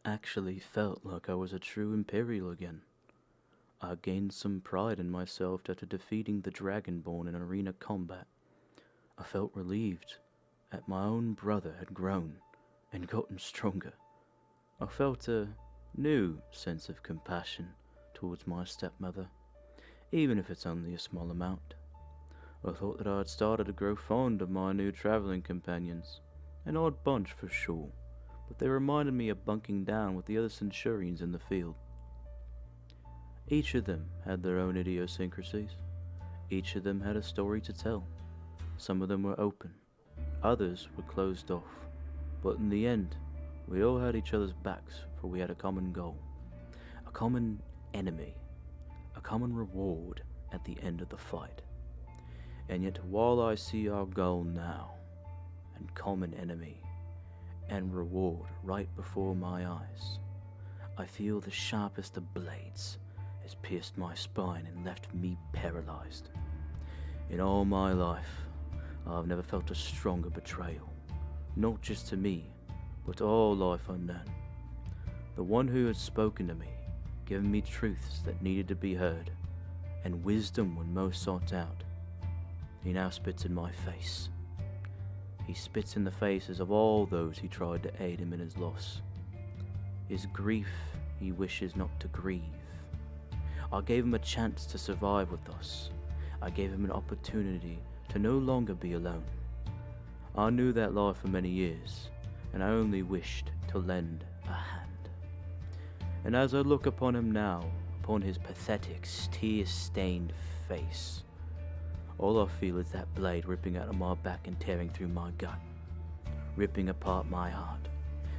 actually felt like I was a true Imperial again. I gained some pride in myself after defeating the Dragonborn in arena combat. I felt relieved that my own brother had grown and gotten stronger. I felt a new sense of compassion towards my stepmother, even if it's only a small amount. I thought that I had started to grow fond of my new travelling companions. An odd bunch for sure, but they reminded me of bunking down with the other centurions in the field. Each of them had their own idiosyncrasies. Each of them had a story to tell. Some of them were open, others were closed off. But in the end, we all had each other's backs, for we had a common goal, a common enemy, a common reward at the end of the fight. And yet, while I see our goal now, and common enemy, and reward right before my eyes, I feel the sharpest of blades has pierced my spine and left me paralyzed. In all my life, I've never felt a stronger betrayal, not just to me, but to all life unknown. The one who had spoken to me, given me truths that needed to be heard, and wisdom when most sought out, he now spits in my face. He spits in the faces of all those who tried to aid him in his loss. His grief he wishes not to grieve. I gave him a chance to survive with us. I gave him an opportunity to no longer be alone. I knew that life for many years, and I only wished to lend a hand. And as I look upon him now, upon his pathetic, tear-stained face, all I feel is that blade ripping out of my back and tearing through my gut, ripping apart my heart,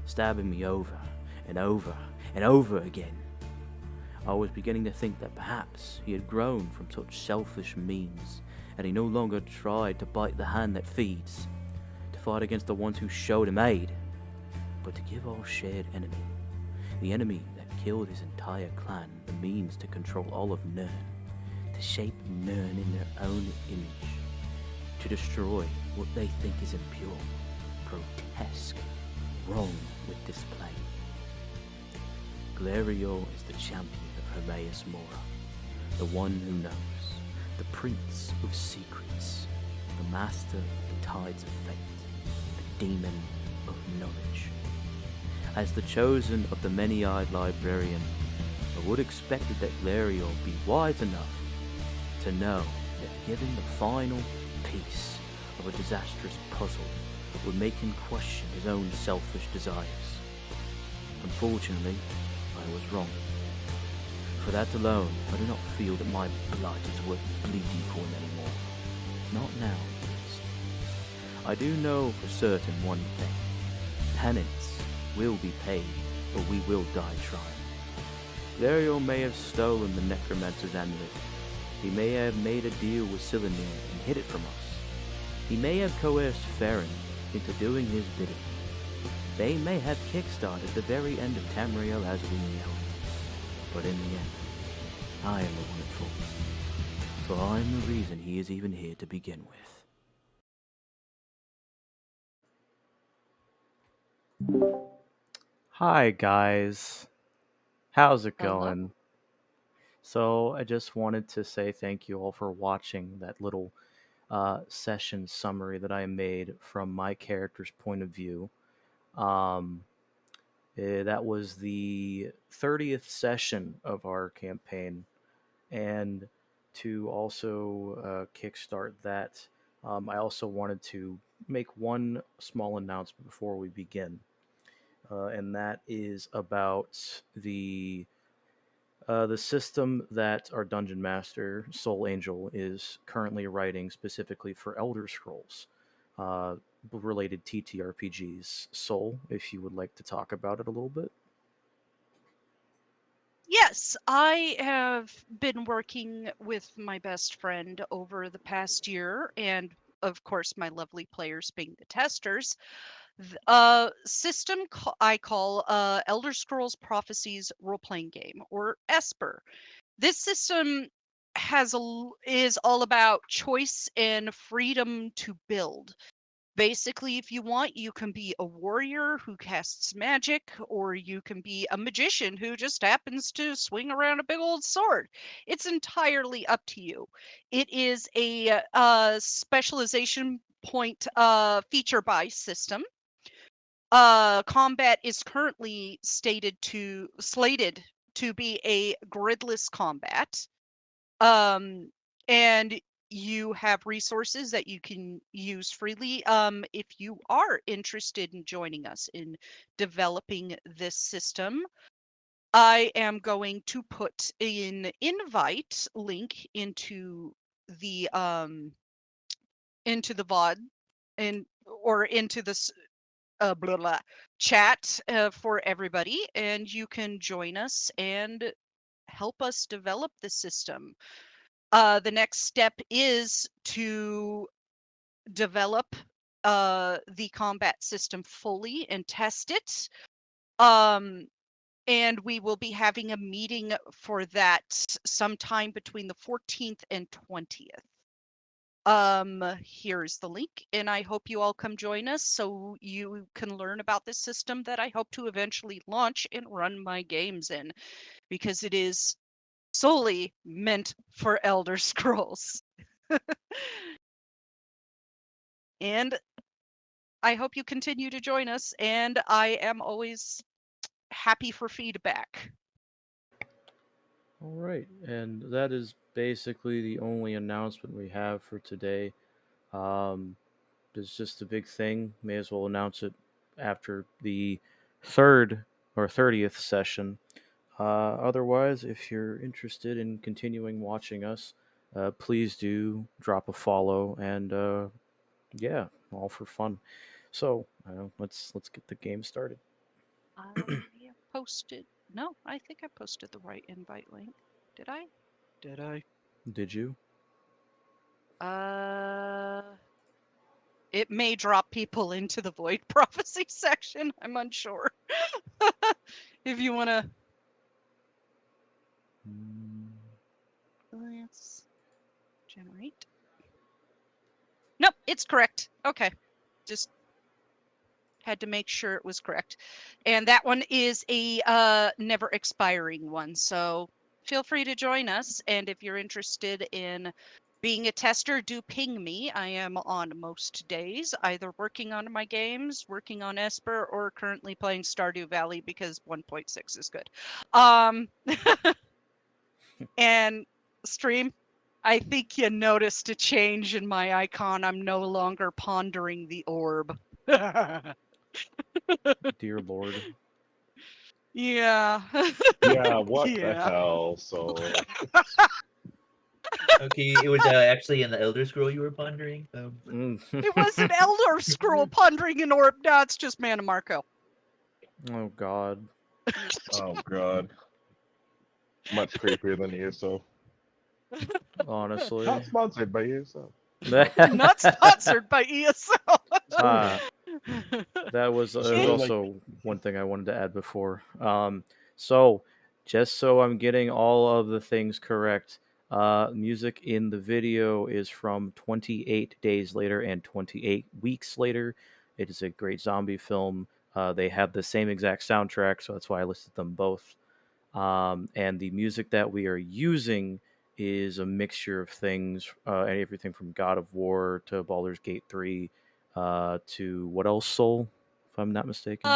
stabbing me over and over and over again. I was beginning to think that perhaps he had grown from such selfish means, and he no longer tried to bite the hand that feeds, to fight against the ones who showed him aid, but to give our shared enemy, the enemy that killed his entire clan, the means to control all of Nirn, to shape Nirn in their own image, to destroy what they think is impure, grotesque, wrong with display. Glarior is the champion of Hermaeus Mora, the one who knows, the prince of secrets, the master of the tides of fate, the demon of knowledge. As the chosen of the many-eyed librarian, I would expect that Glarior be wise enough to know that giving the final piece of a disastrous puzzle would make him question his own selfish desires. Unfortunately, I was wrong. For that alone, I do not feel that my blood is worth bleeding for anymore. Not now, at least. I do know for certain one thing. Penance will be paid, or we will die trying. Glarior may have stolen the Necromancer's amulet. He may have made a deal with Cylinder and hid it from us. He may have coerced Farron into doing his bidding. They may have kickstarted the very end of Tamriel as we know it. But in the end, I am the one at fault. For I am the reason he is even here to begin with. Hi, guys. How's it Hello. going? So, I just wanted to say thank you all for watching that little session summary that I made from my character's point of view. Um, that was the 30th session of our campaign. And to also kickstart that, I also wanted to make one small announcement before we begin. And that is about the system that our dungeon master Soul Angel is currently writing specifically for Elder Scrolls uh, related TTRPGs. Soul, if you would like to talk about it a little bit. Yes, I have been working with my best friend over the past year, and of course, my lovely players being the testers. System I call Elder Scrolls Prophecies role playing game, or Esper. This system is all about choice and freedom to build. Basically, if you want, you can be a warrior who casts magic, or you can be a magician who just happens to swing around a big old sword. It's entirely up to you. It is a specialization point feature buy system. Combat is currently slated to be a gridless combat. And you have resources that you can use freely. If you are interested in joining us in developing this system, I am going to put an invite link the into the VOD and or into this blah, blah, chat for everybody, and you can join us and help us develop the system. The next step is to develop the combat system fully and test it. And we will be having a meeting for that sometime between the 14th and 20th. Here's the link, and I hope you all come join us so you can learn about this system that I hope to eventually launch and run my games in, because it is solely meant for Elder Scrolls. And I hope you continue to join us, and I am always happy for feedback. All right, and that is basically the only announcement we have for today. Um, it's just a big thing. May as well announce it after the third or 30th session. Otherwise, if you're interested in continuing watching us, please do drop a follow, and yeah, all for fun. So let's get the game started. I have posted. No, I think I posted the right invite link. Did I? Did I? Did you? It may drop people into the Void Prophecy section. I'm unsure. If you want to. Let's generate. Nope, it's correct. Okay. Just had to make sure it was correct. And that one is a never expiring one. So feel free to join us. And if you're interested in being a tester, do ping me. I am on most days, either working on my games, working on Esper, or currently playing Stardew Valley because 1.6 is good. And stream, I think you noticed a change in my icon. I'm no longer pondering the orb. Dear Lord. Yeah. Yeah, what the Yeah. hell? So Okay, it was actually in the Elder Scroll you were pondering. It was an Elder Scroll pondering an orb. No, it's just Mana Marco. Oh God. oh god. Much creepier than ESO. Honestly. Not sponsored by ESO. Not sponsored by ESO. That was It's there's really also one thing I wanted to add before. So just so I'm getting all of the things correct, music in the video is from 28 Days Later and 28 Weeks Later. It is a great zombie film. They have the same exact soundtrack, so that's why I listed them both. And the music that we are using is a mixture of things, and everything from God of War to Baldur's Gate 3 to what else, Soul, if I'm not mistaken?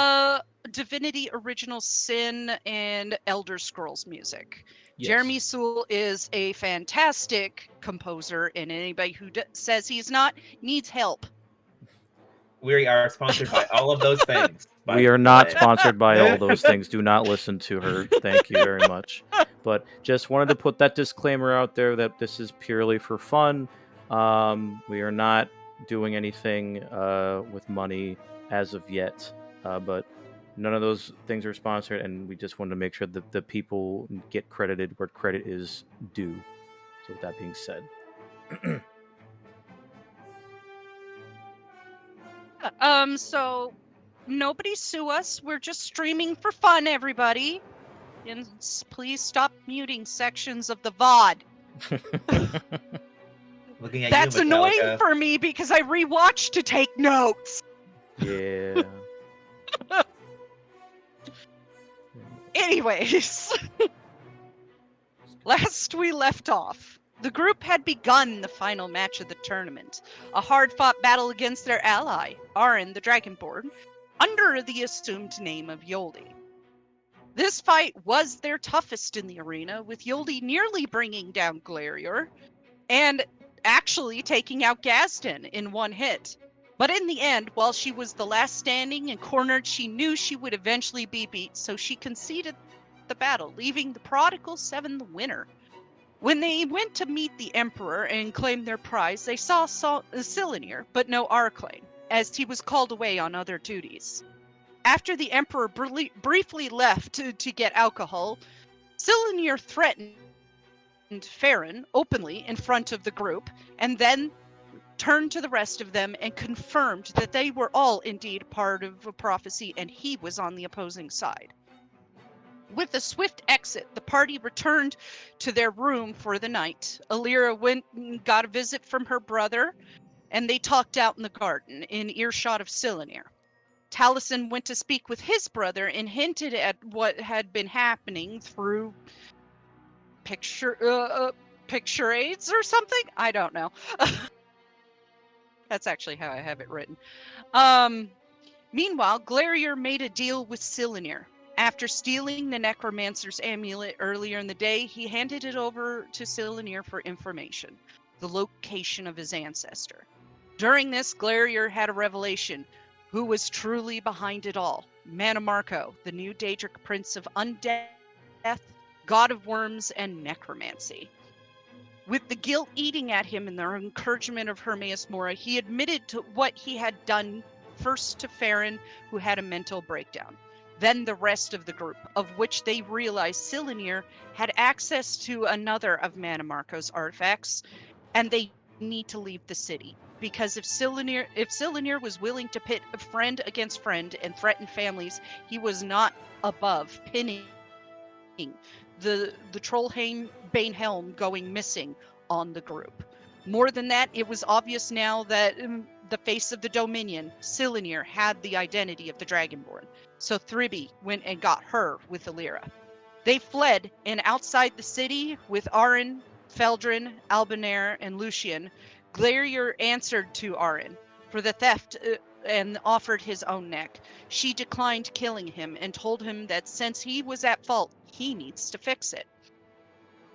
Divinity Original Sin and Elder Scrolls music. Yes. Jeremy Soule is a fantastic composer, and anybody who says he's not needs help. We are sponsored by all of those things. We are not sponsored by all those things. Do not listen to her. Thank you very much. But just wanted to put that disclaimer out there that this is purely for fun. We are not doing anything with money as of yet. But none of those things are sponsored, and we just wanted to make sure that the people get credited where credit is due. So with that being said. So nobody sue us. We're just streaming for fun, everybody. And please stop muting sections of the VOD. Looking at That's you, annoying Metallica. for me because I rewatched to take notes. Yeah. Anyways, last we left off, the group had begun the final match of the tournament, a hard-fought battle against their ally, Arin the Dragonborn, under the assumed name of Yoldi. This fight was their toughest in the arena, with Yoldi nearly bringing down Glarior and actually taking out Gaston in one hit. But in the end, while she was the last standing and cornered, she knew she would eventually be beat, so she conceded the battle, leaving the Prodigal Seven the winner. When they went to meet the Emperor and claim their prize, they saw Silenir, but no Arclane, as he was called away on other duties. After the Emperor briefly left to get alcohol, Silenir threatened Farron openly in front of the group, and then turned to the rest of them and confirmed that they were all indeed part of a prophecy and he was on the opposing side. With a swift exit, the party returned to their room for the night. Alira went and got a visit from her brother, and they talked out in the garden, in earshot of Silenir. Taliesin went to speak with his brother and hinted at what had been happening through picture aids or something. I don't know. That's actually how I have it written. Meanwhile, Glarior made a deal with Silenir. After stealing the necromancer's amulet earlier in the day, he handed it over to Silenir for information, the location of his ancestor. During this, Glarior had a revelation: who was truly behind it all. Manamarco, the new Daedric prince of undeath, god of worms, and necromancy. With the guilt eating at him and the encouragement of Hermaeus Mora, he admitted to what he had done, first to Farron, who had a mental breakdown, then the rest of the group, of which they realized Silenir had access to another of Manamarco's artifacts, and they need to leave the city. Because if Silenir was willing to pit a friend against friend and threaten families, he was not above pinning the Trollheim Banehelm going missing on the group. More than that, it was obvious now that the face of the Dominion, Silenir, had the identity of the Dragonborn. So Thribi went and got her with Alira. They fled, and outside the city, with Arin, Feldrin, Albinair, and Lucian, Glarior answered to Arin for the theft and offered his own neck. She declined killing him and told him that since he was at fault, he needs to fix it.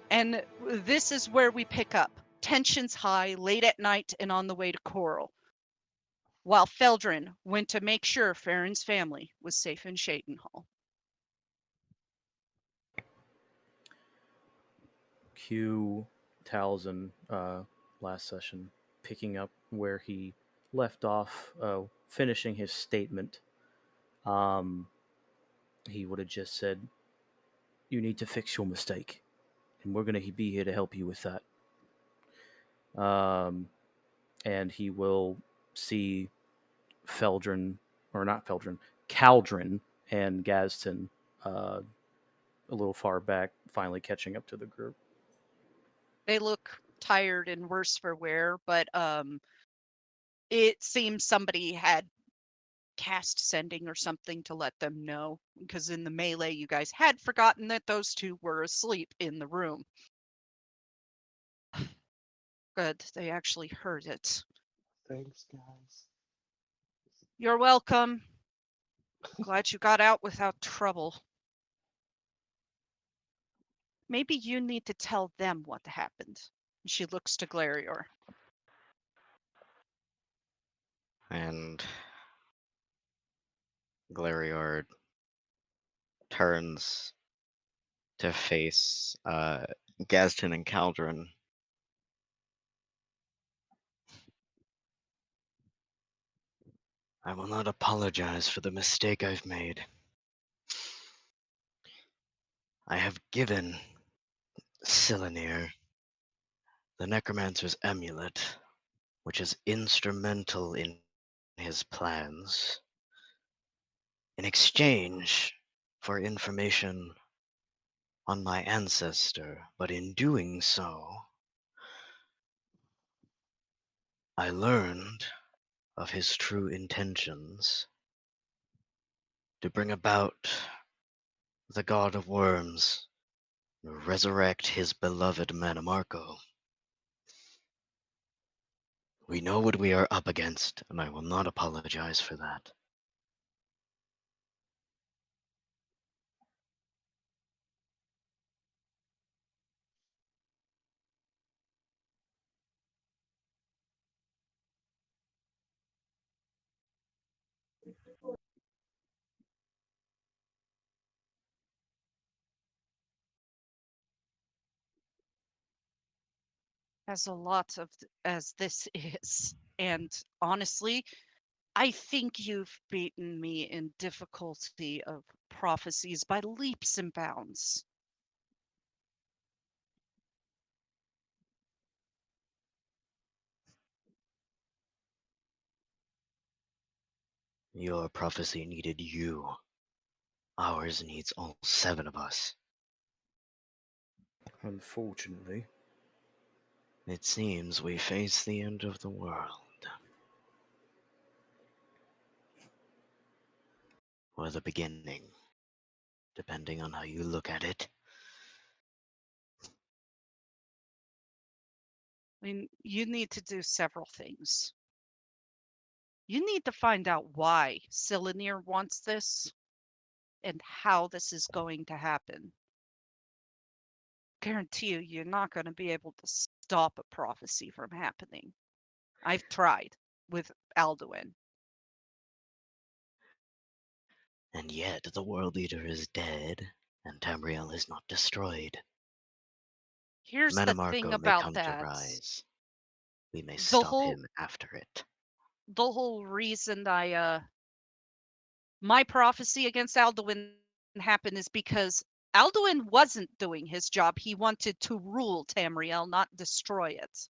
And this is where we pick up. Tensions high, late at night, and on the way to Coral. While Feldrin went to make sure Farron's family was safe in Shadenhall. Cue Taliesin last session, picking up where he left off, finishing his statement. He would have just said, "You need to fix your mistake, and we're going to be here to help you with that." And he will see Feldrin, or not Feldrin, Caldrin and Gaston a little far back, finally catching up to the group. They look tired and worse for wear, but it seems somebody had cast sending or something to let them know, because in the melee you guys had forgotten that those two were asleep in the room. Good, they actually heard it. Thanks, guys. You're welcome. Glad you got out without trouble. Maybe you need to tell them what happened. She looks to Glarior. And Glarior turns to face Gaston and Caldron. I will not apologize for the mistake I've made. I have given Silenir the Necromancer's amulet, which is instrumental in his plans, in exchange for information on my ancestor, but in doing so, I learned of his true intentions to bring about the god of worms, resurrect his beloved Manamarco. We know what we are up against, and I will not apologize for that. As a lot of as this is, and honestly, I think you've beaten me in difficulty of prophecies by leaps and bounds. Your prophecy needed you. Ours needs all 7 of us. Unfortunately, It seems we face the end of the world. Or the beginning, depending on how you look at it. I mean, you need to do several things. You need to find out why Cylinir wants this and how this is going to happen. Guarantee you, you're not going to be able to stop a prophecy from happening. I've tried with Alduin. And yet the world leader is dead, and Tamriel is not destroyed. Here's the thing Manamarco may about come to that. rise. We may The stop whole him after it. the whole reason my prophecy against Alduin happened is because Alduin wasn't doing his job. He wanted to rule Tamriel, not destroy it.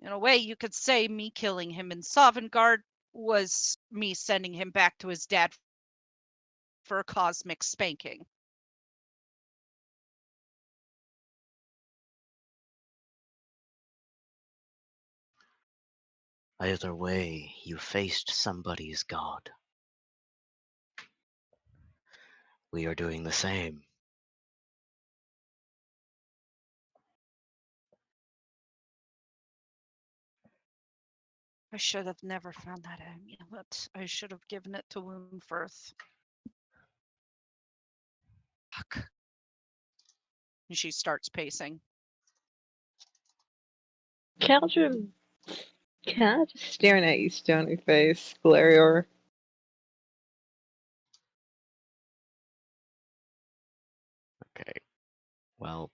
In a way, you could say me killing him in Sovngarde was me sending him back to his dad for a cosmic spanking. Either way, you faced somebody's god. We are doing the same. I should have never found that amulet. I should have given it to Woundfirth. Fuck. And she starts pacing. Caldron, kind of just staring at you, stony face, Glarior. Okay. Well,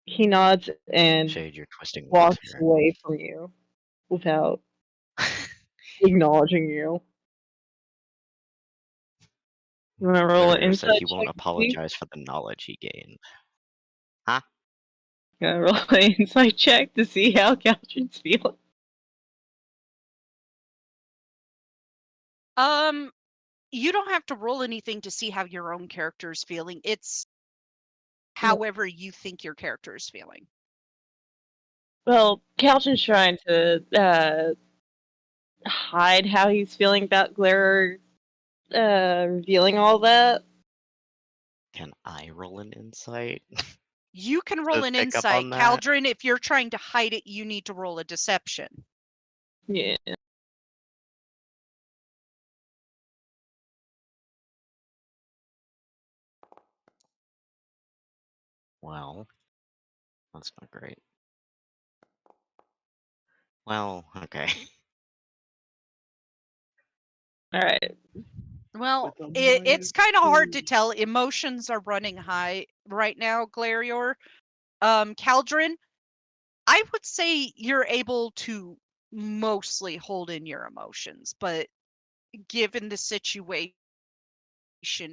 He nods and Shade, you're twisting words walks here. away from you without acknowledging you. You want to roll an Glarior said insight he won't check? apologize for the knowledge he gained. Huh? Gonna roll an insight check to see how Caldron's feeling. You don't have to roll anything to see how your own character is feeling. It's however you think your character is feeling. Well, Caldron's trying to hide how he's feeling about Glarior revealing all that. Can I roll an insight? You can roll To an pick up insight. on that? Caldron, if you're trying to hide it, you need to roll a deception. Yeah. Well, that's not great. Well, okay. Alright. Well, With a it's kind of hard to -2. tell. Emotions are running high right now, Glarior. Caldron, I would say you're able to mostly hold in your emotions, but given the situation,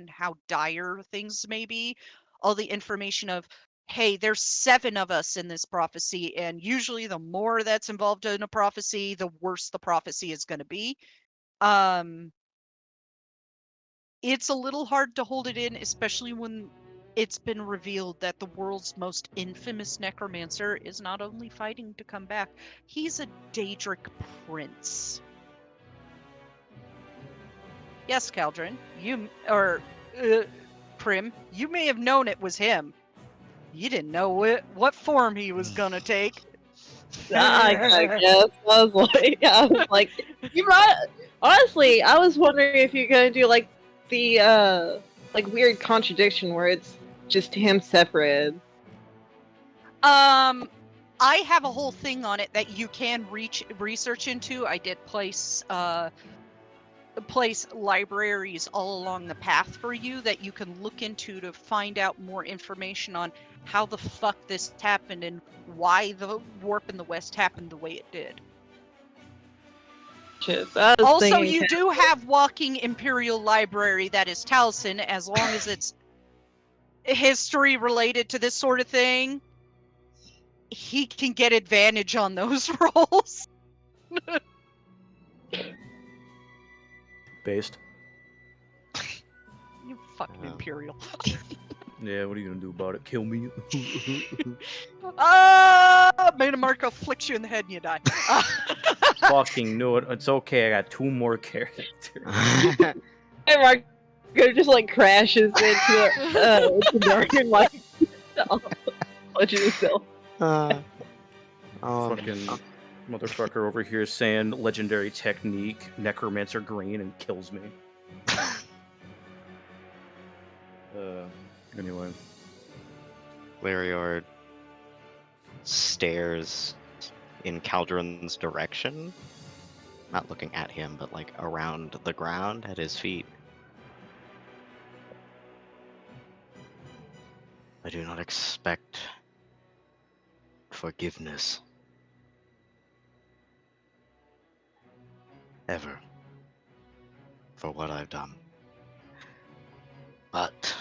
how dire things may be, all the information of, hey, there's 7 of us in this prophecy, and usually the more that's involved in a prophecy, the worse the prophecy is going to be. It's a little hard to hold it in, especially when it's been revealed that the world's most infamous necromancer is not only fighting to come back, he's a Daedric prince. Yes, Caldrin, Prim, you may have known it was him. You didn't know what form he was gonna take. I guess. I was like, you might. Honestly, I was wondering if you're gonna do like the like weird contradiction where it's just him separate. I have a whole thing on it that you can research into. I did place libraries all along the path for you that you can look into to find out more information on how the fuck this happened and why the warp in the west happened the way it did. Shit, I was Also, thinking you do have walking Imperial Library that is Taliesin, as long as it's history related to this sort of thing. He can get advantage on those rolls. Based. You fucking Imperial. Yeah, what are you gonna do about it? Kill me? Made a Marco flicks you in the head and you die. Fucking no, it's okay. I got 2 more characters. and Marco just like crashes into the dark and like punching himself. Fucking motherfucker over here saying legendary technique, necromancer green, and kills me. Anyway. Glarior stares in Caldron's direction, not looking at him, but like around the ground at his feet. I do not expect forgiveness. Ever. For what I've done. But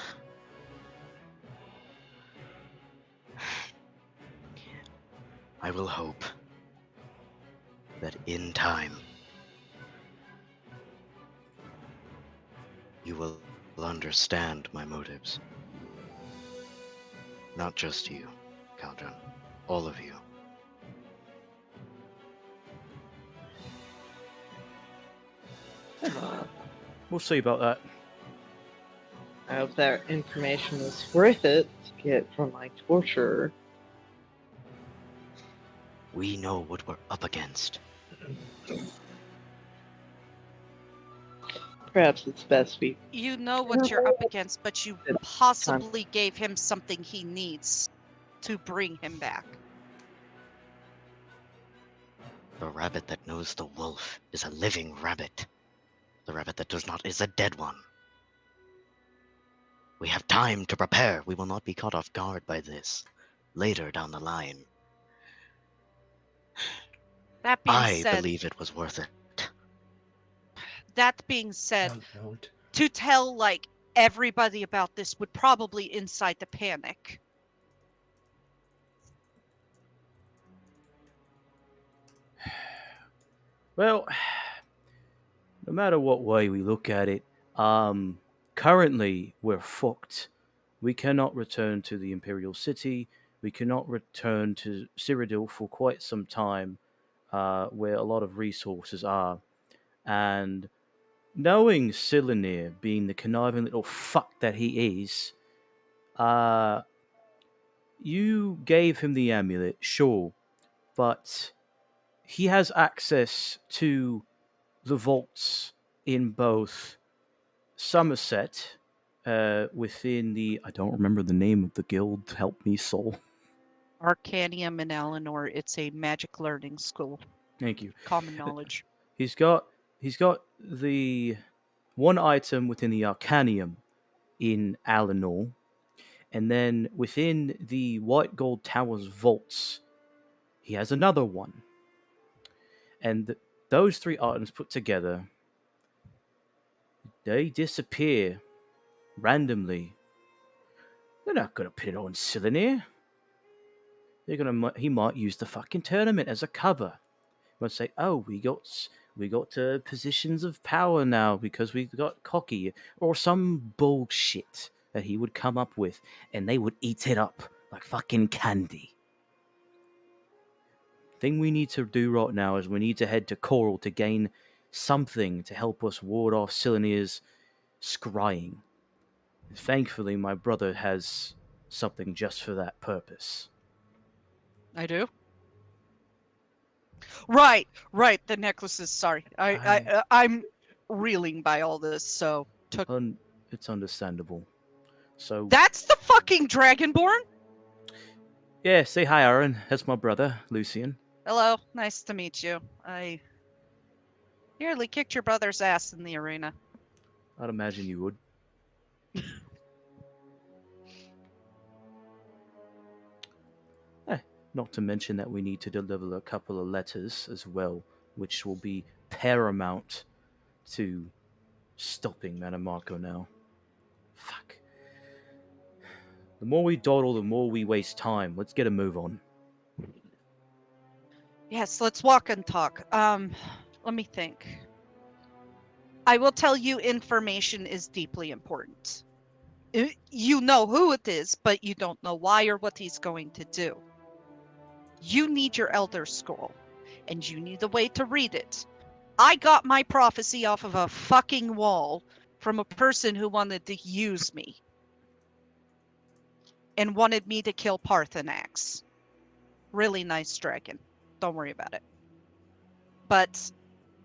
I will hope that in time you will understand my motives. Not just you, Caldron. All of you. We'll see about that. I hope that information was worth it to get from my torturer. We know what we're up against. Perhaps it's best we. You know what you're up against, but you possibly gave him something he needs to bring him back. The rabbit that knows the wolf is a living rabbit. The rabbit that does not is a dead one. We have time to prepare. We will not be caught off guard by this later down the line. That being I said, believe it was worth it. that being said, Don't. to tell like everybody about this would probably incite the panic. Well, no matter what way we look at it, currently we're fucked. We cannot return to the Imperial City. We cannot return to Cyrodiil for quite some time, where a lot of resources are. And knowing Silenir being the conniving little fuck that he is, you gave him the amulet, sure, but he has access to the vaults in both Somerset, within the, I don't remember the name of the guild, help me soul. Arcanium in Eleanor, it's a magic learning school. Thank you. Common knowledge. He's got the one item within the Arcanium in Alinor, and then within the White Gold Tower's vaults, he has another one. And those 3 items put together, they disappear randomly. They're not gonna put it on Silenir. He might use the fucking tournament as a cover. He might say, "Oh, we got to positions of power now because we got cocky," or some bullshit that he would come up with, and they would eat it up like fucking candy. Thing we need to do right now is we need to head to Coral to gain something to help us ward off Cylinea's scrying. Thankfully, my brother has something just for that purpose. I do. Right. The necklaces. Sorry, I'm reeling by all this. So It's understandable. So that's the fucking Dragonborn. yeah, say hi, Aaron. That's my brother, Lucian. Hello, nice to meet you. I nearly kicked your brother's ass in the arena. I'd imagine you would. Not to mention that we need to deliver a couple of letters as well, which will be paramount to stopping Manamarco now. Fuck. The more we dawdle, the more we waste time. Let's get a move on. Yes, let's walk and talk. Let me think. I will tell you information is deeply important. You know who it is, but you don't know why or what he's going to do. You need your Elder Scroll, and you need a way to read it. I got my prophecy off of a fucking wall from a person who wanted to use me and wanted me to kill Parthenax. Really nice dragon. Don't worry about it. But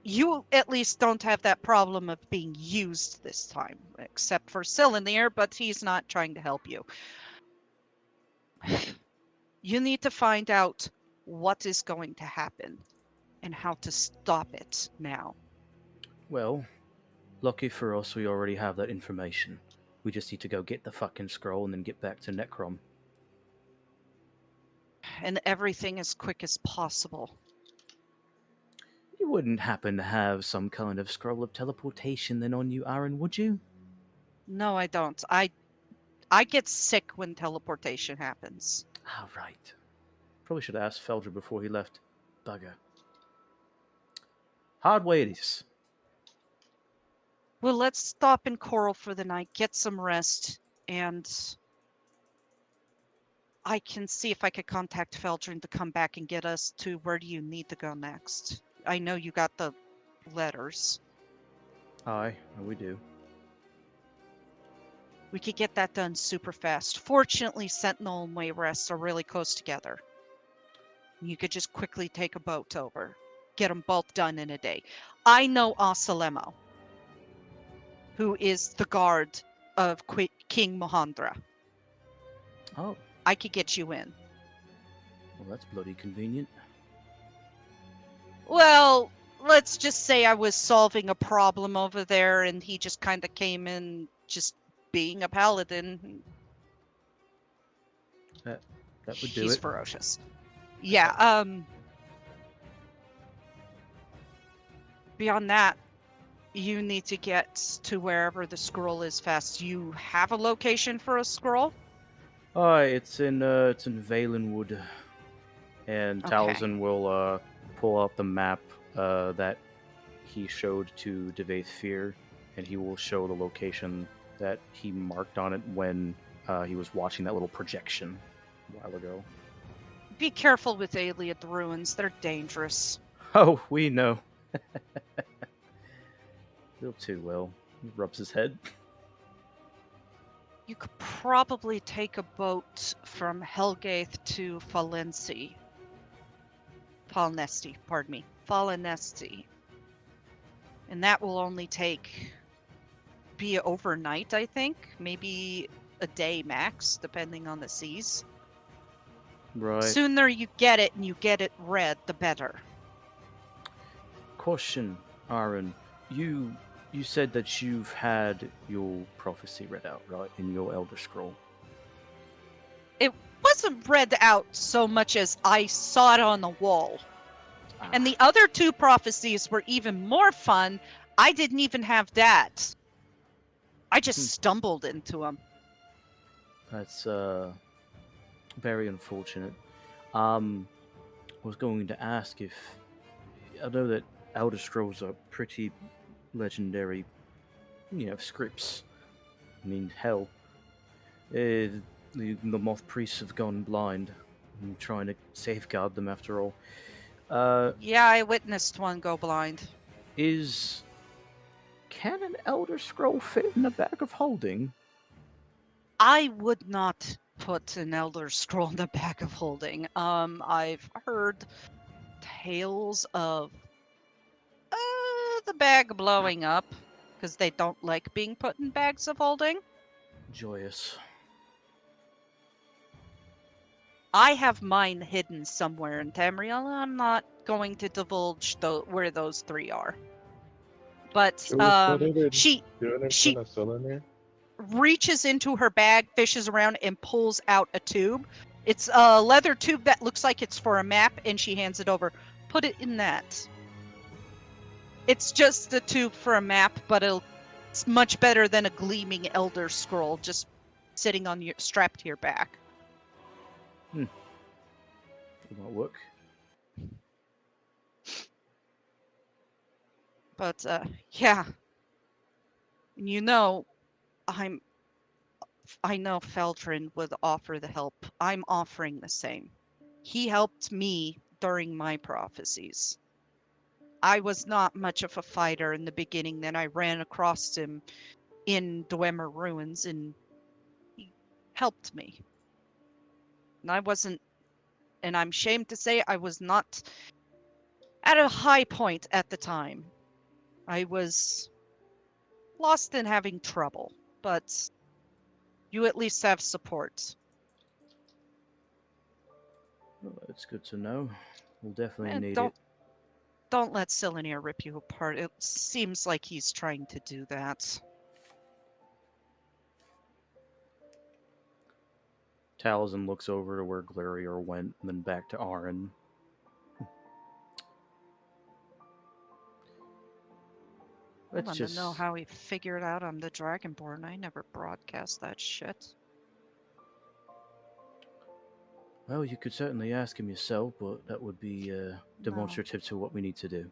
you at least don't have that problem of being used this time, except for Cylinder, but he's not trying to help you. You need to find out what is going to happen and how to stop it now. Well, lucky for us, we already have that information. We just need to go get the fucking scroll and then get back to Necrom. And everything as quick as possible. You wouldn't happen to have some kind of scroll of teleportation then on you, Aaron, would you? No, I don't. I get sick when teleportation happens. Ah, right. Probably should have asked Feldra before he left. Bugger. Hard way it is. Well, let's stop in Coral for the night, get some rest, and I can see if I could contact Feldrin to come back and get us to where do you need to go next. I know you got the letters. Aye, we do. We could get that done super fast. Fortunately, Sentinel and Wayrests are really close together. You could just quickly take a boat over. Get them both done in a day. I know Asalemo, who is the guard of King Mohandra. Oh, I could get you in. well, that's bloody convenient. Well, let's just say I was solving a problem over there and he just kind of came in just being a paladin. That would do He's it. ferocious. Yeah, beyond that, you need to get to wherever the scroll is fast. You have a location for a scroll? Aye, it's in Valenwood, and Okay. Talzin will pull out the map that he showed to Devaith Fear, and he will show the location that he marked on it when he was watching that little projection a while ago. Be careful with Aliad ruins. They're dangerous. Oh, we know. Still too well. He rubs his head. You could probably take a boat from Helgath to Falensi. Falnesti, pardon me. Falenesti. And that will only be overnight, I think. Maybe a day max, depending on the seas. Right. Sooner you get it and you get it read, the better. Question, Aaron. You said that you've had your prophecy read out, right, in your Elder Scroll. It wasn't read out so much as I saw it on the wall. And the other two prophecies were even more fun. I didn't even have that. I just stumbled into them. That's very unfortunate. I was going to ask if I know that Elder Scrolls are pretty legendary, scripts. I mean, hell, The moth priests have gone blind. I'm trying to safeguard them after all. Yeah, I witnessed one go blind. Can an Elder Scroll fit in a bag of holding? I would not put an Elder Scroll in the bag of holding. I've heard tales of the bag blowing up because they don't like being put in bags of holding. Joyous. I have mine hidden somewhere in Tamriel. I'm not going to divulge where those three are. But Should we put it in? she Do it in she penicillin here? reaches into her bag, fishes around, and pulls out a tube. It's a leather tube that looks like it's for a map, and she hands it over. Put it in that. It's just a tube for a map, but it's much better than a gleaming Elder Scroll just sitting on your strapped to your back. It might work. But yeah, you know, I know Feldrin would offer the help. I'm offering the same. He helped me during my prophecies. I was not much of a fighter in the beginning. Then I ran across him in Dwemer Ruins, and he helped me. And I'm ashamed to say I was not at a high point at the time. I was lost and having trouble, but you at least have support. Well, that's good to know. We'll definitely And need don't it. don't let Silenir rip you apart. It seems like he's trying to do that. Taliesin looks over to where Glarior went, and then back to Aaron. I want to know how he figured out I'm the Dragonborn. I never broadcast that shit. Well, you could certainly ask him yourself, but that would be demonstrative to what we need to do.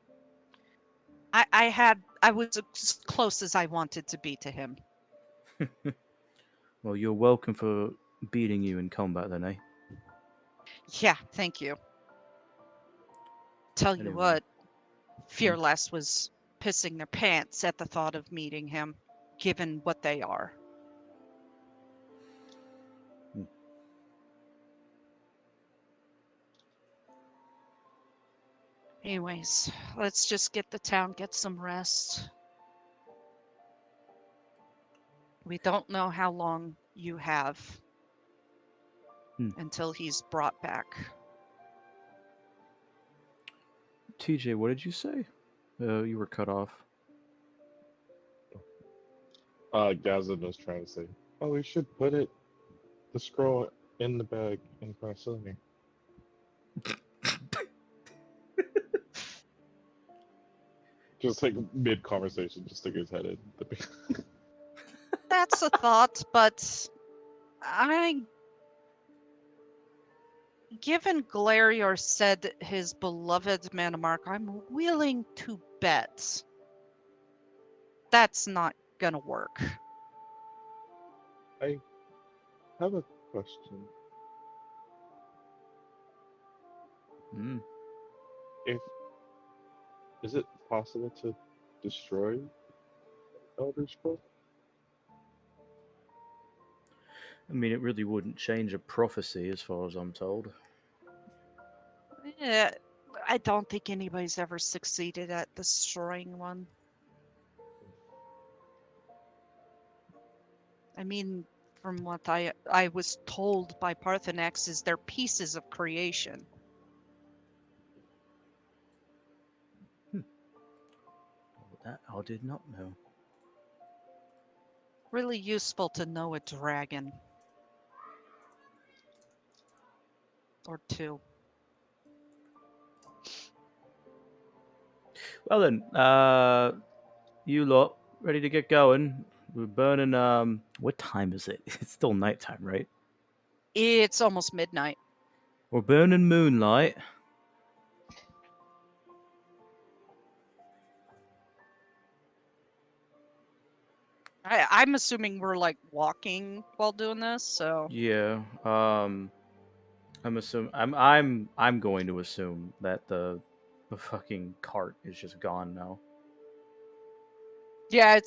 I was as close as I wanted to be to him. Well, you're welcome for beating you in combat then, eh? Yeah, thank you. Tell you Anyway. what, Fearless was pissing their pants at the thought of meeting him, given what they are. Anyways, let's just get the town, get some rest. We don't know how long you have until he's brought back. TJ, what did you say? You were cut off. Gazin was trying to say, oh, we should put the scroll in the bag in penicillin here. Just like mid-conversation, just stick his head in. That's a thought, but given Glarior said his beloved Manamark, I'm willing to bet that's not gonna work. I have a question. Is it possible to destroy Elder Scroll? I mean, it really wouldn't change a prophecy as far as I'm told. Yeah, I don't think anybody's ever succeeded at destroying one. I mean, from what I was told by Parthenax, is they're pieces of creation. That I did not know. Really useful to know a dragon. Or two. Well then, you lot ready to get going? We're burning. What time is it? It's still nighttime, right? It's almost midnight. We're burning moonlight. I'm assuming we're like walking while doing this, so Yeah. I'm going to assume that the fucking cart is just gone now. yeah,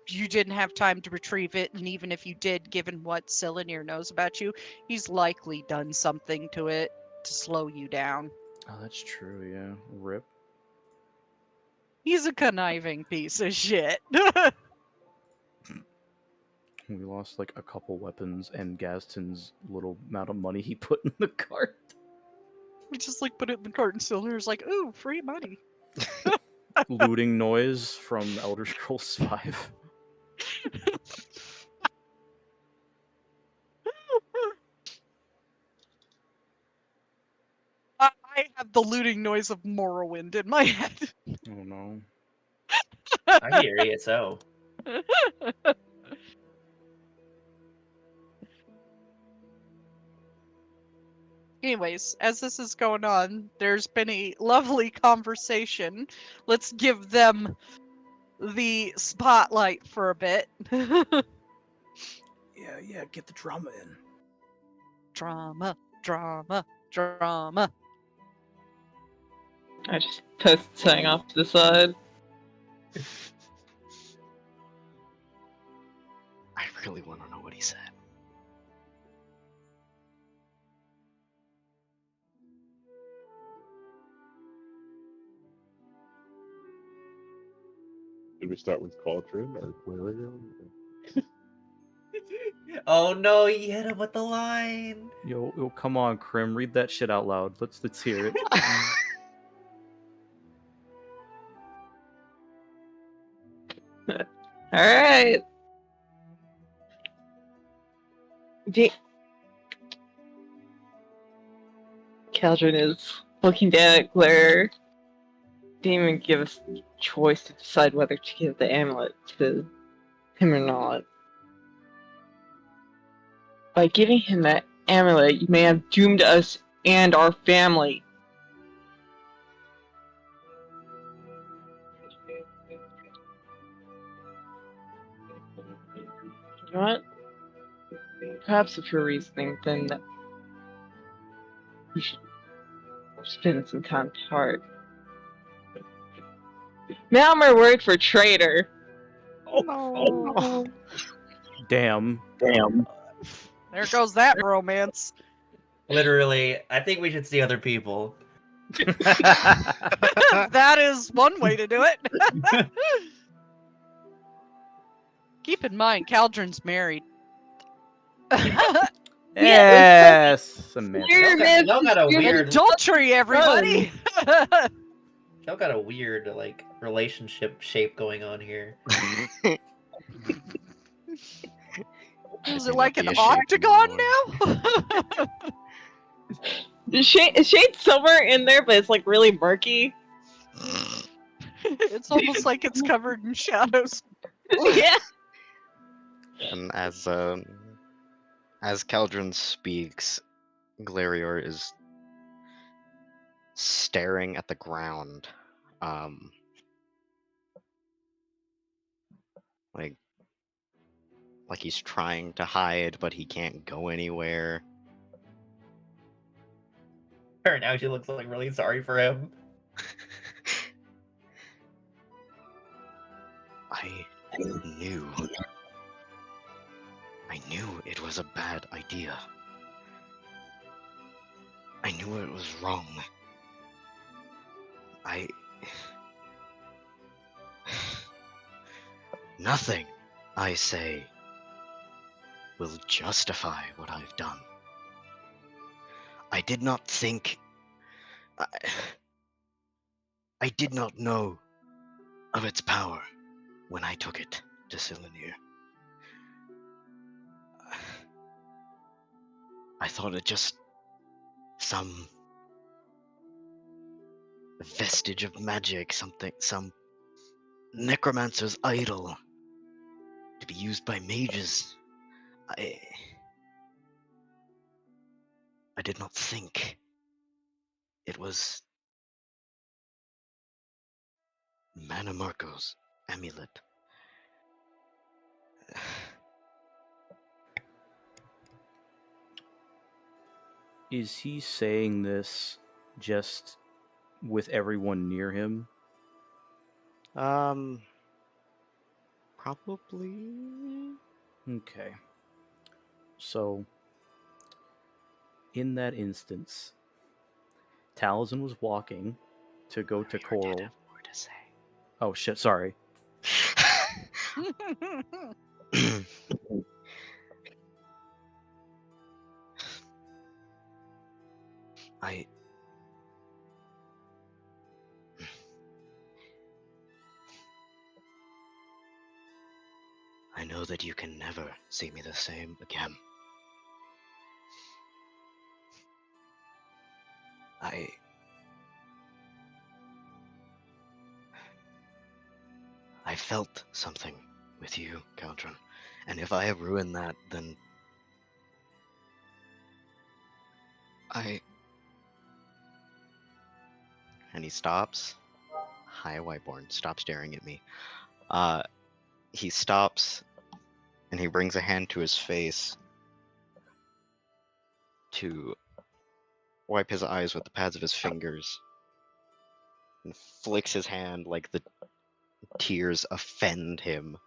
you didn't have time to retrieve it, and even if you did, given what Cylinear knows about you, he's likely done something to it to slow you down. Oh, that's true. Yeah. Rip. He's a conniving piece of shit. We lost like a couple weapons and Gaston's little amount of money he put in the cart. We just like put it in the cart, and Cylinear's like, "Ooh, free money." Looting noise from Elder Scrolls 5. I have the looting noise of Morrowind in my head. Oh no. I hear ESO. Anyways, as this is going on, there's been a lovely conversation. Let's give them the spotlight for a bit. Yeah, get the drama in. Drama, drama, drama. I just post something off to the side. I really want to know what he said. Did we start with Cauldron or Glarior? Oh no, you hit him with the line. Yo, come on, Krim, read that shit out loud. Let's hear it. Alright. Caldron is looking down at Glare. Didn't even give us a choice to decide whether to give the amulet to him or not. By giving him that amulet, you may have doomed us and our family. You know what? Perhaps if you're reasoning, then you should spend some time to heart. Now my word for traitor. Oh, Damn. there goes that romance. Literally, I think we should see other people. That is one way to do it. Keep in mind, Caldron's married. Yes, Samantha. Y'all got a weird, Adultery, everybody. y'all got a weird like relationship shape going on here. Is Should it not like be an a shape octagon anymore. now? Shade's somewhere in there, but it's like really murky. It's almost like it's covered in shadows. Yeah. And as Caldron speaks, Glarior is staring at the ground, like he's trying to hide, but he can't go anywhere. Her now she looks like really sorry for him. I knew it was a bad idea. I knew it was wrong. Nothing, I say, will justify what I've done. I did not think... I did not know of its power when I took it to Cylinear. I thought it just some vestige of magic, some necromancer's idol to be used by mages. I did not think it was Mana Marco's amulet. Is he saying this just with everyone near him? Probably. Okay. So, in that instance, Taliesin was walking to go to Coral. More to say. Oh shit, sorry. I know that you can never see me the same again. I felt something with you, Caldron, and if I have ruined that, then And he stops. Hi, Whiteborn. Stop staring at me. He stops, and he brings a hand to his face to wipe his eyes with the pads of his fingers, and flicks his hand like the tears offend him.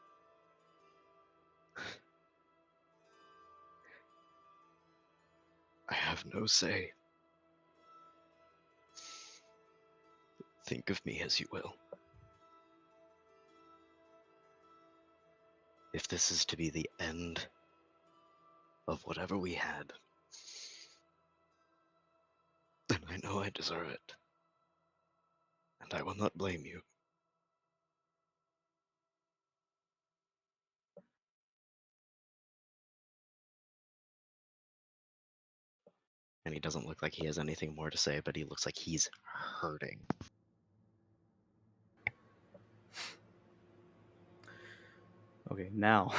I have no say. Think of me as you will. If this is to be the end of whatever we had, then I know I deserve it. And I will not blame you. And he doesn't look like he has anything more to say, but he looks like he's hurting. Okay, now.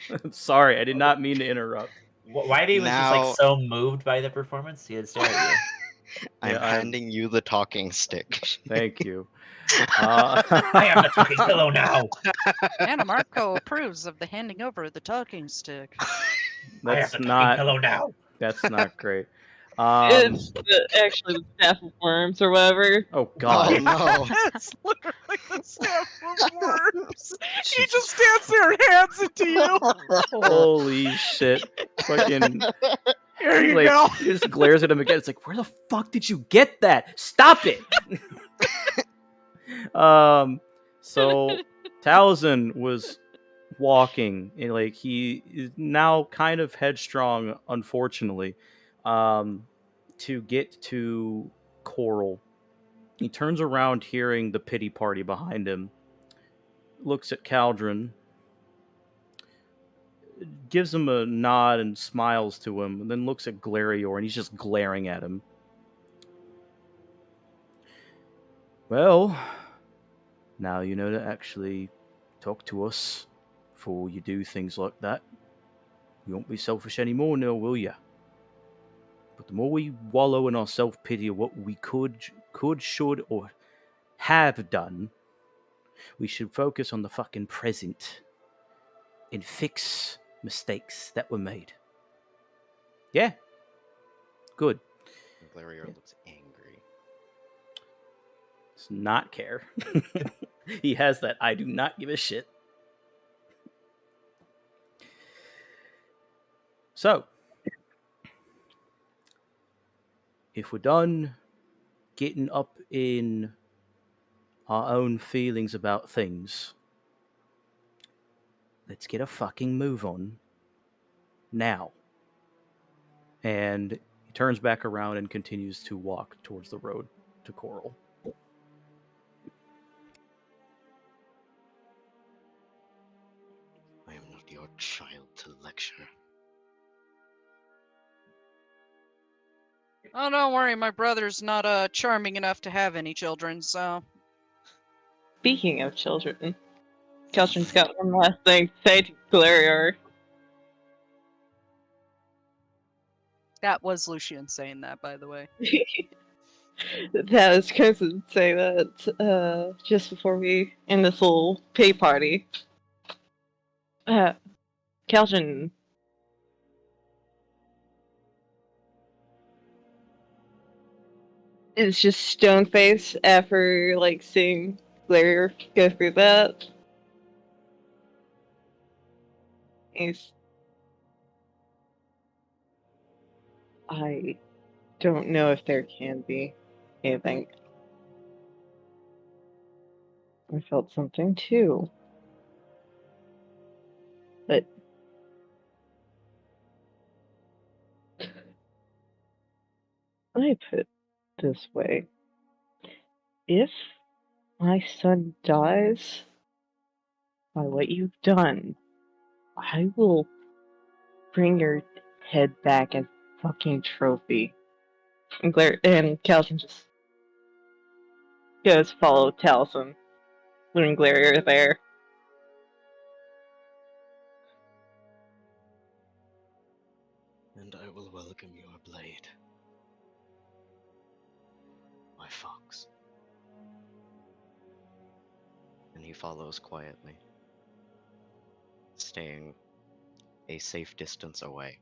I'm sorry, I did not mean to interrupt. Wybie was just like so moved by the performance, he had stared at you. I'm handing you the talking stick. Thank you. I am the talking pillow now. Anna Marco approves of the handing over the talking stick. I am the talking pillow now. That's not great. It's actually the staff of worms or whatever. Oh god. Oh no. It's literally the staff of worms. He just stands there and hands it to you. Holy shit. Fucking. Here you like, go. He just glares at him again. It's like, where the fuck did you get that? Stop it! So Taliesin was walking, and like he is now kind of headstrong, unfortunately, to get to Coral. He turns around, hearing the pity party behind him, looks at Caldron, gives him a nod and smiles to him, and then looks at Glarior, and he's just glaring at him. Well, now you know to actually talk to us before you do things like that. You won't be selfish anymore now, will ya? But the more we wallow in our self-pity of what we could, should, or have done, we should focus on the fucking present and fix mistakes that were made. Yeah? Good. Glarior looks angry. Does not care. He has that I do not give a shit. So, if we're done getting up in our own feelings about things, let's get a fucking move on now. And he turns back around and continues to walk towards the road to Coral. I am not your child to lecture. Oh, don't worry, my brother's not charming enough to have any children, so. Speaking of children, Keltron's got one last thing to say to Glarior. That was Lucian saying that, by the way. That was Cousin say that just before we end this little pay party. Calvin, is just stone face after like seeing Glarior go through that. He's I don't know if there can be anything. I felt something too. But let me put it this way. If my son dies by what you've done, I will bring your head back as fucking trophy. And Calvin just goes follow Taliesin, leaving Glarior there. And I will welcome your blade, my fox. And he follows quietly, staying a safe distance away.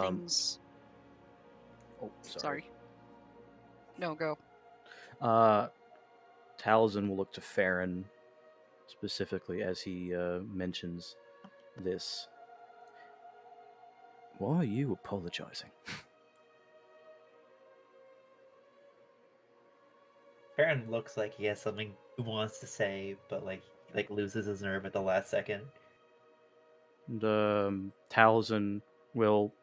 Things. Oh, sorry. Sorry. No, go. Taliesin will look to Farron specifically as he mentions this. Why are you apologizing? Farron looks like he has something he wants to say, but like loses his nerve at the last second. And Taliesin will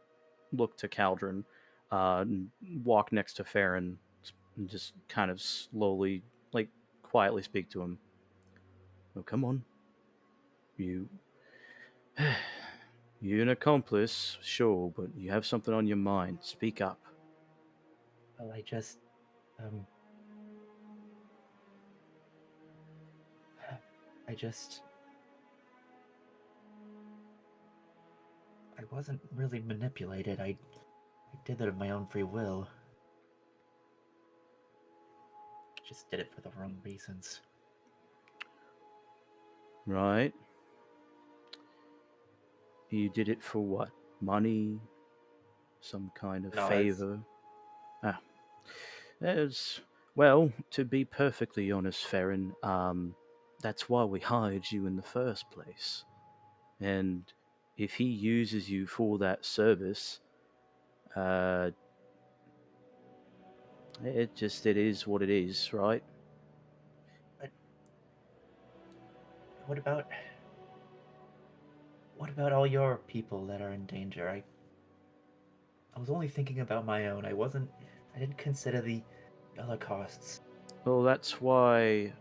look to Caldron, and walk next to Farron, and just kind of slowly, like quietly speak to him. Oh, come on. You. You're an accomplice, sure, but you have something on your mind. Speak up. Well, I just I wasn't really manipulated. I did that of my own free will. Just did it for the wrong reasons. Right? You did it for what? Money? Some kind of No, favor? Ah. Well, to be perfectly honest, Farron, that's why we hired you in the first place. And if he uses you for that service, it is what it is, right? But what about all your people that are in danger? I was only thinking about my own. I didn't consider the other costs. Well, that's why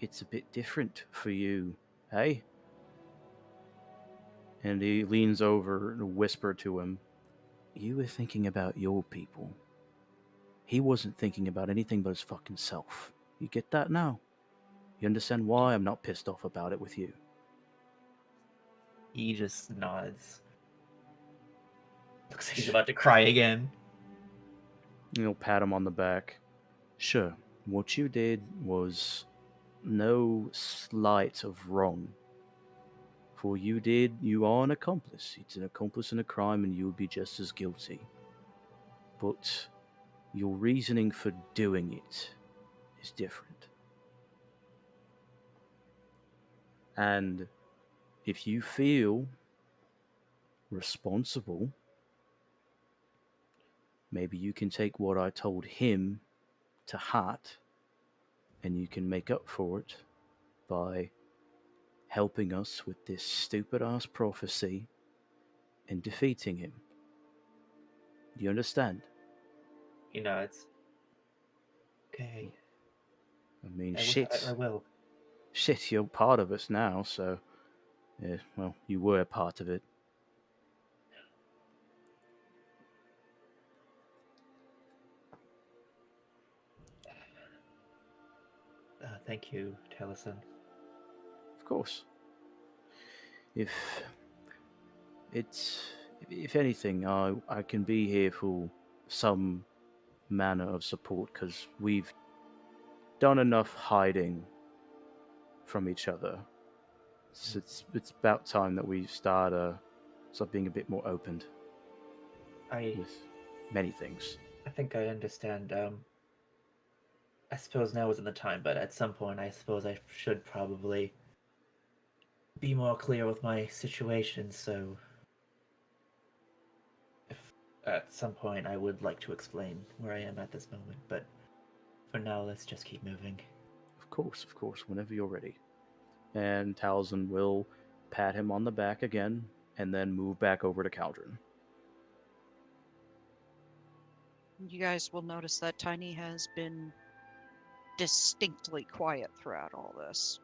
it's a bit different for you, eh? And he leans over and whisper to him, you were thinking about your people. He wasn't thinking about anything but his fucking self. You get that now? You understand why I'm not pissed off about it with you? He just nods. Looks like he's about to cry again. He'll pat him on the back. Sure, what you did was no slight of wrong. For you are an accomplice. It's an accomplice in a crime and you'll be just as guilty. But your reasoning for doing it is different. And if you feel responsible, maybe you can take what I told him to heart and you can make up for it by helping us with this stupid ass prophecy and defeating him. Do you understand? He nods. Okay. I mean, I will. Shit, you're part of us now, so... Yeah, well, you were part of it. Thank you, Taliesin. Of course. If It's, if anything, I can be here for some manner of support because we've done enough hiding from each other. It's about time that we start being a bit more open I with many things. I think I understand. I suppose now isn't the time, but at some point, I suppose I should probably be more clear with my situation. So, if at some point I would like to explain where I am at this moment, but for now, let's just keep moving. Of course, whenever you're ready. And Talzin will pat him on the back again and then move back over to Caldron. You guys will notice that Tiny has been distinctly quiet throughout all this.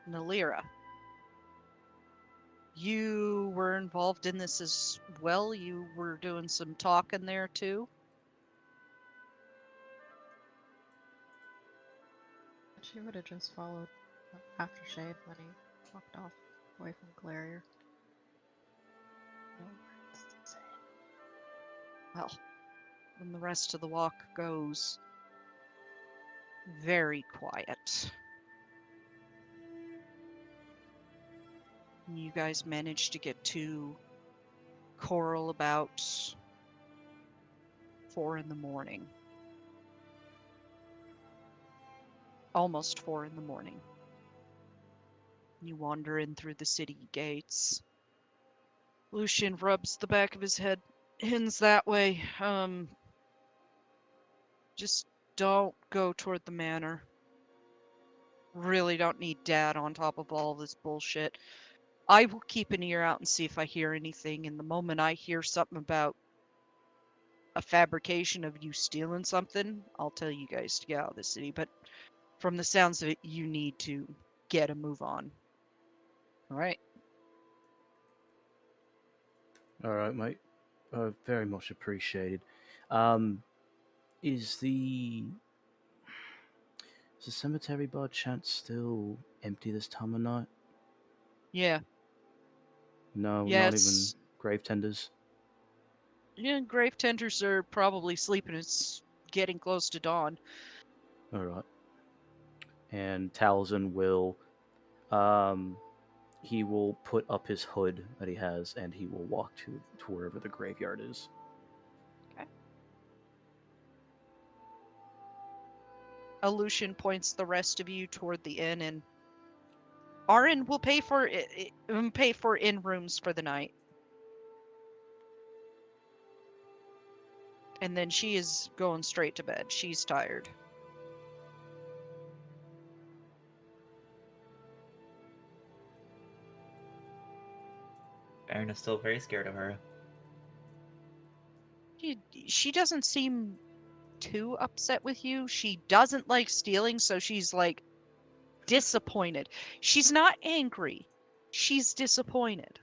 Nalira, you were involved in this as well. You were doing some talking there too. She would have just followed aftershave when he walked off away from Glarior. No words to say. Well, when the rest of the walk goes very quiet, you guys managed to get to Coral about 4 in the morning. Almost 4 in the morning. You wander in through the city gates. Lucian rubs the back of his head, hins that way. Just don't go toward the manor. Really don't need Dad on top of all this bullshit. I will keep an ear out and see if I hear anything, and the moment I hear something about a fabrication of you stealing something, I'll tell you guys to get out of the city. But from the sounds of it, you need to get a move on. All right? All right, mate. Very much appreciated. Is the cemetery by chance still empty this time of night? Yeah. No, not even Yes. grave tenders. Yeah, grave tenders are probably sleeping. It's getting close to dawn. All right. And Talzin will, he will put up his hood that he has, and he will walk to wherever the graveyard is. Lucian points the rest of you toward the inn, and Arin will pay for inn rooms for the night. And then she is going straight to bed. She's tired. Baron is still very scared of her. She doesn't seem too upset with you. She doesn't like stealing, so she's like disappointed. She's not angry. She's disappointed.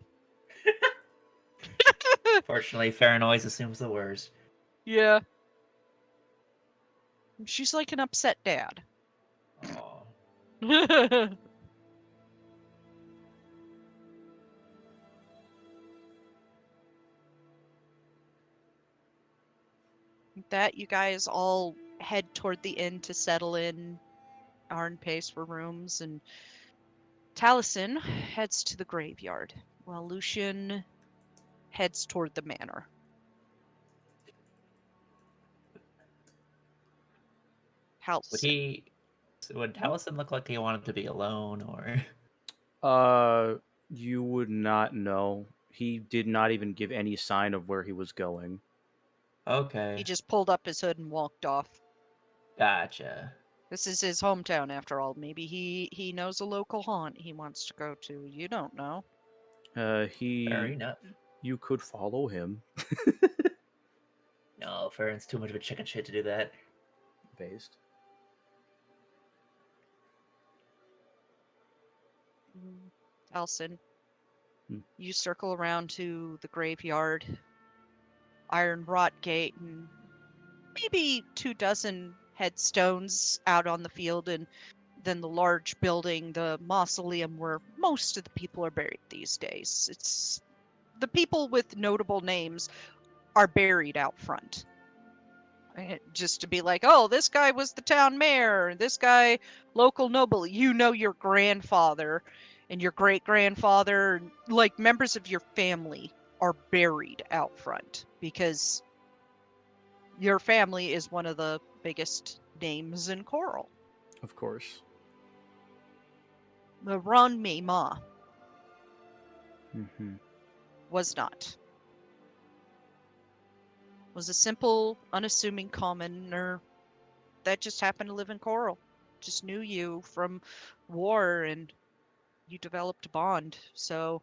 Fortunately, Farron always assumes the worst. Yeah. She's like an upset dad. Aww. That you guys all head toward the inn to settle in. Arn pays for rooms, and Taliesin heads to the graveyard, while Lucian heads toward the manor. Would Taliesin look like he wanted to be alone, or? You would not know. He did not even give any sign of where he was going. Okay. He just pulled up his hood and walked off. Gotcha. This is his hometown, after all. Maybe he knows a local haunt he wants to go to. You don't know. Fair enough. You could follow him. No, Farron's too much of a chicken shit to do that. Based. Elson, you circle around to the graveyard, iron wrought gate, and maybe 24 headstones out on the field, and than the large building, the mausoleum where most of the people are buried these days. It's the people with notable names are buried out front. Just to be like, oh, this guy was the town mayor, this guy local noble. You know your grandfather and your great grandfather, like members of your family are buried out front because your family is one of the biggest names in Coral. Of course. The Ron Ma Mm-hmm. was not. Was a simple, unassuming commoner that just happened to live in Coral. Just knew you from war and you developed a bond. So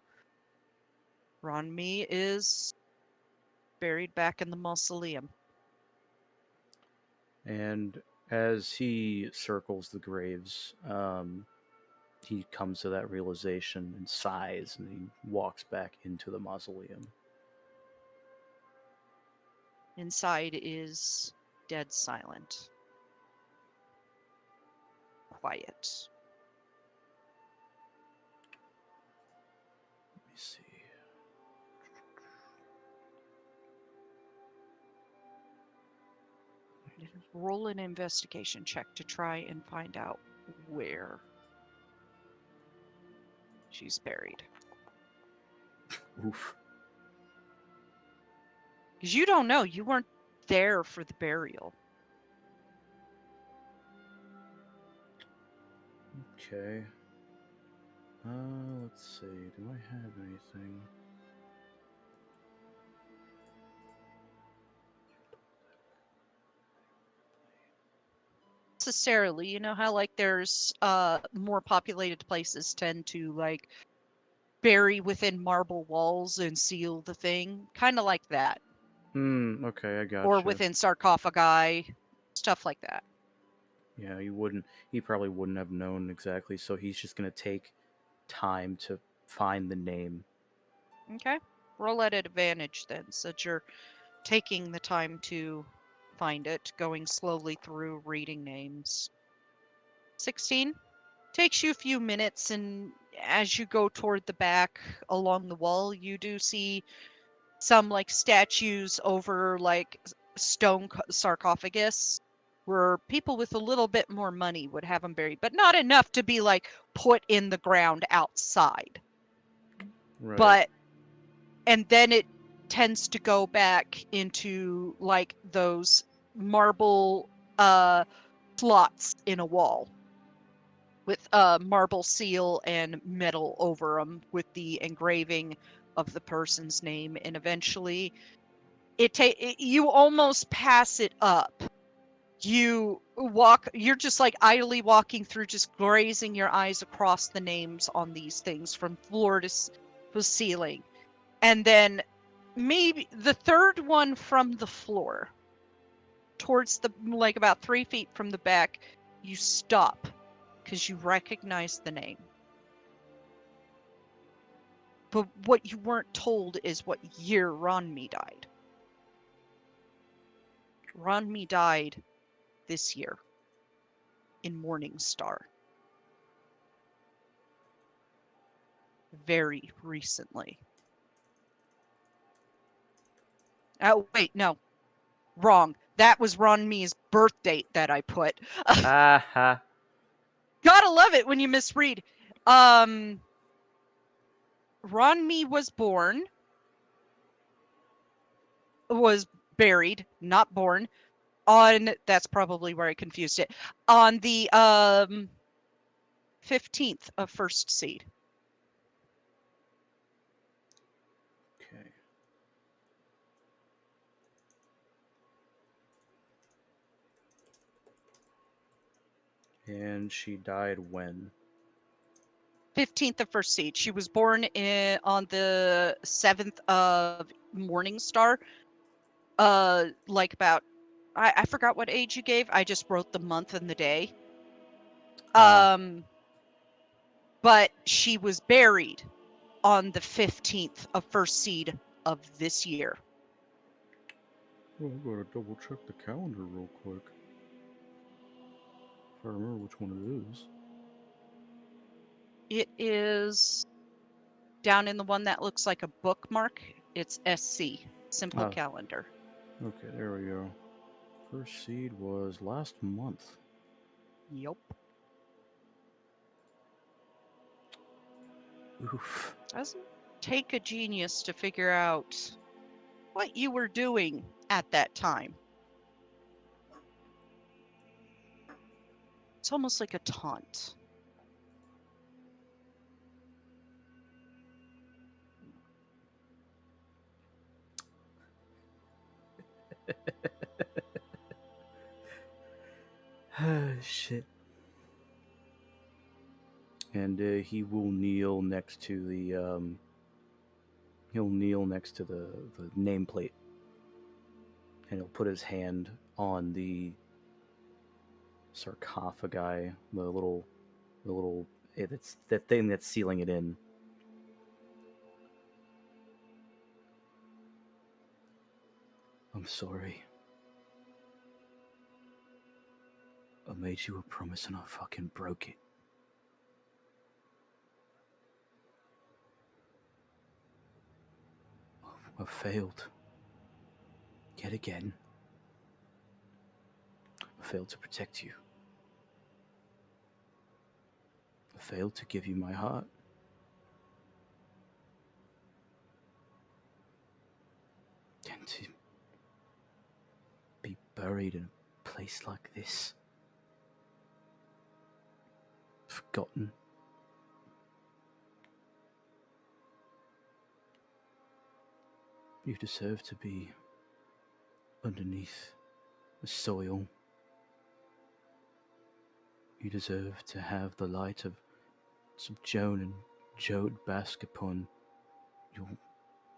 Ronmi is buried back in the mausoleum. And as he circles the graves, he comes to that realization and sighs, and he walks back into the mausoleum. Inside is dead silent. Quiet. Let me see. Roll an investigation check to try and find out where she's buried. Oof. Because you don't know. You weren't there for the burial. Okay. Let's see. Do I have anything? Necessarily, you know how like there's more populated places tend to like bury within marble walls and seal the thing, kind of like that, Okay, I gotcha. or within sarcophagi, stuff like that. Yeah, he probably wouldn't have known exactly, so he's just gonna take time to find the name. Okay, roll at advantage then, since you're taking the time to find it, going slowly through reading names. 16 takes you a few minutes, and as you go toward the back along the wall, you do see some like statues over like stone sarcophagus where people with a little bit more money would have them buried, but not enough to be like put in the ground outside. Right. But and then it tends to go back into like those marble slots in a wall with a marble seal and metal over them with the engraving of the person's name, and eventually you almost pass it up. You're just like idly walking through, just grazing your eyes across the names on these things from floor to ceiling. And then maybe the third one from the floor, towards the like about 3 feet from the back, you stop because you recognize the name. But what you weren't told is what year Ronmi died. Ronmi died this year in Morning Star. Very recently. Oh, wait, no. Wrong. That was Ronmi's birth date that I put. Ha. Gotta love it when you misread. Ronmi was buried, not born, on, that's probably where I confused it, on the 15th of first seed. Okay. And she died when? 15th of first seed. She was born on the 7th of Morning Star. Like about, I forgot what age you gave. I just wrote the month and the day. But she was buried on the 15th of first seed of this year. Oh, I gotta double check the calendar real quick. If I remember which one it is. It is down in the one that looks like a bookmark. It's SC, Simple Oh. Calendar. Okay, there we go. First seed was last month. Yup. Oof. Doesn't take a genius to figure out what you were doing at that time. It's almost like a taunt. Shit. And he will kneel next to the he'll kneel next to the nameplate, and he'll put his hand on the sarcophagi, the little it's that thing that's sealing it in. I'm sorry. I made you a promise and I fucking broke it. I failed. Yet again. I failed to protect you. I failed to give you my heart. And to be buried in a place like this. Forgotten. You deserve to be underneath the soil. You deserve to have the light of some Joan and Jode bask upon your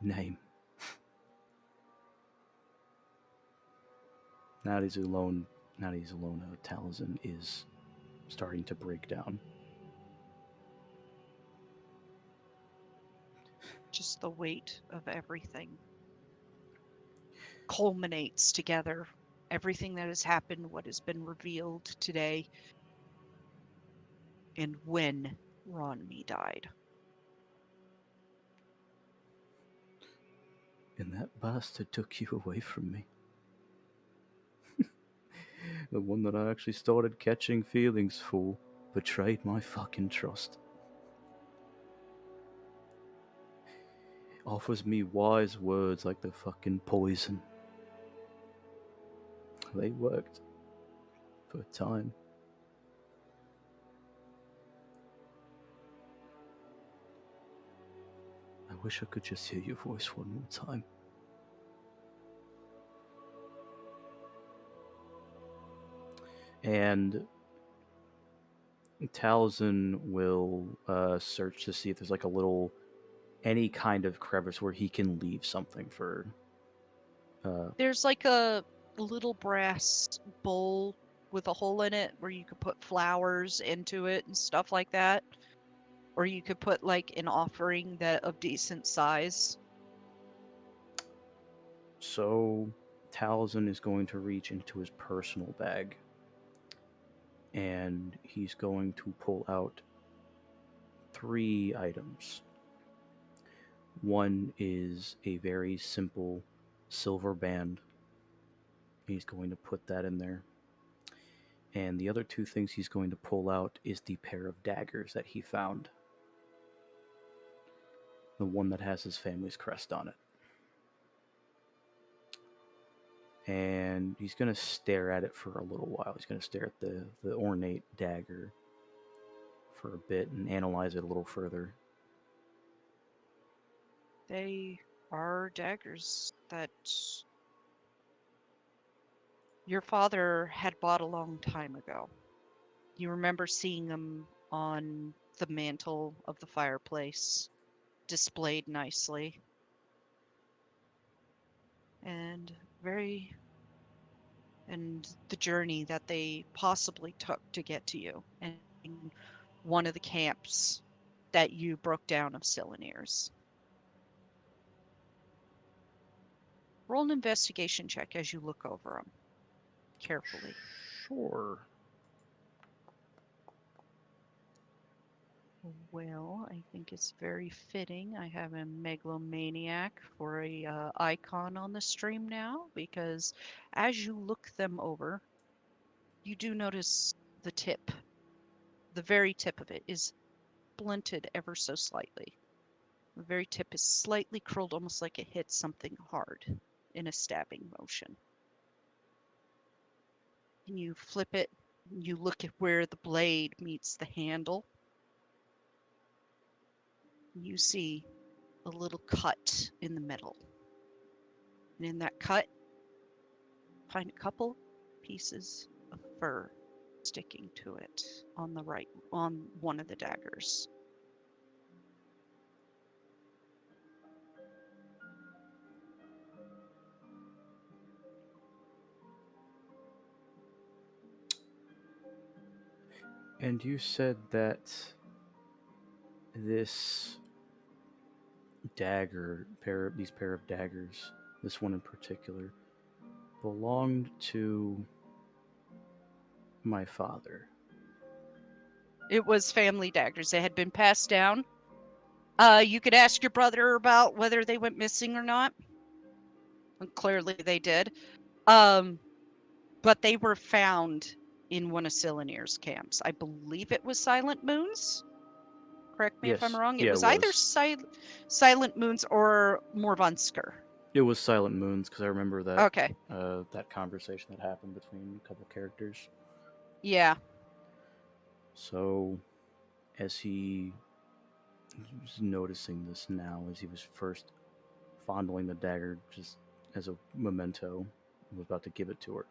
name. Now that he's alone, Taliesin is starting to break down. Just the weight of everything culminates together. Everything that has happened, what has been revealed today, and when Ronmi died. And that bastard took you away from me. The one that I actually started catching feelings for betrayed my fucking trust. Offers me wise words like the fucking poison. They worked. For a time. I wish I could just hear your voice one more time. And Taliesin will search to see if there's like any kind of crevice where he can leave something for. There's like a little brass bowl with a hole in it where you could put flowers into it and stuff like that. Or you could put like an offering that of decent size. So Taliesin is going to reach into his personal bag. And he's going to pull out 3 items. One is a very simple silver band. He's going to put that in there. And the other 2 things he's going to pull out is the pair of daggers that he found. The one that has his family's crest on it. And he's going to stare at it for a little while. He's going to stare at the ornate dagger for a bit and analyze it a little further. They are daggers that your father had bought a long time ago. You remember seeing them on the mantle of the fireplace, displayed nicely. And the journey that they possibly took to get to you, and one of the camps that you broke down of Cylinears. Roll an investigation check as you look over them carefully. Sure. Well, I think it's very fitting. I have a megalomaniac for a icon on the stream now because as you look them over, you do notice the tip. The very tip of it is blunted ever so slightly. The very tip is slightly curled, almost like it hit something hard in a stabbing motion. And you flip it, you look at where the blade meets the handle. You see a little cut in the metal. And in that cut, find a couple pieces of fur sticking to it on one of the daggers. And you said that this these pair of daggers, this one in particular, belonged to my father. It was family daggers. They had been passed down. You could ask your brother about whether they went missing or not. And clearly they did. But they were found in one of Silanir's camps. I believe it was Silent Moons. Correct me if I'm Yes, wrong. It yeah, was it either was. Silent Moons or Morvansker. It was Silent Moons because I remember that Okay. that conversation that happened between a couple characters. Yeah. So, as he was noticing this now, as he was first fondling the dagger just as a memento, and was about to give it to her,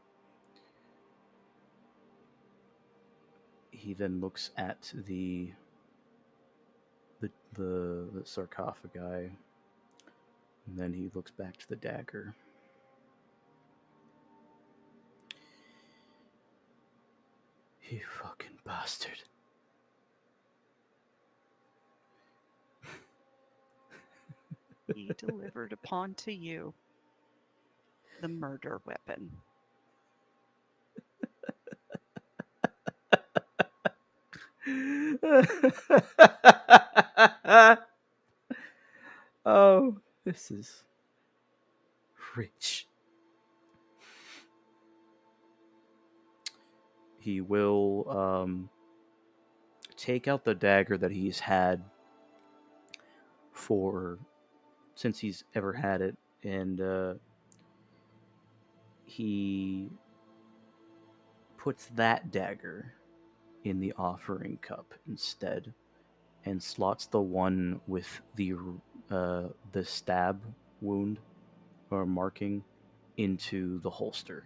he then looks at the sarcophagi, and then he looks back to the dagger. You fucking bastard. He delivered upon to you the murder weapon. Oh, this is rich. He will take out the dagger that he's had since he's ever had it, and he puts that dagger in the offering cup instead, and slots the one with the stab wound or marking into the holster.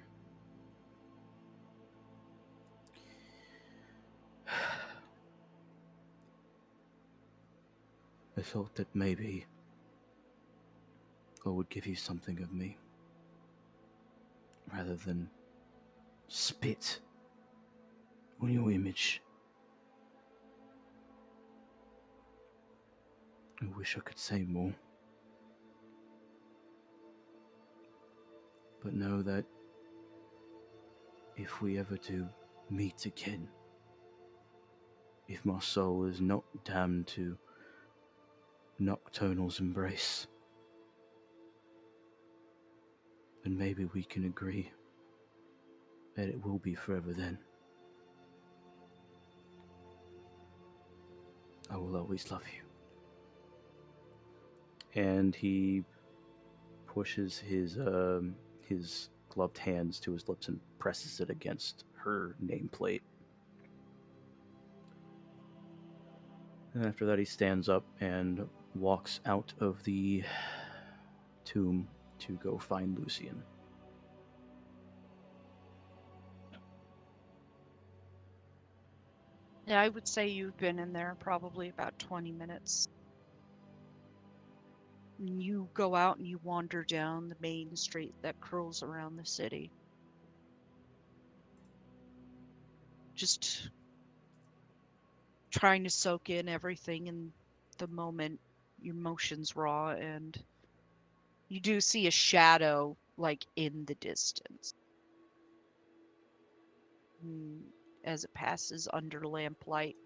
I thought that maybe I would give you something of me rather than spit on your image. I wish I could say more. But know that if we ever do meet again, if my soul is not damned to Nocturnal's embrace, then maybe we can agree that it will be forever then. I will always love you. And he pushes his gloved hands to his lips and presses it against her nameplate. And after that, he stands up and walks out of the tomb to go find Lucian. Yeah, I would say you've been in there probably about 20 minutes. You go out and you wander down the main street that curls around the city. Just trying to soak in everything in the moment, your emotions raw, and you do see a shadow like in the distance. As it passes under lamplight,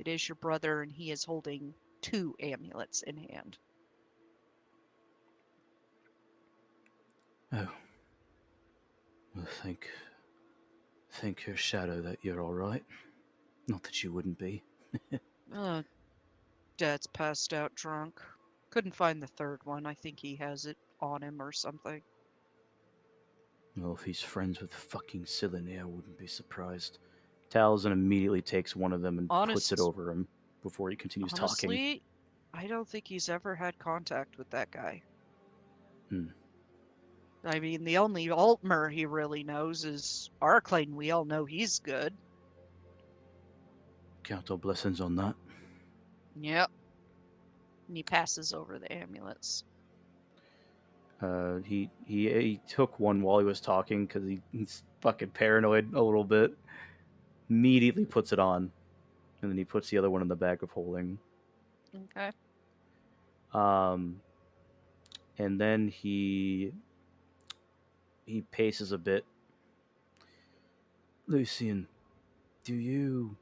It is your brother, and he is holding 2 amulets in hand. Oh. Well, thank your shadow that you're all right. Not that you wouldn't be. Dad's passed out drunk. Couldn't find the third one. I think he has it on him or something. Well, if he's friends with fucking Cylinder, I wouldn't be surprised. Talzin immediately takes one of them and puts it Honest, over him before he continues talking. honestly, I don't think he's ever had contact with that guy. Hmm. I mean, the only Altmer he really knows is Arclane. We all know he's good. Count our blessings on that. Yep. And he passes over the amulets. He took one while he was talking because he's fucking paranoid a little bit. Immediately puts it on, and then he puts the other one in the bag of holding. Okay. And then he paces a bit. Lucian, do you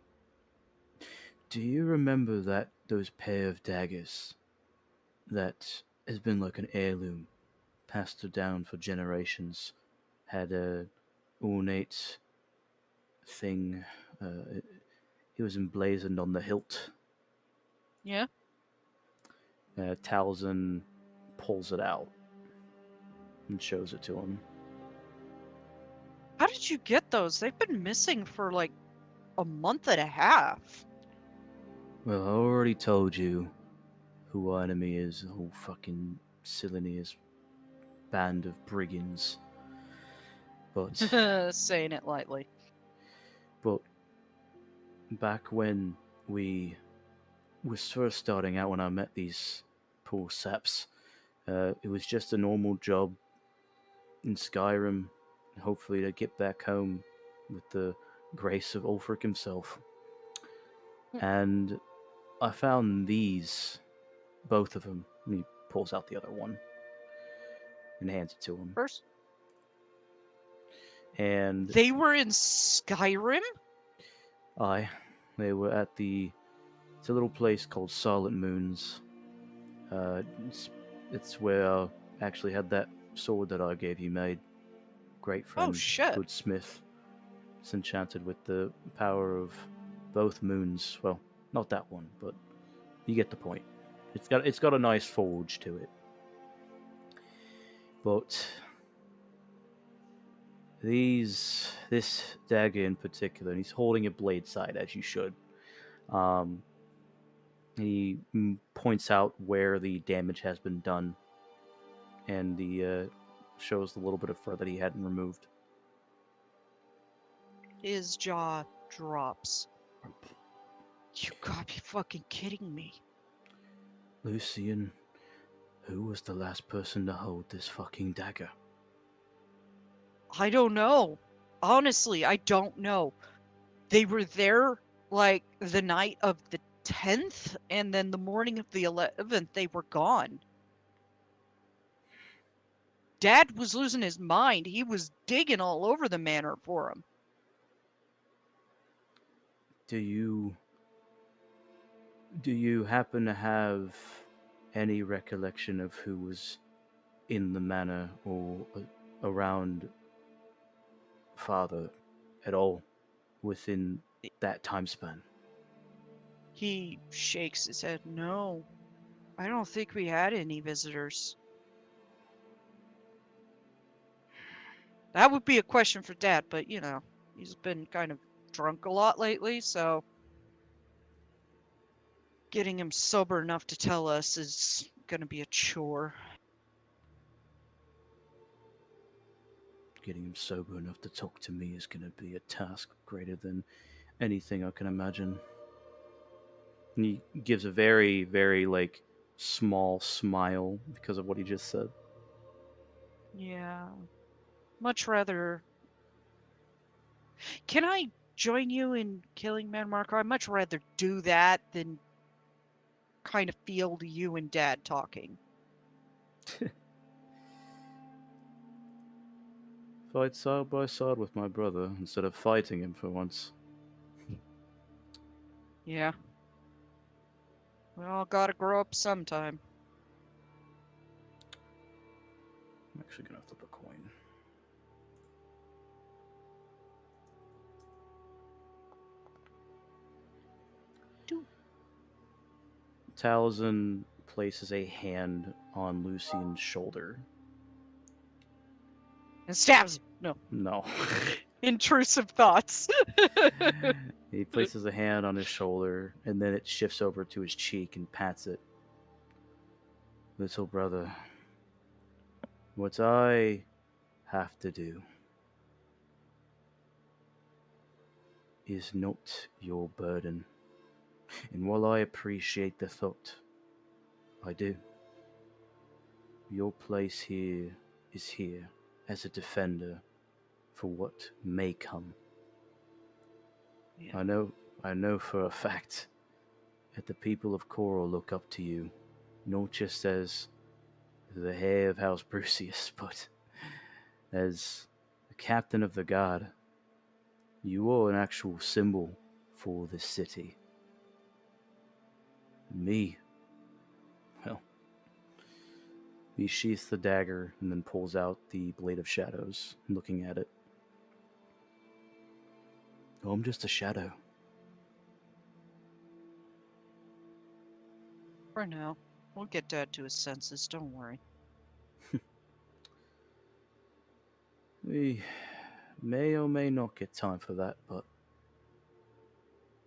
remember those pair of daggers that has been like an heirloom, passed down for generations, had a ornate thing. It was emblazoned on the hilt. Yeah. Talzin pulls it out and shows it to him. How did you get those? They've been missing for like a month and a half. Well, I already told you who our enemy is. The whole fucking Cyline's band of brigands. But Saying it lightly. Back when we was first starting out, when I met these poor saps, it was just a normal job in Skyrim, hopefully to get back home with the grace of Ulfric himself. And I found these, both of them. And he pulls out the other one and hands it to him. First, And they were in Skyrim? they were at it's a little place called Silent Moons. It's where I actually had that sword that I gave you made. Great friend, Oh shit. good smith. It's enchanted with the power of both moons. Well, not that one, but you get the point. It's got a nice forge to it. But this dagger in particular, and he's holding it blade side as you should. He points out where the damage has been done, and the shows the little bit of fur that he hadn't removed. His jaw drops. You gotta be fucking kidding me. Lucian, who was the last person to hold this fucking dagger? I don't know. Honestly, I don't know. They were there like the night of the 10th, and then the morning of the 11th, they were gone. Dad was losing his mind. He was digging all over the manor for him. Do you happen to have any recollection of who was in the manor or around Father at all within that time span? He shakes his head. No, I don't think we had any visitors. That would be a question for Dad, but you know, he's been kind of drunk a lot lately, so getting him sober enough to tell us is gonna be a chore. Getting him sober enough to talk to me is going to be a task greater than anything I can imagine. And he gives a very, very, like, small smile because of what he just said. Yeah. Much rather. Can I join you in killing Man Marco? I'd much rather do that than kind of field you and Dad talking. Fight side by side with my brother instead of fighting him for once. Yeah. We all gotta grow up sometime. I'm actually gonna flip a coin. Talzin places a hand on Lucian's shoulder. And stabs him. No. No. Intrusive thoughts. He places a hand on his shoulder, and then it shifts over to his cheek and pats it. Little brother, what I have to do is not your burden. And while I appreciate the thought, I do. Your place here is here as a defender for what may come. Yeah. I know for a fact that the people of Coral look up to you, not just as the heir of House Brucius, but as the captain of the guard. You are an actual symbol for this city. Me, well, he sheaths the dagger and then pulls out the Blade of Shadows, looking at it. Oh, I'm just a shadow. For now. We'll get Dad to his senses, don't worry. We may or may not get time for that, but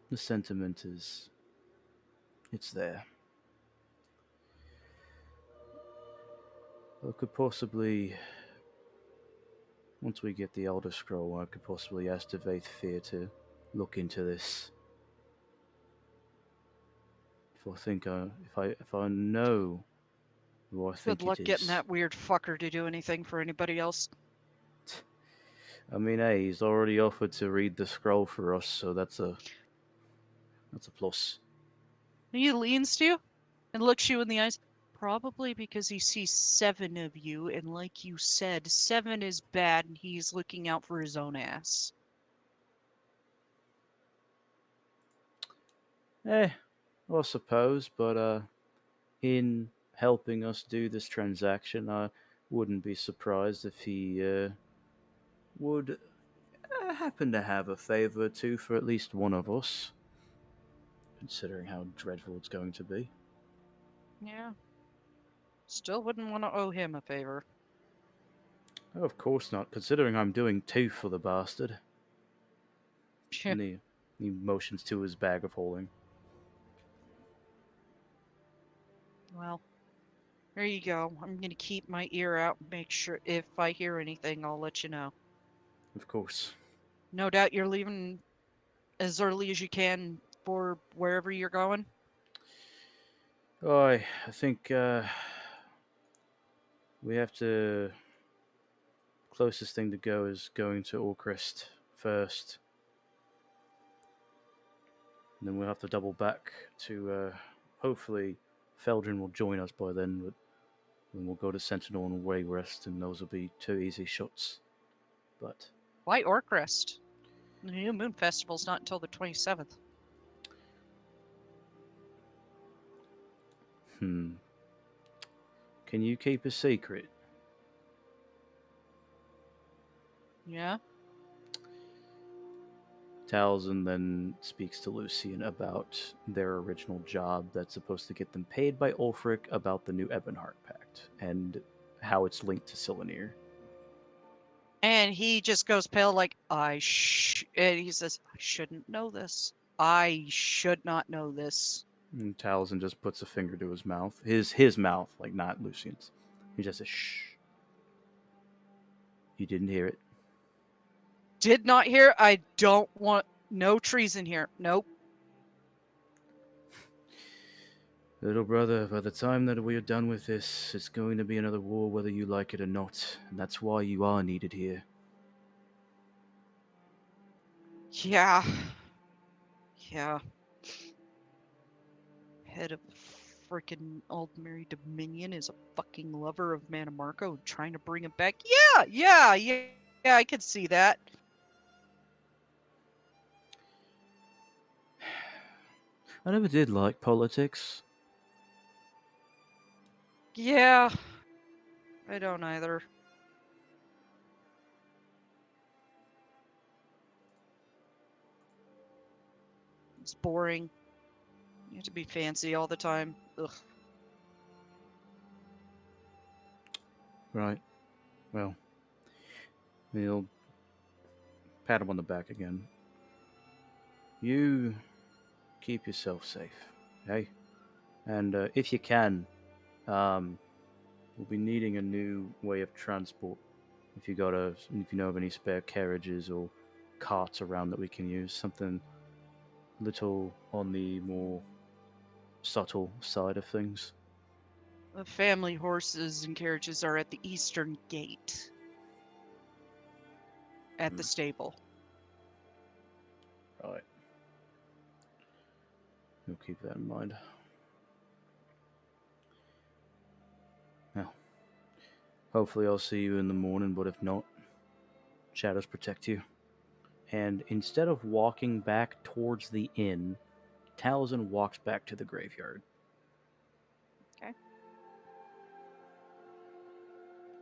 the sentiment is... it's there. I could possibly... once we get the Elder Scroll, I could possibly ask Devaith Fear to look into this. If I know who I think Good luck it getting is. that weird fucker to do anything for anybody else. I mean, hey, he's already offered to read the scroll for us, so that's a plus. He leans to you and looks you in the eyes. Probably because he sees 7 of you, and like you said, 7 is bad, and he's looking out for his own ass. I suppose, but in helping us do this transaction, I wouldn't be surprised if he would happen to have a favor or two for at least one of us, considering how dreadful it's going to be. Yeah. Still wouldn't want to owe him a favor. Oh, of course not, considering I'm doing 2 for the bastard. And he motions to his bag of holding. Well, there you go. I'm going to keep my ear out and make sure if I hear anything, I'll let you know. Of course. No doubt you're leaving as early as you can for wherever you're going. Oh, I think we have to... closest thing to go is going to Orcrist first. And then we'll have to double back to... hopefully Feldrin will join us by then, but then we'll go to Sentinel and Wayrest, and those will be 2 easy shots. But... why Orcrist? The New Moon Festival's not until the 27th. Can you keep a secret? Yeah? Talzin then speaks to Lucian about their original job that's supposed to get them paid by Ulfric about the new Ebonheart Pact, and how it's linked to Silonir. And he just goes pale like, and he says, I shouldn't know this. I should not know this. And Talzin just puts a finger to his mouth. His mouth, like not Lucian's. He just says, shh. You didn't hear it. Did not hear. I don't want no treason here. Nope. Little brother, by the time that we are done with this, it's going to be another war whether you like it or not. And that's why you are needed here. Yeah. Yeah. Head of freaking Aldmeri Dominion is a fucking lover of Manamarco trying to bring him back. Yeah, I could see that. I never did like politics, Yeah, I don't either. It's boring. You have to be fancy all the time. Ugh. Right. Well, he'll pat him on the back again. You keep yourself safe, okay? And if you can, we'll be needing a new way of transport. If you know of any spare carriages or carts around that we can use, something little on the more subtle side of things. The family horses and carriages are at the eastern gate at the stable. Right. We'll keep that in mind. Now, hopefully I'll see you in the morning, but if not, shadows protect you. And instead of walking back towards the inn, Taliesin walks back to the graveyard. Okay.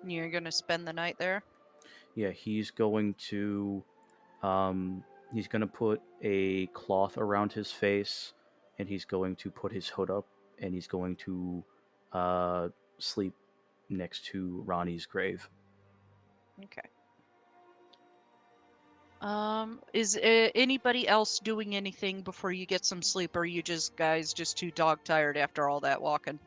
You're gonna spend the night there? Yeah, he's going to put a cloth around his face, and he's going to put his hood up, and he's going to sleep next to Ronnie's grave. Okay. Is anybody else doing anything before you get some sleep, or are you guys just too dog tired after all that walking?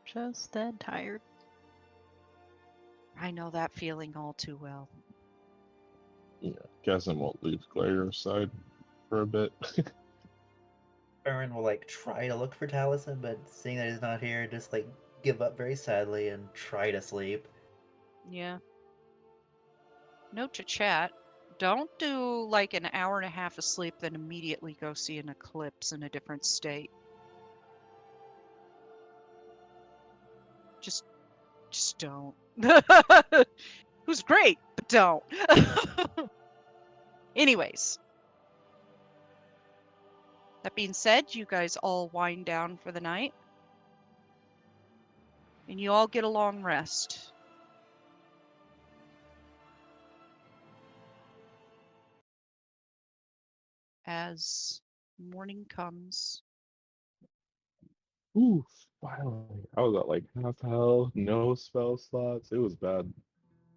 Just dead tired. I know that feeling all too well. Yeah, Gazin won't leave Glarior's side for a bit. Aaron will like try to look for Taliesin, but seeing that he's not here, just like give up very sadly and try to sleep. Yeah. Note to chat. Don't do like an hour and a half of sleep, then immediately go see an eclipse in a different state. Just don't. It was great, but don't. Anyways, that being said, you guys all wind down for the night. And you all get a long rest. As morning comes. Ooh, finally. I was at like half health, no spell slots. It was bad.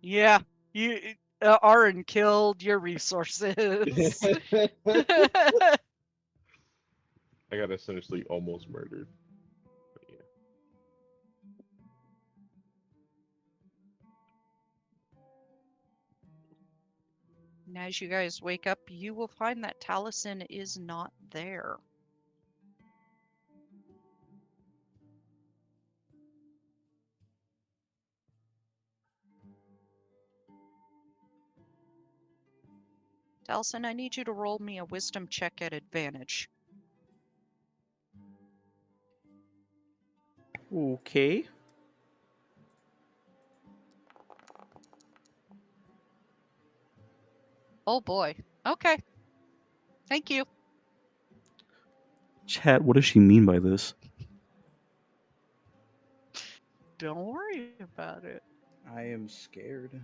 Yeah, you Arin killed your resources. I got essentially almost murdered. But yeah. And as you guys wake up, you will find that Taliesin is not there. Taliesin, I need you to roll me a wisdom check at advantage. Okay. Oh boy. Okay. Thank you. Chat, what does she mean by this? Don't worry about it. I am scared.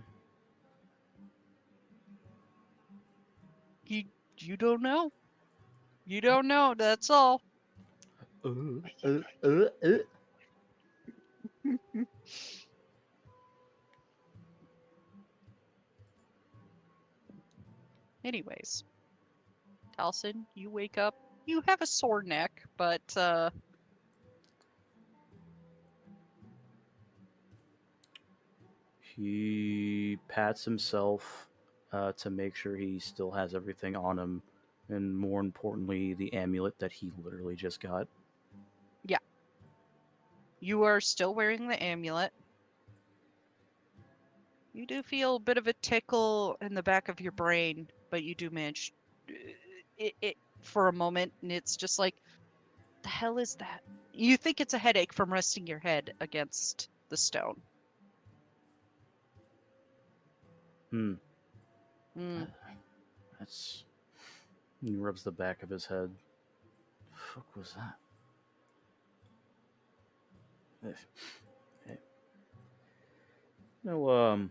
You don't know. You don't know, that's all. Uh, uh, uh. Anyways, Taliesin, you wake up. You have a sore neck, but He pats himself to make sure he still has everything on him, and more importantly, the amulet that he literally just got. yeah. You are still wearing the amulet. You do feel a bit of a tickle in the back of your brain, but you do manage it for a moment, and it's just like, the hell is that? You think it's a headache from resting your head against the stone. Hmm. Mm. That's. He rubs the back of his head. fuck was that? Hey. No,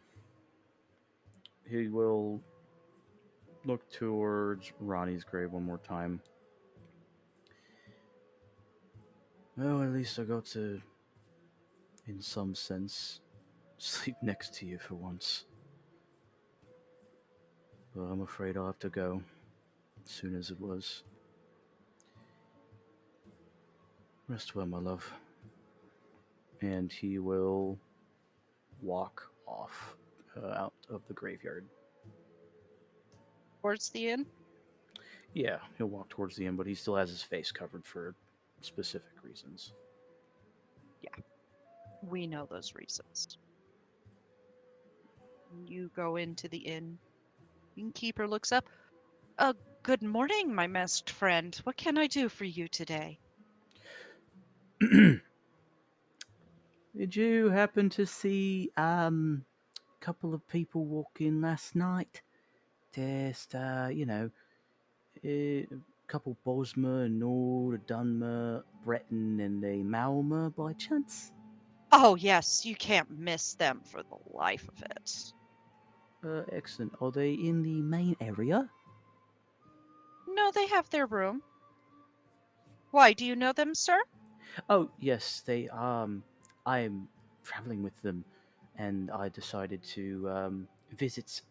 he will look towards Ronnie's grave one more time. Well, at least I got to, in some sense, sleep next to you for once. But I'm afraid I'll have to go, as soon as it was. Rest well, my love. And he will walk off out of the graveyard. Towards the inn? Yeah, he'll walk towards the end, but he still has his face covered for specific reasons. We know those reasons. You go into the inn. Innkeeper looks up. Good morning, my masked friend. What can I do for you today? Did you happen to see a couple of people walk in last night? Just, a couple Bosmer, Nord, Dunmer, Breton, and a Malmer by chance? Oh, yes, you can't miss them for the life of it. Excellent. Are they in the main area? No, they have their room. Why, do you know them, sir? Oh, yes, they, I am traveling with them, and I decided to, visit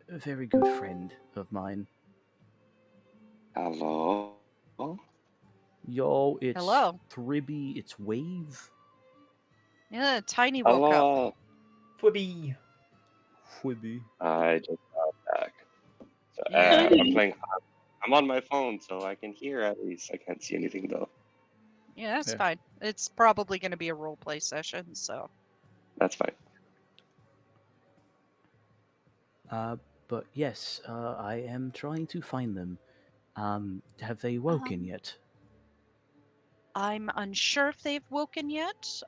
a very good friend of mine. Hello? Yo, it's Hello. Thribby, it's Wave. Yeah, Tiny woke up. Hello. Fwibby. Whibby. I just got back. So, Yeah. I'm playing. I'm on my phone, so I can hear at least. I can't see anything though. Yeah, that's Yeah. fine. It's probably going to be a role play session, so. That's fine. But yes, I am trying to find them. Have they woken yet? I'm unsure if they've woken yet.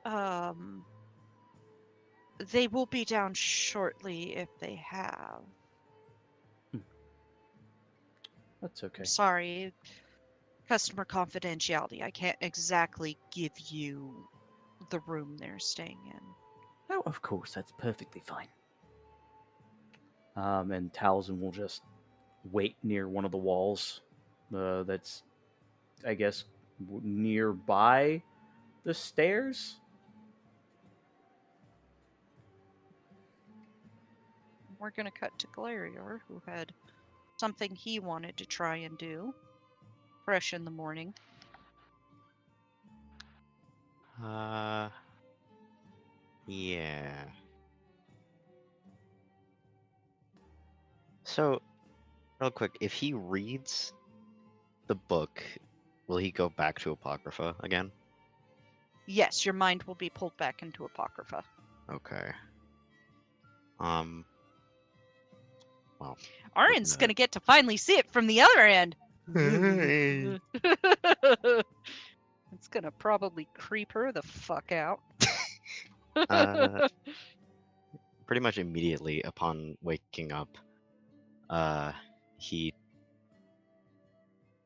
They will be down shortly if they have. That's okay. Sorry, customer confidentiality. I can't exactly give you the room they're staying in. No, of course, that's perfectly fine. And Talzin will just wait near one of the walls that's, I guess, nearby the stairs. We're going to cut to Glarior, who had something he wanted to try and do. Fresh in the morning. Yeah. So, real quick, if he reads the book, will he go back to Apocrypha again? Yes, your mind will be pulled back into Apocrypha. Okay. Well. Arin's going to get to finally see it from the other end. It's going to probably creep her the fuck out. Pretty much immediately upon waking up, he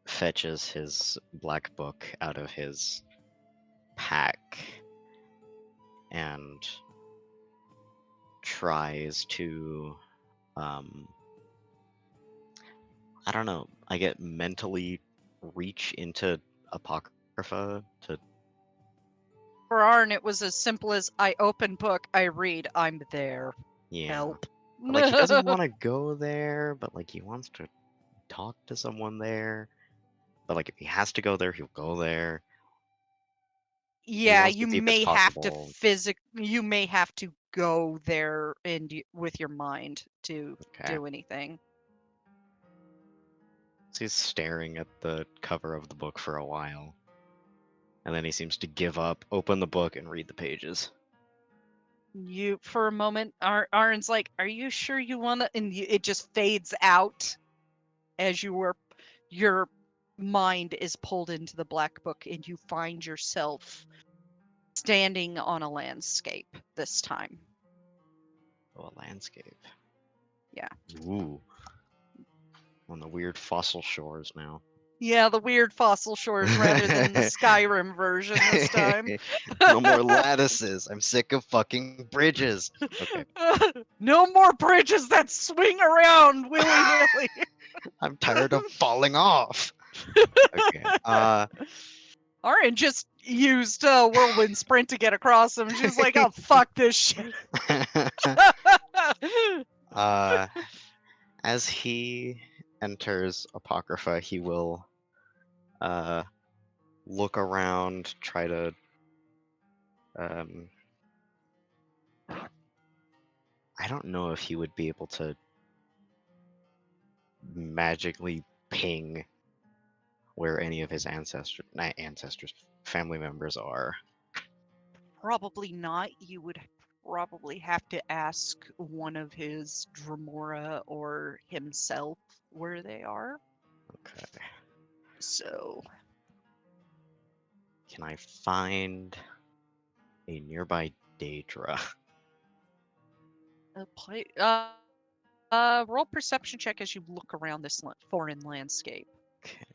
fetches his black book out of his pack and tries to, I don't know, I get mentally reach into Apocrypha to. For Arn, it was as simple as I open book, I read, I'm there. Yeah. Help. But, like, he doesn't want to go there, but like he wants to talk to someone there. But like if he has to go there, he'll go there. Yeah, wants to you see if it's may have to possible. you may have to go there and with your mind to Okay. do anything. So he's staring at the cover of the book for a while. And then he seems to give up, open the book, and read the pages. You, for a moment, Arn's like, "Are you sure you want to?" And it just fades out as your mind is pulled into the black book, and you find yourself standing on a landscape this time. Oh, a landscape. Yeah. Ooh. On the weird fossil shores now. Yeah, the weird fossil shores rather than the Skyrim version this time. No more lattices. I'm sick of fucking bridges. Okay. No more bridges that swing around willy-nilly. I'm tired of falling off. Okay. Orin just used whirlwind sprint to get across them. She was like, "Oh fuck this shit." As he enters Apocrypha, he will look around, try to I don't know if he would be able to magically ping where any of his family members are. Probably not. You would probably have to ask one of his Dremora or himself where they are. Okay. So, Can I find a nearby Daedra? roll perception check as you look around this foreign landscape.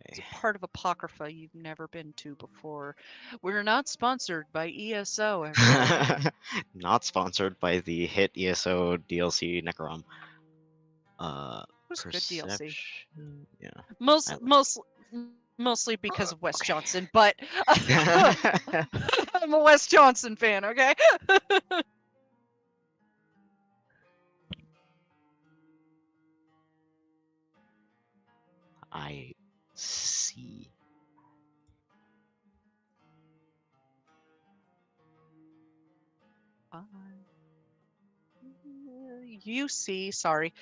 It's Okay. a part of Apocrypha you've never been to before. We're not sponsored by ESO, everybody. Not sponsored by the hit ESO DLC Necrom. It was a good DLC. Perception. Yeah. Mostly because of Wes Johnson, but I'm a Wes Johnson fan, okay? I see. You see, sorry.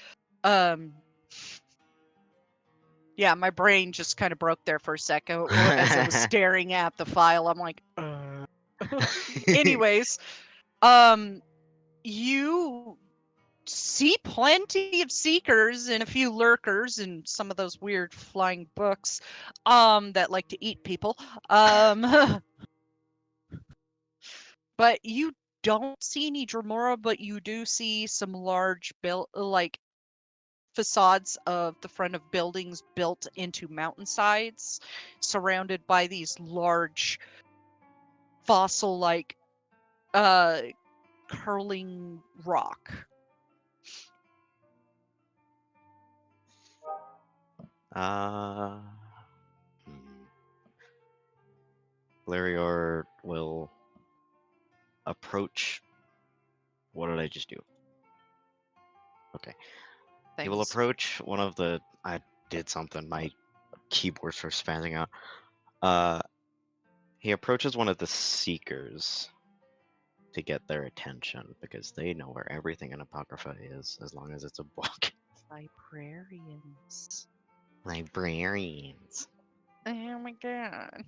Yeah, my brain just kind of broke there for a second as I was staring at the file. I'm like, Anyways, you see plenty of seekers and a few lurkers and some of those weird flying books that like to eat people. But you don't see any Dremora, but you do see some large facades of the front of buildings built into mountainsides, surrounded by these large fossil-like curling rock. Glarior will approach. What did I just do? Okay. He will Things. approach one of the. I did something. My keyboard starts spazzing out. He approaches one of the seekers to get their attention because they know where everything in Apocrypha is, as long as it's a book. Librarians. Librarians. Oh my god.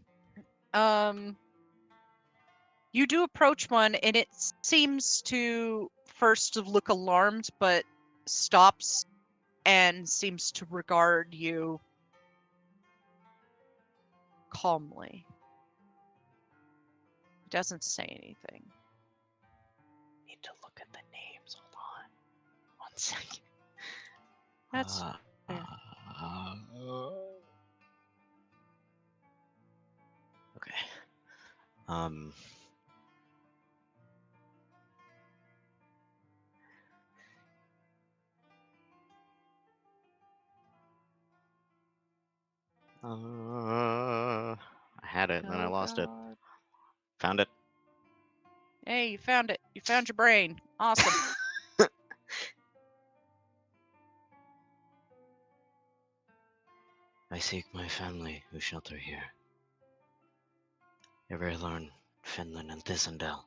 You do approach one, and it seems to first look alarmed, but stops and seems to regard you calmly. Doesn't say anything. Need to look at the names. Hold on. 1 second. That's fair. Okay. I had it, and then I lost it. Found it. Hey, you found it. You found your brain. Awesome. I seek my family who shelter here. Everlorn, Finland, and Thistendale.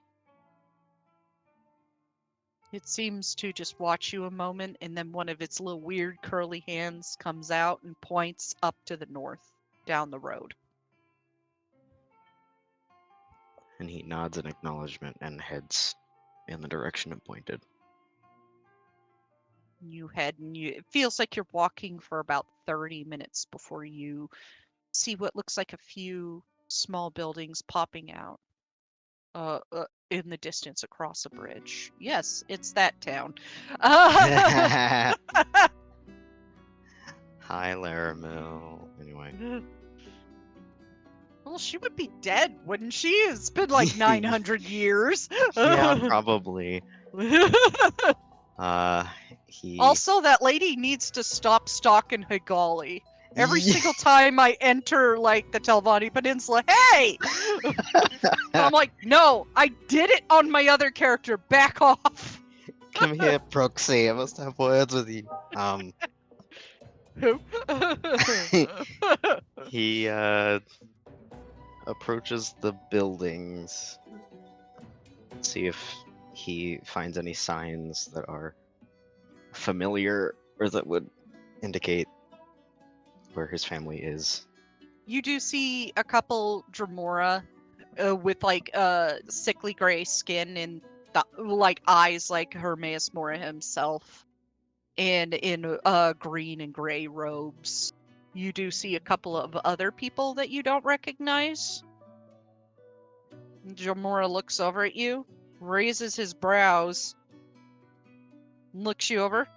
It seems to just watch you a moment, and then one of its little weird curly hands comes out and points up to the north, down the road. And he nods in acknowledgement and heads in the direction it pointed. You head, and it feels like you're walking for about 30 minutes before you see what looks like a few small buildings popping out in the distance across a bridge. Yes, it's that town. Hi, Laramil. Anyway. Well, she would be dead, wouldn't she? It's been like 900 years. Yeah, probably. He. Also, that lady needs to stop stalking Higali. Every Yeah. single time I enter, like, the Telvanni Peninsula, hey! I'm like, no, I did it on my other character. Back off. Come here, Proxy. I must have words with you. Who? He approaches the buildings. See if he finds any signs that are familiar or that would indicate where his family is. You do see a couple Dremora with like sickly gray skin and like eyes like Hermaeus Mora himself, and in green and gray robes. You do see a couple of other people that you don't recognize. Dremora looks over at you, raises his brows, looks you over.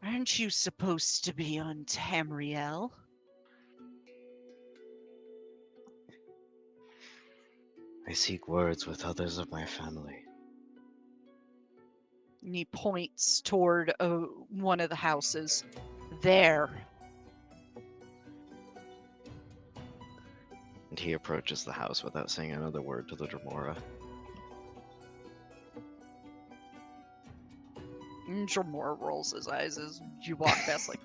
Aren't you supposed to be on Tamriel? I seek words with others of my family. And he points toward one of the houses. There. And he approaches the house without saying another word to the Dremora. And Dremora rolls his eyes as you walk past, like,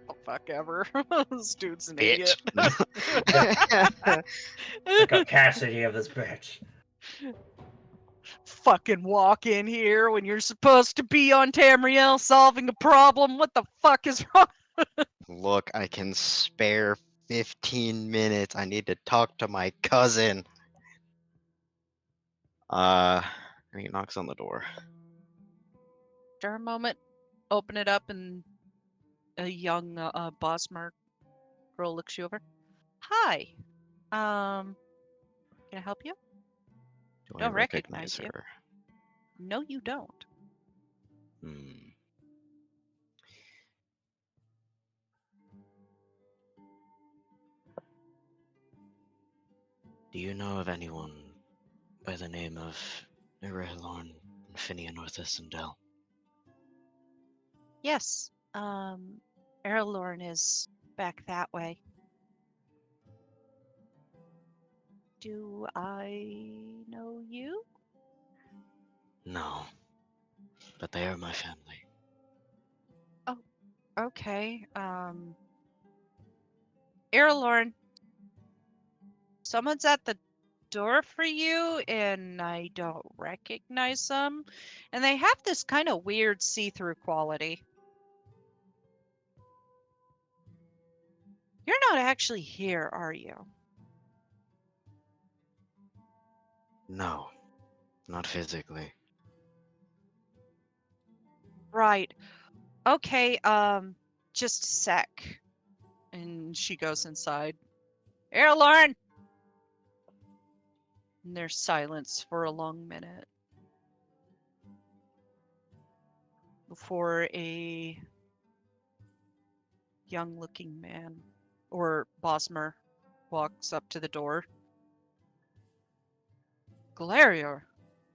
oh, fuck ever. This dude's an idiot. The capacity of this bitch. Fucking walk in here when you're supposed to be on Tamriel solving a problem. What the fuck is wrong? Look, I can spare 15 minutes. I need to talk to my cousin. And he knocks on the door. After a moment, open it up, and a young Bosmer girl looks you over. Hi. Can I help you? Do I Don't recognize recognize you. her? No, you don't. Do you know of anyone by the name of Irelorn and Finian North Isendel? Yes. Erlorn is back that way. Do I know you? No, but they are my family. Oh, okay. Erlorn, someone's at the door for you, and I don't recognize them. And they have this kind of weird see-through quality. You're not actually here, are you? No, not physically. Right. Okay, just a sec. And she goes inside. Erlorn! And there's silence for a long minute before a young-looking man, or Bosmer, walks up to the door. Glarior,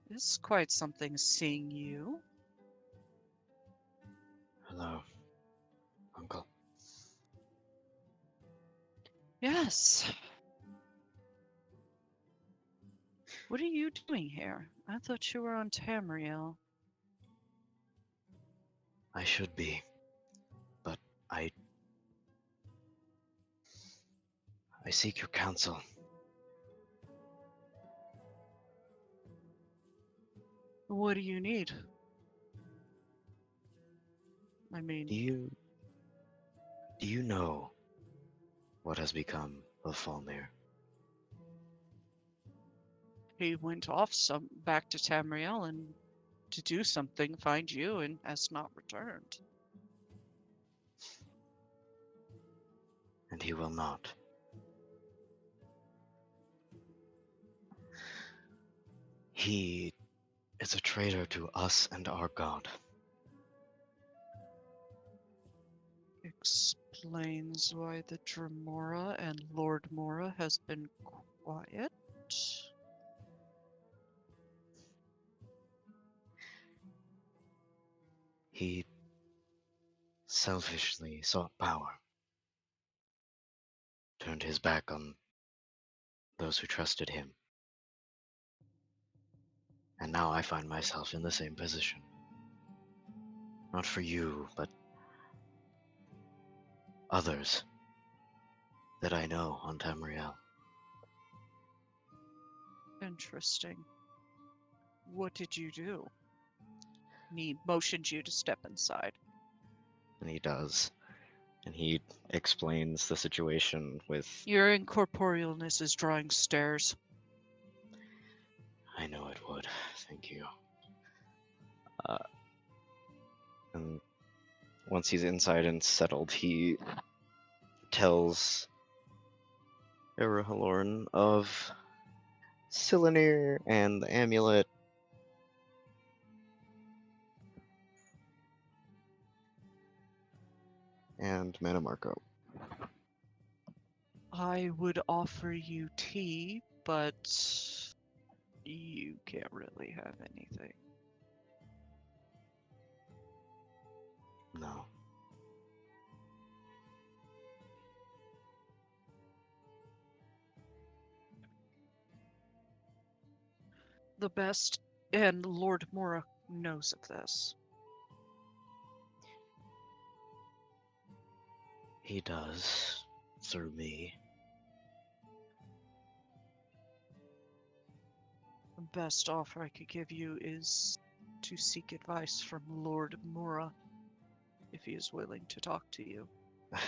it's quite something seeing you. Hello, Uncle. Yes. What are you doing here? I thought you were on Tamriel. I should be, but I seek your counsel. What do you need? I mean, Do you know what has become of Falmir? he went off back to Tamriel and to do something, find you, and has not returned. And he will not. He is a traitor to us and our god. explains why the Dremora and Lord Mora has been quiet. He selfishly sought power, turned his back on those who trusted him. And now I find myself in the same position. Not for you, but others that I know on Tamriel. Interesting. What did you do? And he motioned you to step inside. And he does. And he explains the situation with, Your incorporealness is drawing stares. I know it would, thank you. And once he's inside and settled, he tells Erahaloran of Cylinir and the amulet. And Mana Marco. I would offer you tea, but you can't really have anything. No. The best, and Lord Mora knows of this. He does, through me. The best offer I could give you is to seek advice from Lord Mora, if he is willing to talk to you. A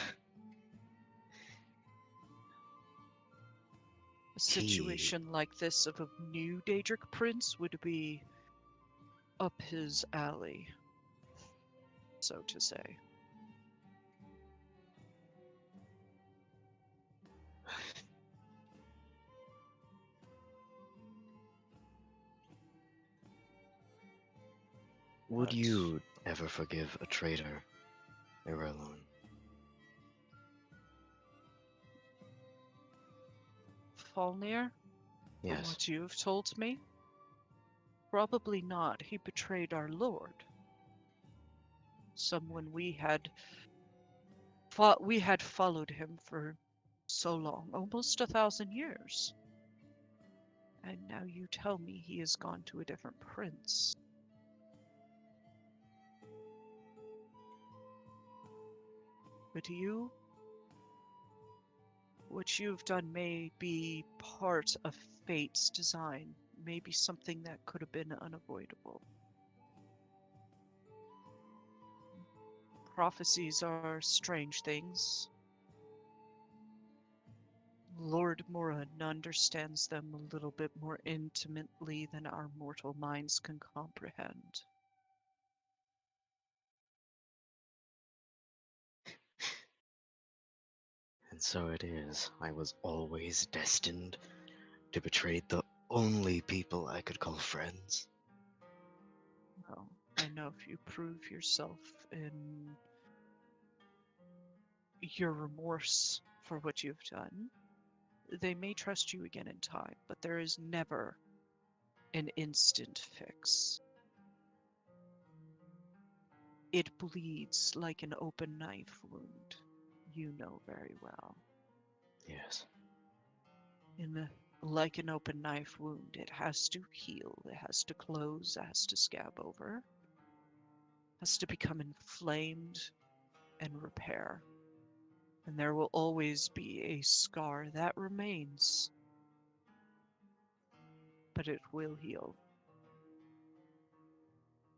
situation like this of a new Daedric prince would be up his alley, so to say. Would But you ever forgive a traitor, Erelon? Falnir, from Yes. what you have told me, probably not. He betrayed our lord. Someone we had followed him for so long, almost 1,000 years. And now you tell me he has gone to a different prince. But you, what you've done may be part of fate's design, maybe something that could have been unavoidable. Prophecies are strange things. Lord Moran understands them a little bit more intimately than our mortal minds can comprehend. And so it is. I was always destined to betray the only people I could call friends. Well, I know if you prove yourself in your remorse for what you've done, they may trust you again in time, but there is never an instant fix. It bleeds like an open knife wound, you know very well. Yes. Like an open knife wound, it has to heal, it has to close, it has to scab over, it has to become inflamed and repair. And there will always be a scar that remains, but it will heal.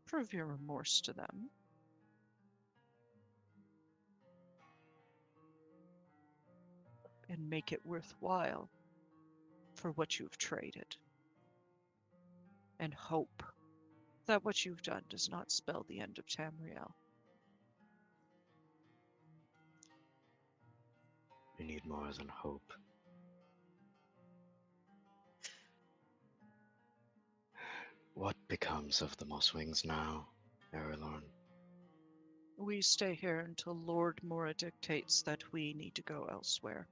Prove your remorse to them. And make it worthwhile for what you've traded. And hope that what you've done does not spell the end of Tamriel. We need more than hope. What becomes of the Mosswings now, Erelorn? We stay here until Lord Mora dictates that we need to go elsewhere.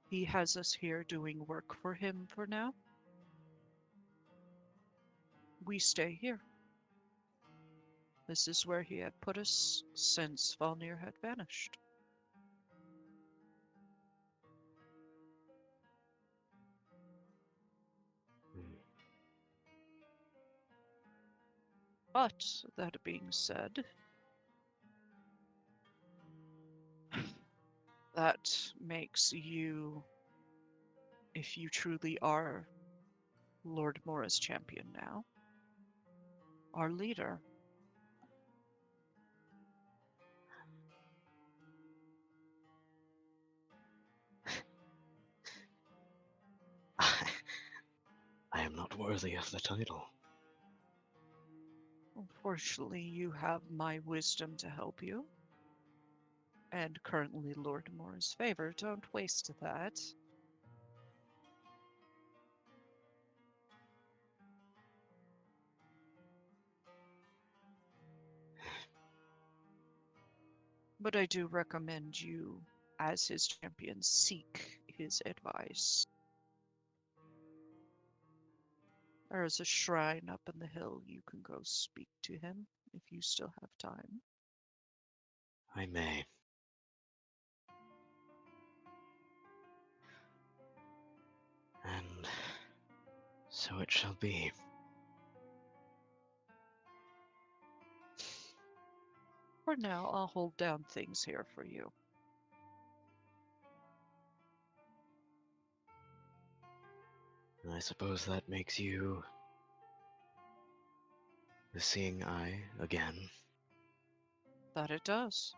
He has us here doing work for him for now. We stay here. This is where he had put us since Valnir had vanished. But, that being said, that makes you, if you truly are Lord Mora's champion now, our leader. I am not worthy of the title. Unfortunately, you have my wisdom to help you. And currently Lord Mora's favor. Don't waste that. But I do recommend you, as his champion, seek his advice. There is a shrine up in the hill. You can go speak to him if you still have time. I may. And so it shall be. For now, I'll hold down things here for you. I suppose that makes you the seeing eye again. That it does.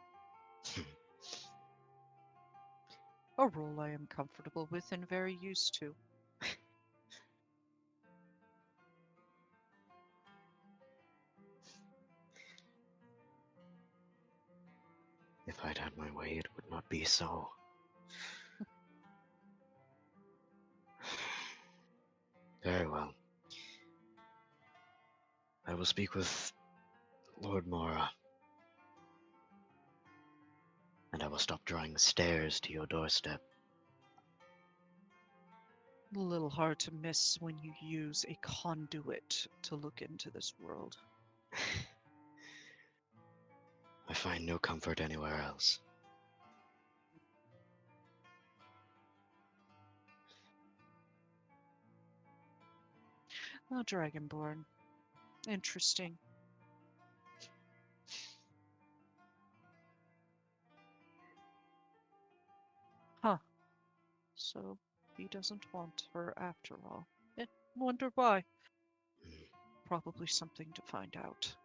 A role I am comfortable with and very used to. If I'd had my way, it would not be so. Very well. I will speak with Lord Mora. And I will stop drawing stairs to your doorstep. A little hard to miss when you use a conduit to look into this world. I find no comfort anywhere else. Oh, Dragonborn. Interesting. Huh. So he doesn't want her after all. Wonder why. Probably something to find out.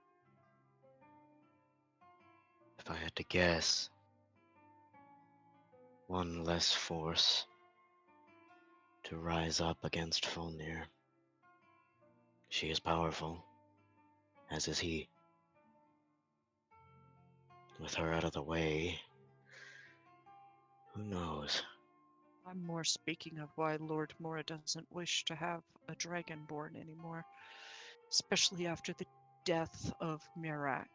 If I had to guess, one less force to rise up against Fulnir. She is powerful, as is he. With her out of the way, who knows? I'm more speaking of why Lord Mora doesn't wish to have a Dragonborn anymore, especially after the death of Mirak.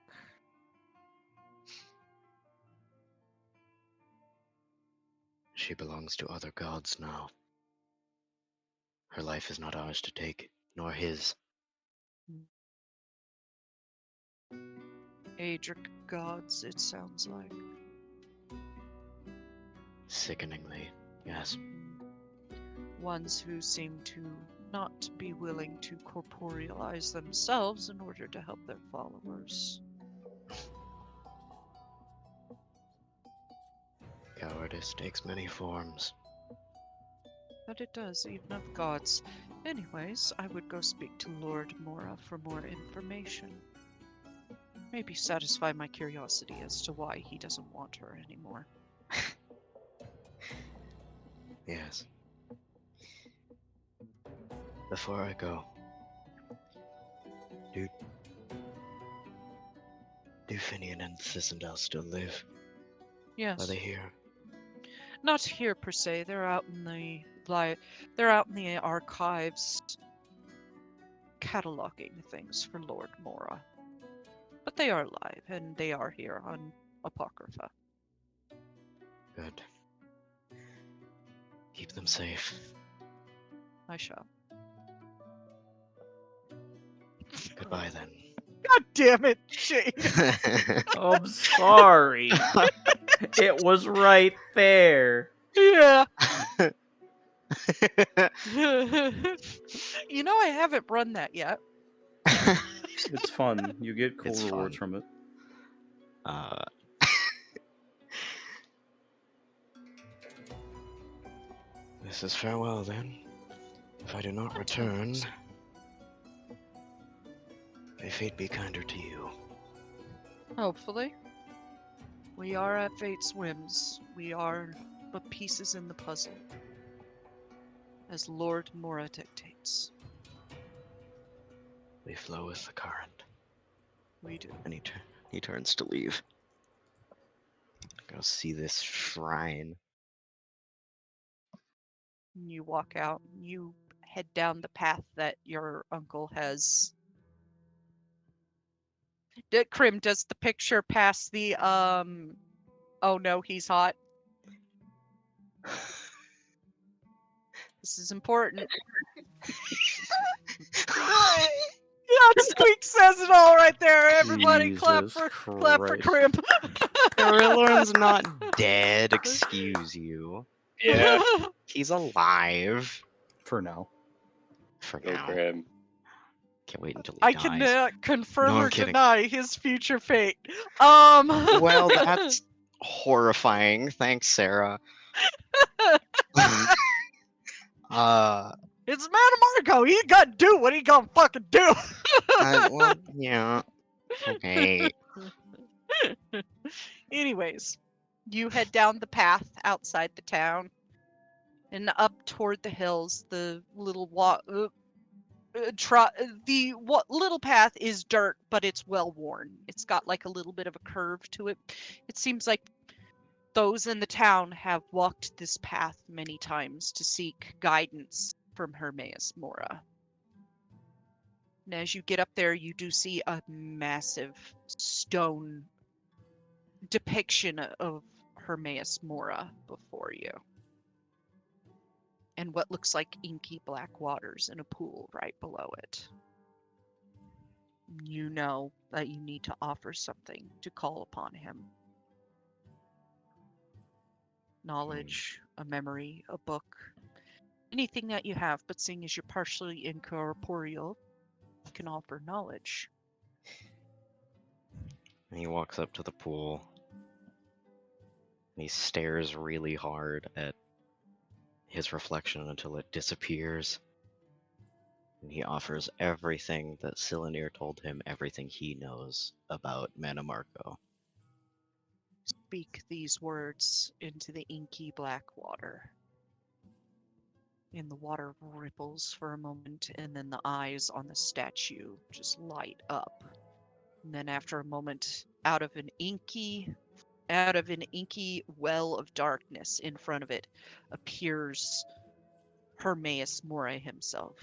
She belongs to other gods now. Her life is not ours to take, nor his. Adric gods, it sounds like. Sickeningly, yes. Ones who seem to not be willing to corporealize themselves in order to help their followers. Cowardice takes many forms. But it does, even of gods. Anyways, I would go speak to Lord Mora for more information. Maybe satisfy my curiosity as to why he doesn't want her anymore. Yes. Before I go, do Finian and Thistendel still live? Yes. Are they here? Not here per se. They're out in the archives, cataloging things for Lord Mora. But they are alive, and they are here on Apocrypha. Good. Keep them safe. I shall. Goodbye then. God damn it, Shane! I'm sorry. It was right there. Yeah. You know, I haven't run that yet. It's fun. You get cool It's rewards fun. from it. This is farewell then. If I do not return, may fate be kinder to you. Hopefully. We are at fate's whims. We are but pieces in the puzzle, as Lord Mora dictates. We flow with the current. We do. And he turns to leave. Go see this shrine. You walk out. You head down the path that your uncle has. Krim, does the picture pass the oh no, he's hot? This is important. Yeah, Squeak says it all right there. Everybody clap Jesus for Christ. Krim. Carilorn's not dead, excuse you. Yeah, He's alive. For now. For go now. Graham. Can't wait until he I dies. cannot confirm No, I'm or kidding. deny his future fate. Well, that's horrifying. Thanks, Sarah. It's Manamarco. He gotta do what he gonna fucking do. Well, yeah. Okay. Anyways, you head down the path outside the town and up toward the hills. The little little path is dirt, but it's well worn. It's got like a little bit of a curve to it. It seems like those in the town have walked this path many times to seek guidance from Hermaeus Mora. And as you get up there, you do see a massive stone depiction of Hermaeus Mora before you. And what looks like inky black waters in a pool right below it. You know that you need to offer something to call upon him. Knowledge, a memory, a book, anything that you have, but seeing as you're partially incorporeal, you can offer knowledge. And he walks up to the pool. And he stares really hard at his reflection until it disappears. And he offers everything that Silenir told him, everything he knows about Manamarco. Speak these words into the inky black water. And the water ripples for a moment, and then the eyes on the statue just light up. And then after a moment, out of an inky well of darkness in front of it appears Hermaeus Mora himself.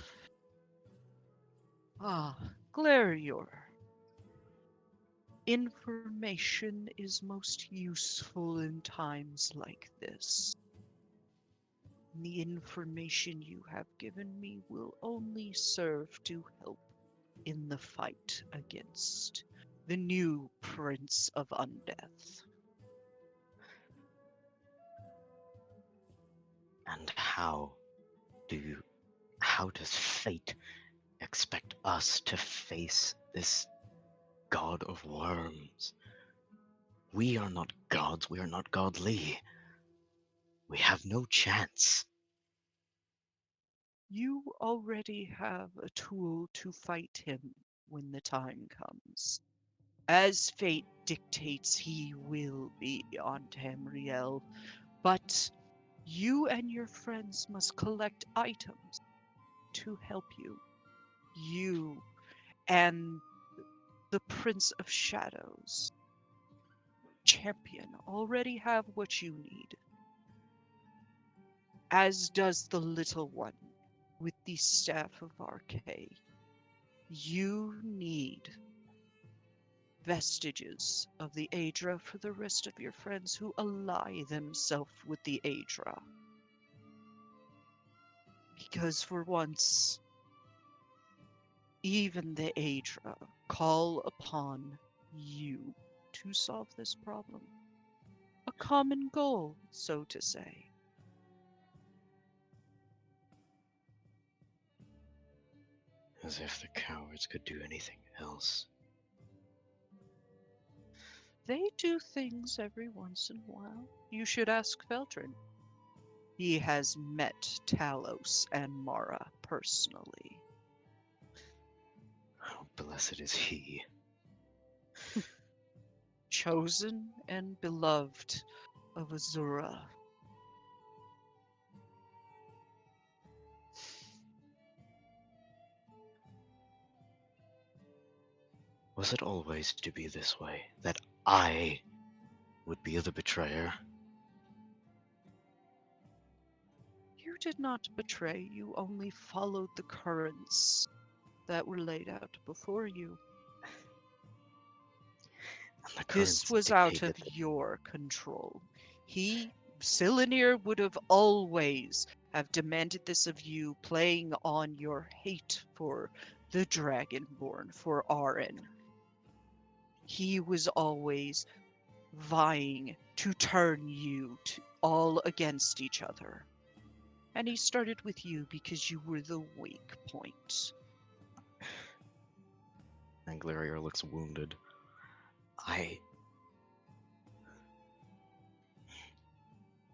Ah, Glarior. Information is most useful in times like this. The information you have given me will only serve to help in the fight against the new Prince of Undeath. And how does fate expect us to face this god of worms? We are not gods, we are not godly. We have no chance. You already have a tool to fight him when the time comes. As fate dictates, he will be on Tamriel, but you and your friends must collect items to help you. You and the Prince of Shadows, champion, already have what you need. As does the little one with the Staff of Arcay. You need vestiges of the Aedra for the rest of your friends who ally themselves with the Aedra. Because for once, even the Aedra call upon you to solve this problem. A common goal, so to say. As if the cowards could do anything else. They do things every once in a while. You should ask Feldrin. He has met Talos and Mara personally. How blessed is he. Chosen and beloved of Azura. Was it always to be this way? That I would be the betrayer? You did not betray, you only followed the currents that were laid out before you. And the This currents was out of dictated that your control. Cylinir, would have always have demanded this of you, playing on your hate for the Dragonborn, for Arin. He was always vying to turn you all against each other. And he started with you because you were the weak point. and Glarior looks wounded.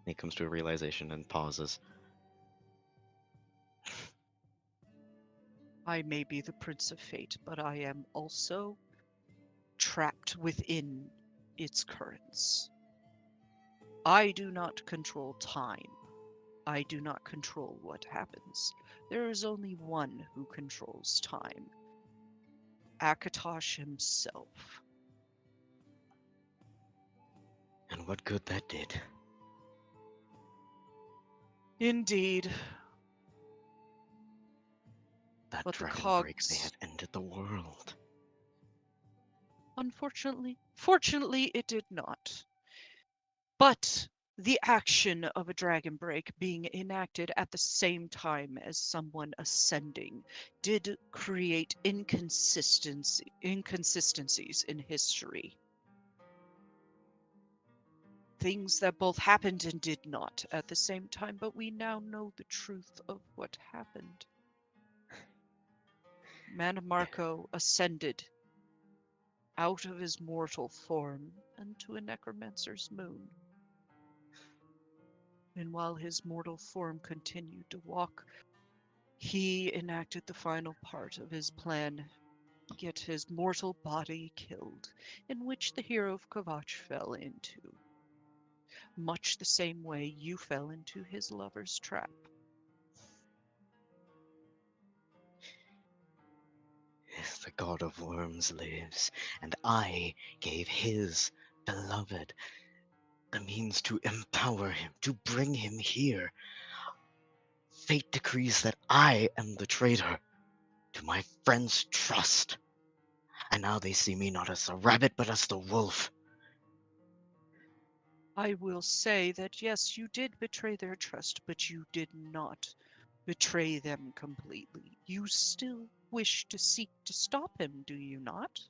He comes to a realization and pauses. I may be the Prince of Fate, but I am also trapped within its currents. I do not control time. I do not control what happens. There is only one who controls time. Akatosh himself. And what good that did. Indeed. That But the dragon break may cogs, have ended the world. fortunately, it did not. But the action of a dragon break being enacted at the same time as someone ascending did create inconsistencies in history. Things that both happened and did not at the same time, but we now know the truth of what happened. Manmarco ascended out of his mortal form into a necromancer's moon. And while his mortal form continued to walk, he enacted the final part of his plan, get his mortal body killed, in which the hero of Kavach fell into. Much the same way you fell into his lover's trap. If the god of worms lives, and I gave his beloved the means to empower him, to bring him here, fate decrees that I am the traitor to my friend's trust. And now they see me not as the rabbit, but as the wolf. I will say that yes, you did betray their trust, but you did not betray them completely. You still wish to seek to stop him, do you not?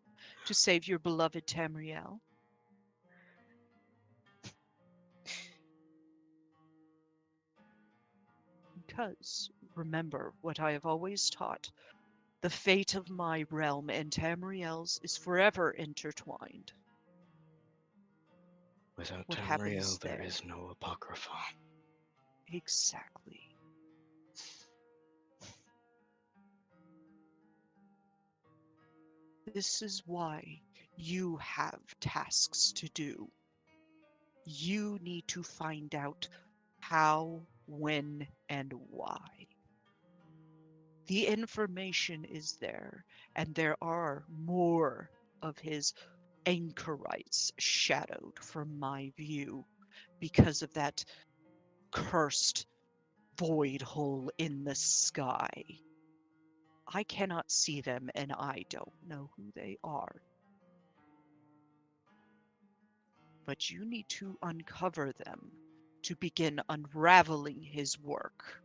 To save your beloved Tamriel? Because, remember what I have always taught, the fate of my realm and Tamriel's is forever intertwined. Without What Tamriel, happens there there? is no Apocrypha. Exactly. This is why you have tasks to do. You need to find out how, when, and why. The information is there, and there are more of his anchorites shadowed from my view because of that cursed void hole in the sky. I cannot see them, and I don't know who they are. but you need to uncover them to begin unraveling his work.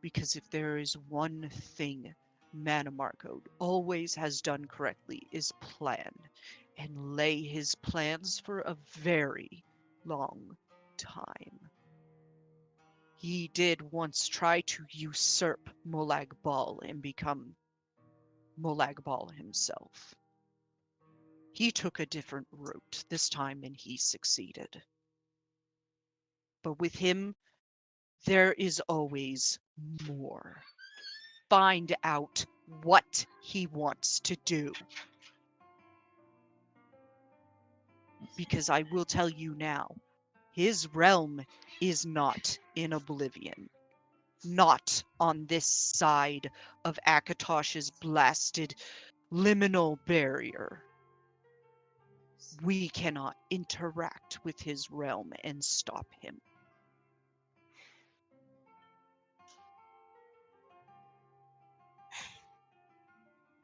Because if there is one thing Manamarco always has done correctly is plan, and lay his plans for a very long time. He did once try to usurp Molag Bal and become Molag Bal himself. He took a different route this time and he succeeded. But with him, there is always more. Find out what he wants to do. Because I will tell you now, his realm is not in oblivion. Not on this side of Akatosh's blasted liminal barrier. We cannot interact with his realm and stop him.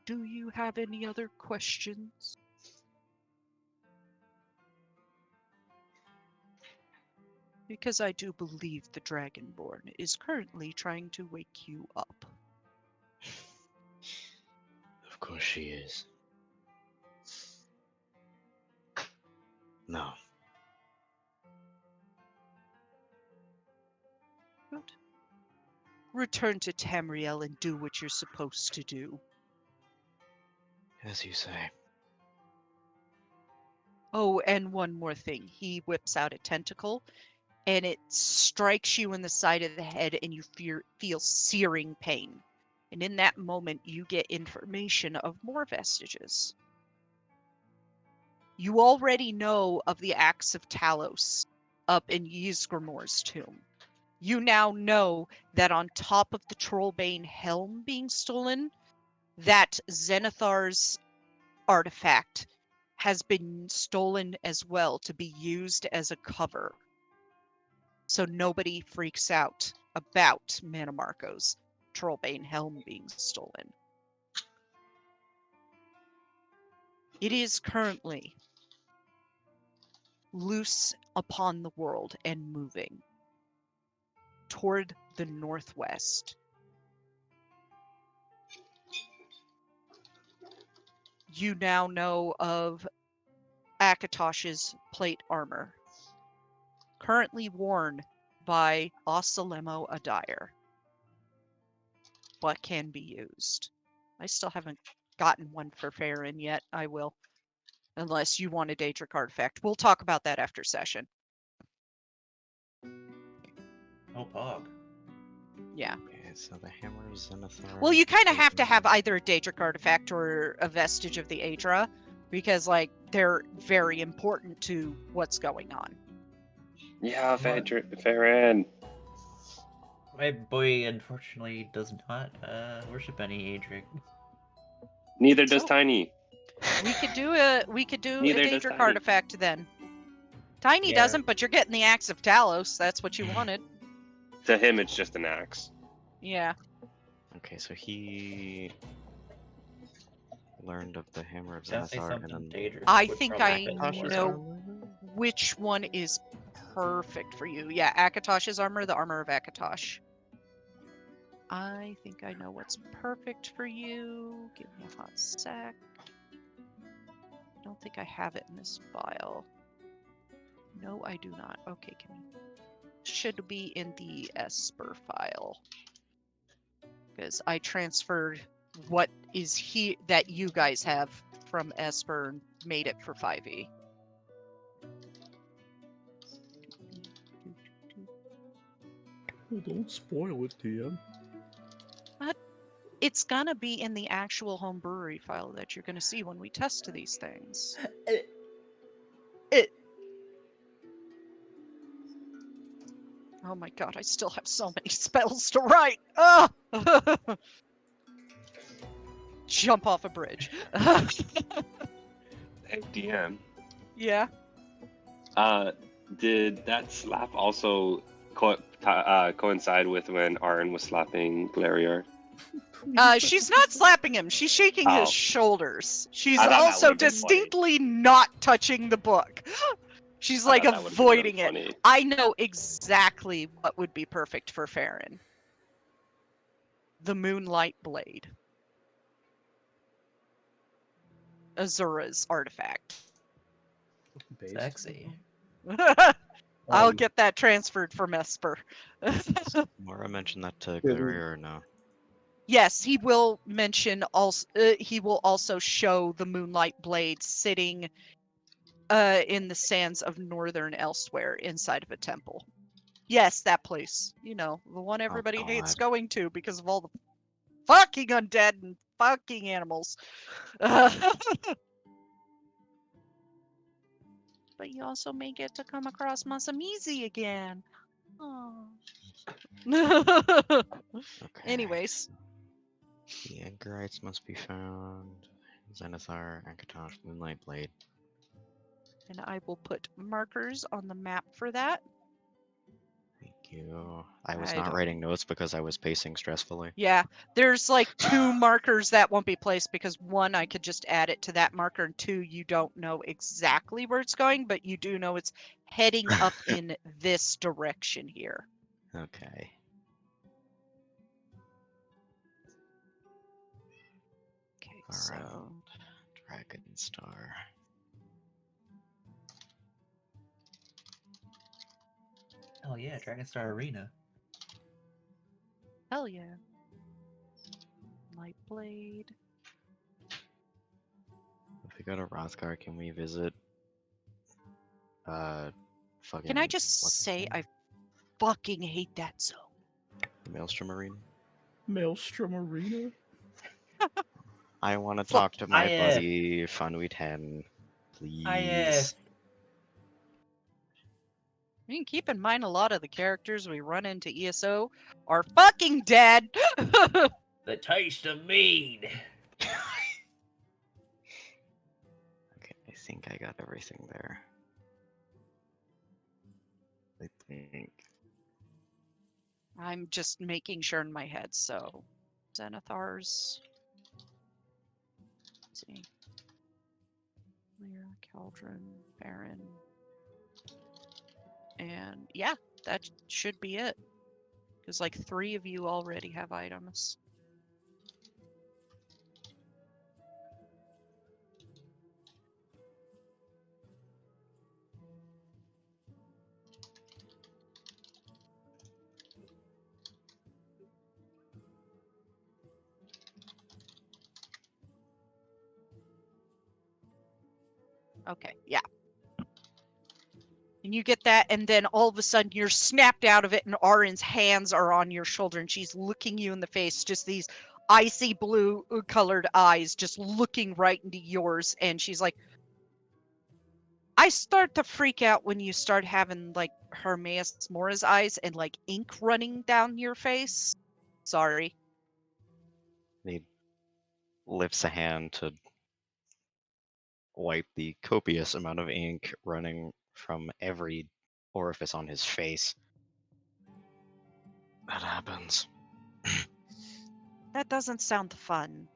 Do you have any other questions? Because I do believe the Dragonborn is currently trying to wake you up. Of course she is. No. Good. Return to Tamriel and do what you're supposed to do. As you say. Oh, and one more thing. He whips out a tentacle, and it strikes you in the side of the head, and you feel searing pain. And in that moment, you get information of more vestiges. You already know of the Axe of Talos up in Ysgramor's tomb. You now know that on top of the Trollbane helm being stolen, that Zenithar's artifact has been stolen as well to be used as a cover. So nobody freaks out about Manamarco's Trollbane helm being stolen. It is currently loose upon the world and moving toward the northwest. You now know of Akatosh's plate armor, currently worn by Osalemo Adair, but can be used. I still haven't gotten one for Farron yet. I will, unless you want a Daedric artifact. We'll talk about that after session. Oh, Pog. Yeah. Okay, so the hammer is Zenithar. Well, you kind of have to have either a Daedric artifact or a vestige of the Aedra, because, like, they're very important to what's going on. Yeah, Farron. My boy, unfortunately, does not worship any Adric. Neither does So- Tiny. We could do a Neither does Daedric Tiny. artifact then. Tiny Yeah. doesn't, but you're getting the Axe of Talos. That's what you wanted. To him, it's just an axe. Yeah. Okay, so he learned of the hammer of Definitely Zenithar something and then Daedric I would think probably I fit Akatosh's know for. armor? which one is perfect for you. Yeah, Akatosh's armor, the armor of Akatosh. I think I know what's perfect for you. Give me a hot sec. I don't think I have it in this file. No, I do not. Okay, should be in the Esper file. Because I transferred what is that you guys have from Esper and made it for 5e. Oh, don't spoil it, DM. It's gonna be in the actual home brewery file that you're gonna see when we test these things. Oh my god, I still have so many spells to write. Oh! Jump off a bridge. Hey, DM. Yeah. Did that slap also coincide with when Arn was slapping Glarior? She's not slapping him. She's shaking his Oh. shoulders. She's I thought that also would've been funny. distinctly not touching the book. She's I like thought that would've been really avoiding it. funny. I know exactly what would be perfect for Farron. The Moonlight Blade. Azura's artifact. Based. Sexy. I'll get that transferred from Esper. Mora mentioned that to Yeah, Glarior or no? Yes, he will mention also. He will also show the Moonlight Blade sitting in the sands of northern elsewhere inside of a temple. Yes, that place. You know, the one everybody hates God. going to because of all the fucking undead and fucking animals. But you also may get to come across Masamizi again. Aw. Okay. Anyways, The Anchorites must be found. Zenithar, Ankatosh, Moonlight Blade. and I will put markers on the map for that. Thank you. I was I not don't- writing notes because I was pacing stressfully. Yeah, there's like 2 markers that won't be placed because 1, I could just add it to that marker, and 2, you don't know exactly where it's going, but you do know it's heading up in this direction here. Okay. Okay, Alright. so Dragon Star. Oh yeah, Dragonstar Arena. hell yeah. Light Blade. If we go to Rothgar, can we visit fucking Can I just what's his say name? I fucking hate that zone. Maelstrom Arena? Maelstrom Arena? I want to Fuck talk to my IF. buddy Funwy 10, please. I mean, keep in mind a lot of the characters we run into ESO are fucking dead. The taste of mead. Okay, I think I got everything there. I think. I'm just making sure in my head, so Zenithar's. Let's see. Lear, Cauldron, Baron. And yeah, that should be it. Because like 3 of you already have items. Okay, yeah. And you get that, and then all of a sudden you're snapped out of it, and Arin's hands are on your shoulder, and she's looking you in the face, just these icy blue colored eyes just looking right into yours, and she's like, I start to freak out when you start having like Hermaeus Mora's eyes and like ink running down your face. Sorry. He lifts a hand to wipe the copious amount of ink running from every orifice on his face. That happens. That doesn't sound fun.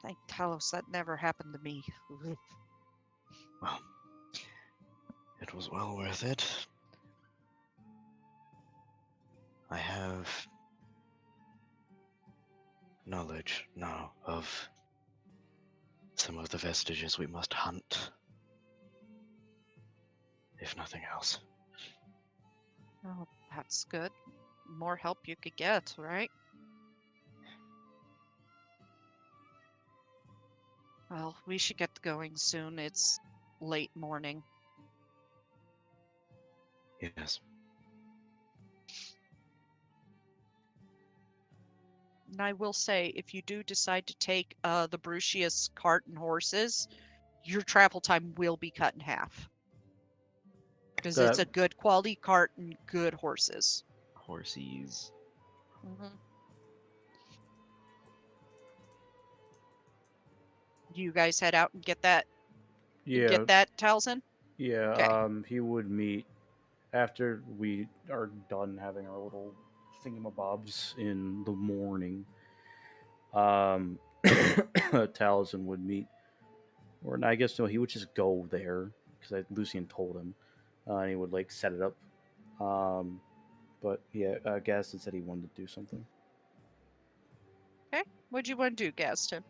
Thank Talos, that never happened to me. Well, it was well worth it. I have knowledge now of some of the vestiges we must hunt. If nothing else. Oh, that's good. More help you could get, right? Well, we should get going soon. It's late morning. Yes. And I will say, if you do decide to take the Brucius cart and horses, your travel time will be cut in half. Because it's a good quality cart and good horses. Horsies. You guys head out and get that. Yeah. Get that, Taliesin? Yeah, Okay. he would meet after we are done having our little thingamabobs in the morning, Taliesin would meet, or I guess no, he would just go there because Lucian told him, and he would like set it up. But yeah, Gaston said he wanted to do something. Okay. What'd you want to do, Gaston?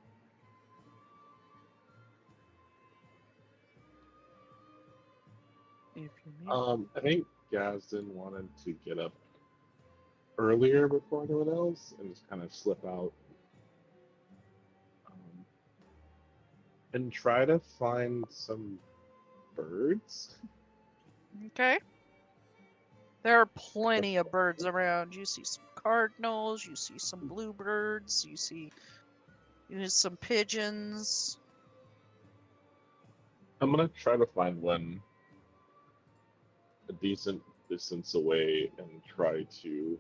If you may. I think Gazdin wanted to get up earlier before anyone else and just kind of slip out and try to find some birds. Okay. There are plenty of birds around. You see some cardinals, you see some bluebirds, you see some pigeons. I'm gonna try to find one a decent distance away and try to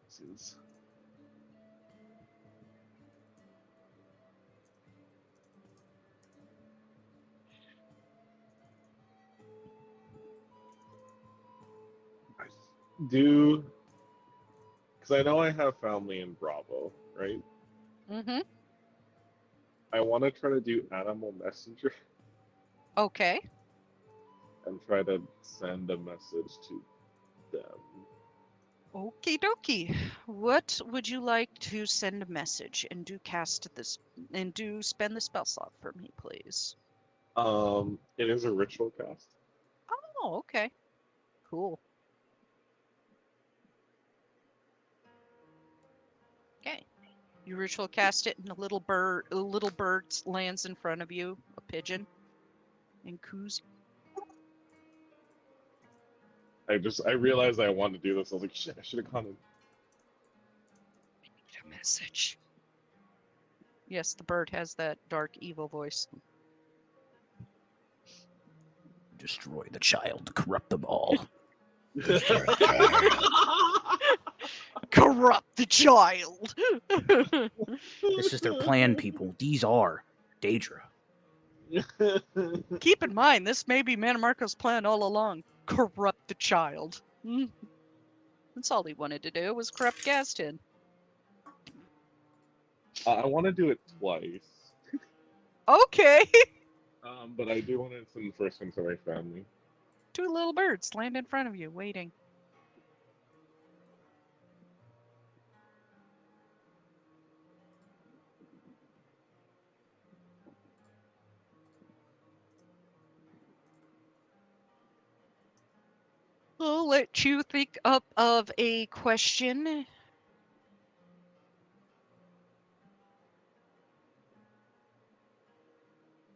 see this. Do because I know I have family in Bravo, right? Mm-hmm. I want to try to do animal messenger Okay. and try to send a message to them. Okie dokie. What would you like to send a message and do cast this and do spend the spell slot for me, please? It is a ritual cast. Oh, okay. Cool. Okay. You ritual cast it, and a little bird lands in front of you, a pigeon, and coos. I realized I wanted to do this. I was like, shit, I should have gone in. Need a message. Yes, the bird has that dark, evil voice. Destroy the child, corrupt them all. Corrupt the child. This is their plan, people. These are Daedra. Keep in mind, this may be Manamarco's plan all along. Corrupt the child. That's all he wanted to do was corrupt Gaston. I want to do it twice. Okay. But I do want to send the first one to my family. Two little birds land in front of you, waiting. I'll let you think up of a question.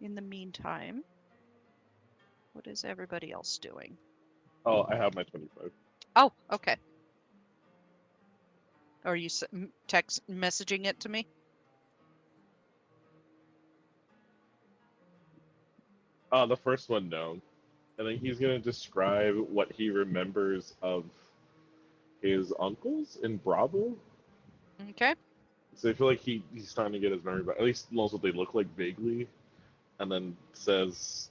In the meantime, what is everybody else doing? Oh, I have my 25. Oh, okay. Are you text messaging it to me? The first one, no. And then he's gonna describe what he remembers of his uncles in Bravo. Okay. So I feel like he's starting to get his memory back. At least knows what they look like vaguely. And then says,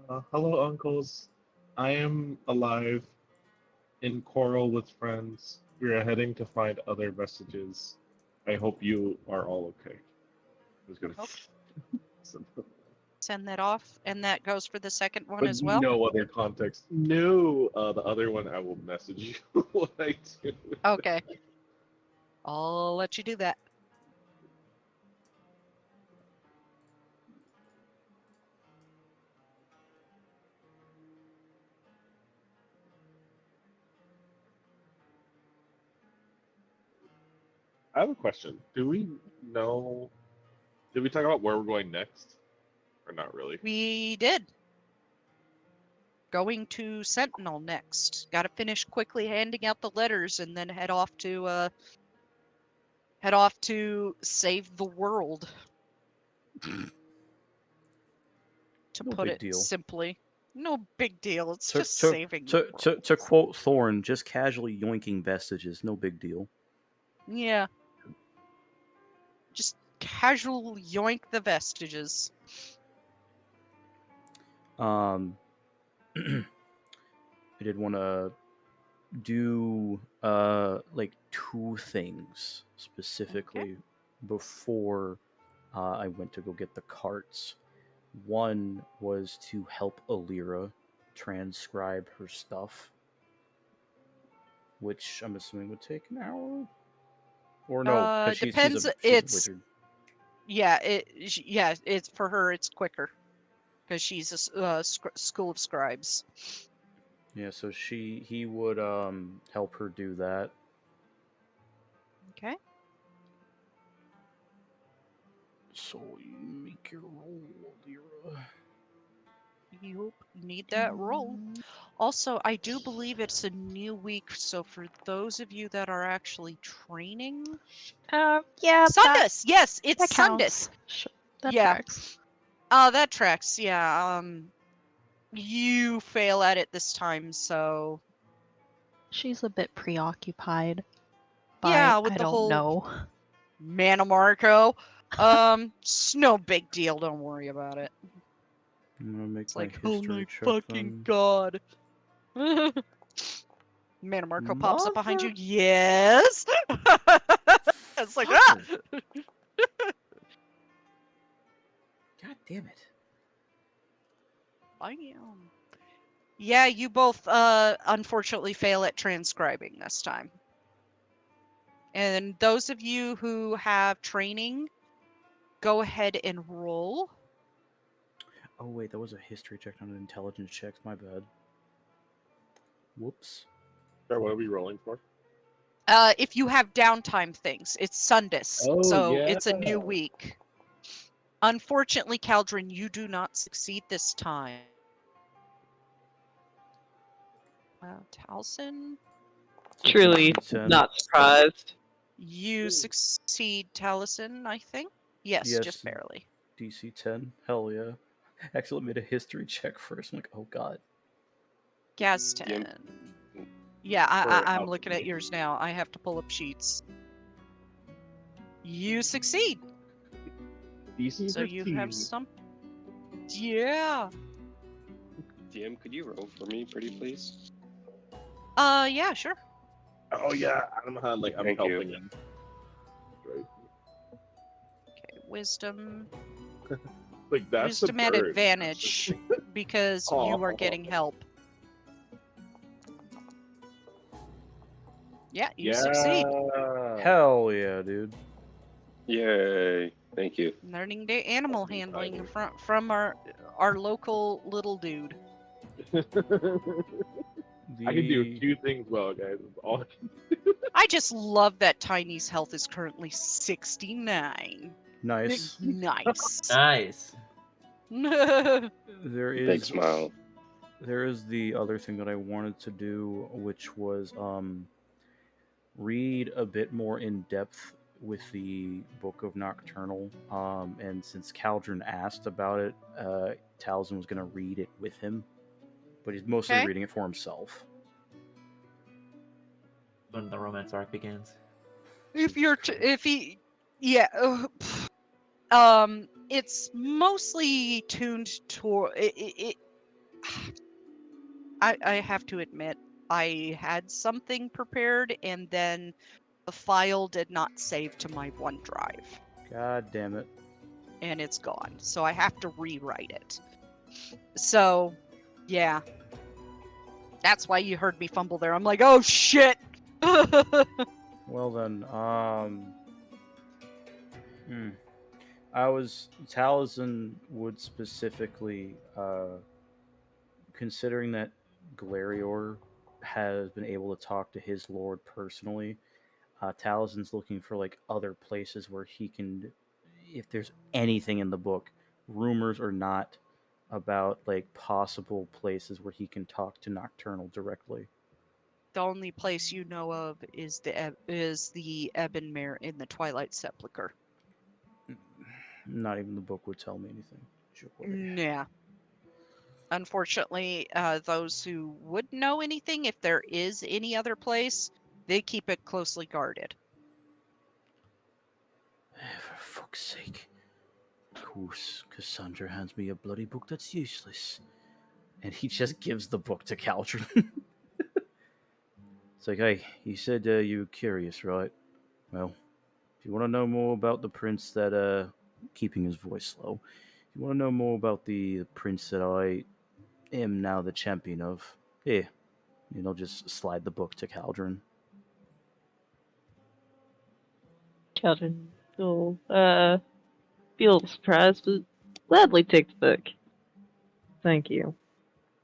"Hello, uncles. I am alive in Coral with friends. We are heading to find other vestiges. I hope you are all okay." I was gonna. Send that off, and that goes for the second one But as well? no other context. No, the other one I will message you what I do. Okay. I'll let you do that. I have a question. Do we know? Did we talk about where we're going next, or not really? We did. Going to Sentinel next. Got to finish quickly handing out the letters and then head off to save the world. To No put big it deal. simply. No big deal. It's To- just to- saving the world. To quote Thorin, just casually yoinking vestiges, no big deal. Yeah. Just casual yoink the vestiges. I did want to do like two things specifically before I went to go get the carts. One was to help Alira transcribe her stuff, which I'm assuming would take an hour. Or no, because Depends. she's a It's wizard. yeah. It's for her. It's quicker because she's a school of scribes. Yeah, so he would help her do that. Okay. So you make your roll, Alira. You need that roll. Also, I do believe it's a new week, so for those of you that are actually training, Yeah, Sundus. Yes, it's that Sundus. counts. That Yeah. tracks. Oh, that tracks. Yeah. You fail at it this time, so She's a bit preoccupied by yeah, with I the don't whole know. Mana Marco. It's no big deal. Don't worry about it. I'm gonna make It's my like, oh history my check fucking then. god. Mana Marco pops up behind you. Mother- Yes. It's like, ah! Fucker. God damn it. I am. Yeah, you both unfortunately fail at transcribing this time. And those of you who have training, go ahead and roll. Oh wait, that was a history check, not an intelligence check. My bad. Whoops. Sorry, what are we rolling for? If you have downtime things, it's Sundus, Oh, so yeah. it's a new week. Unfortunately, Caldron, you do not succeed this time. Taliesin, Truly DC-10. not surprised. you succeed, Taliesin, I think. Yes, Yes. just barely. DC 10. Hell yeah. Actually made a history check first. I'm like, oh god. Gazten. Yeah, For I'm alchemy. looking at yours now. I have to pull up sheets. You succeed. DC So you 15. have some. Yeah. DM, could you roll for me, pretty please? Yeah, sure. Oh yeah, I don't know how. Like I'm Thank you. helping him. Right. Okay, wisdom. Like that's Wisdom the at bird. advantage because you are getting help. Yeah, you succeed. Hell yeah, dude. Yay! Thank you. Learning the animal Fucking handling tiny. from our local little dude. I can do two things well, guys. That's all. I just love that Tiny's health is currently 69. Nice. Nice. Nice. There Big is smile. there is the other thing that I wanted to do, which was read a bit more in depth with the Book of Nocturnal. And since Caldron asked about it, Taliesin was going to read it with him, but he's mostly Okay. reading it for himself. When the romance arc begins. If you're if he yeah it's mostly tuned toward it I have to admit I had something prepared and then the file did not save to my OneDrive God damn it. and it's gone, so I have to rewrite it. So yeah, that's why you heard me fumble there. I'm like, oh shit. Well then, Taliesin would specifically, considering that Glarior has been able to talk to his lord personally, Taliesin's looking for like other places where he can, if there's anything in the book, rumors or not, about like possible places where he can talk to Nocturnal directly. The only place you know of is the Ebonmere in the Twilight Sepulchre. Not even the book would tell me anything. Yeah. Unfortunately, those who would know anything, if there is any other place, they keep it closely guarded. For fuck's sake. Of course, Cassandra hands me a bloody book that's useless. And he just gives the book to Caldron. It's like, hey, you said you were curious, right? Well, if you want to know more about the prince that, keeping his voice low, if you want to know more about the prince that I am now the champion of, here, and I'll just slide the book to Caldron. Caldron will feel surprised, but gladly take the book. Thank you.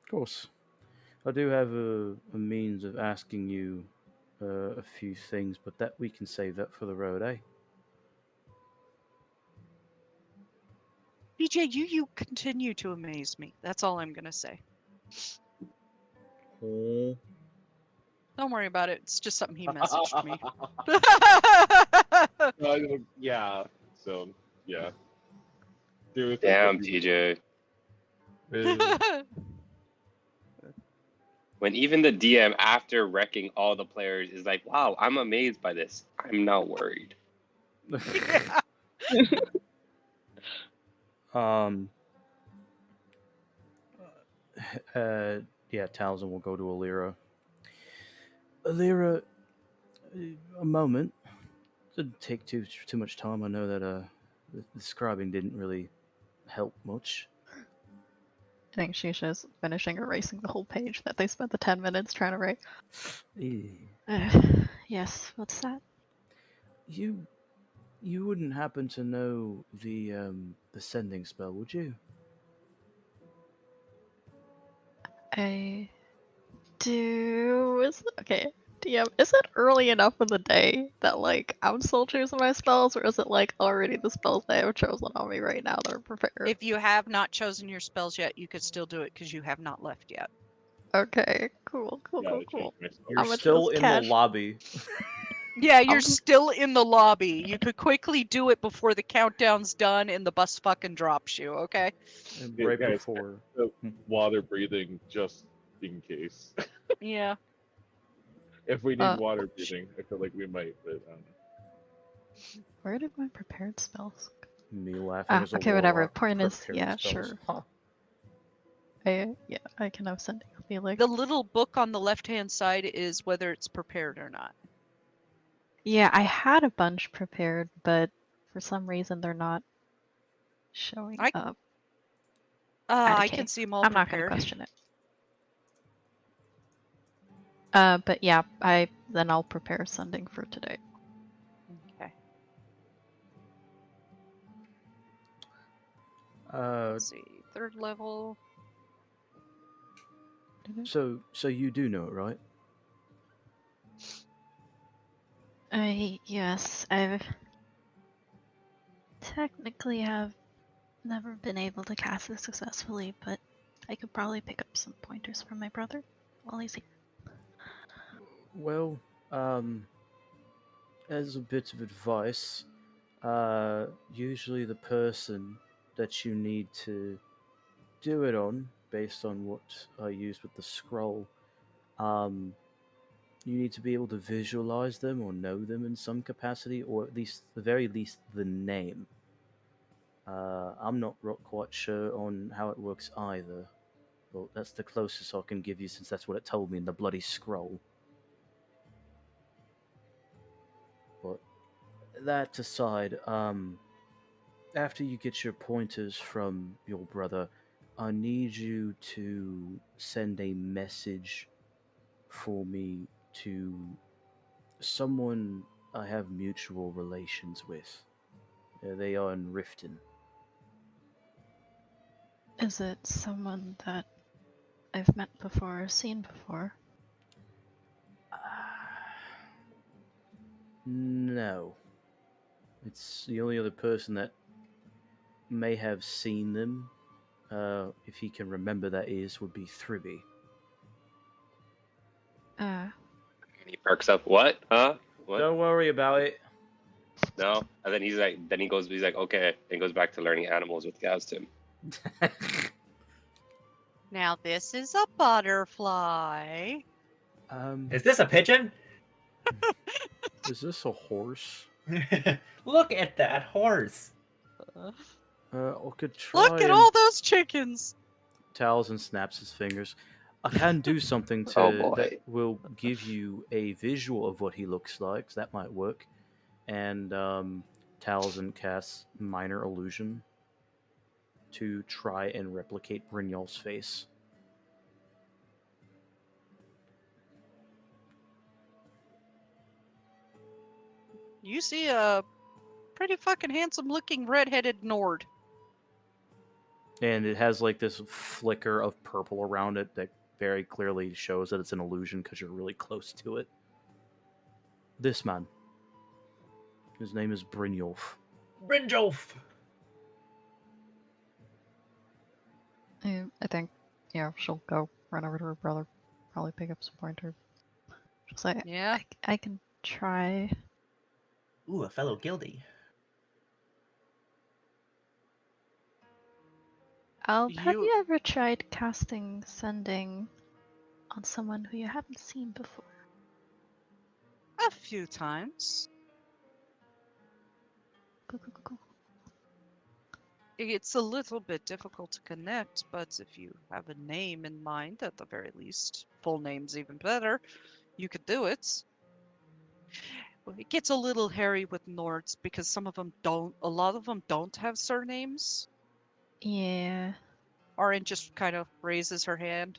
Of course. I do have a means of asking you a few things, but that we can save that for the road, eh? BJ, you continue to amaze me. That's all I'm gonna say. Oh. Don't worry about it. It's just something he messaged me. Yeah. So yeah. Do it like Damn, what you- TJ. Uh, When even the DM, after wrecking all the players, is like, wow, I'm amazed by this. I'm not worried. Yeah. um. Yeah, Townsend will go to Alira. Alira, a moment. Didn't take too much time. I know that the scribing didn't really help much. I think she's just finishing erasing the whole page that they spent the 10 minutes trying to write. Yes, what's that? You wouldn't happen to know the sending spell, would you? I do. Okay, DM, is it early enough in the day that, like, I'm still choosing my spells, or is it, like, already the spells they have chosen on me right now that are prepared? If you have not chosen your spells yet, you could still do it because you have not left yet. Okay, cool. Yeah, I changed my spell. You're I'm gonna still just in the catch- lobby. Yeah, you're I'm- still in the lobby. You could quickly do it before the countdown's done and the bus fucking drops you, okay? And Yeah, right guys, before. water breathing just in case. Yeah. If we need Uh, water breathing, I feel like we might, but Where did my prepared spells go? Me laughing Ah, as a okay, whatever. warlock. Point is, prepared yeah, spells. sure. Huh. I can have sending. I'll be like, The little book on the left-hand side is whether it's prepared or not. yeah, I had a bunch prepared, but for some reason they're not showing up. I Okay, can see them all I'm not gonna prepared. question it. But yeah, then I'll prepare sending for today. Okay. Let's see. 3rd level. So you do know it, right? Yes, I've technically have never been able to cast it successfully, but I could probably pick up some pointers from my brother while he's here. Well, as a bit of advice, usually the person that you need to do it on, based on what I used with the scroll, you need to be able to visualize them or know them in some capacity, or at least, the very least, the name. I'm not quite sure on how it works either. Well, that's the closest I can give you, since that's what it told me in the bloody scroll. But that aside, after you get your pointers from your brother, I need you to send a message for me to someone I have mutual relations with. They are in Riften. Is it someone that I've met before or seen before? No. It's the only other person that may have seen them, if he can remember that is, would be Thribby. And he perks up. What? Huh? What? Don't worry about it. No. And then he's like, he's like, okay. And goes back to learning animals with Gaztim. Now this is a butterfly. Is this a pigeon? Is this a horse? Look at that horse. I could try. Look at all those chickens. Taliesin snaps his fingers. I can do something Oh that boy. will give you a visual of what he looks like. So that might work. And Taliesin casts Minor Illusion to try and replicate Brynjolf's face. You see a pretty fucking handsome looking redheaded Nord. And it has like this flicker of purple around it that very clearly shows that it's an illusion because you're really close to it. This man. His name is Brynjolf. Brynjolf! I think, yeah, she'll go run over to her brother, probably pick up some pointer. She'll say, Yeah. I can try. Ooh, a fellow guildie. Have You- you ever tried casting Sending on someone who you haven't seen before? A few times. Go. It's a little bit difficult to connect, but if you have a name in mind, at the very least, full name's even better, you could do it. Well, it gets a little hairy with Nords because some of them don't, a lot of them don't have surnames. Yeah. Orin just kind of raises her hand.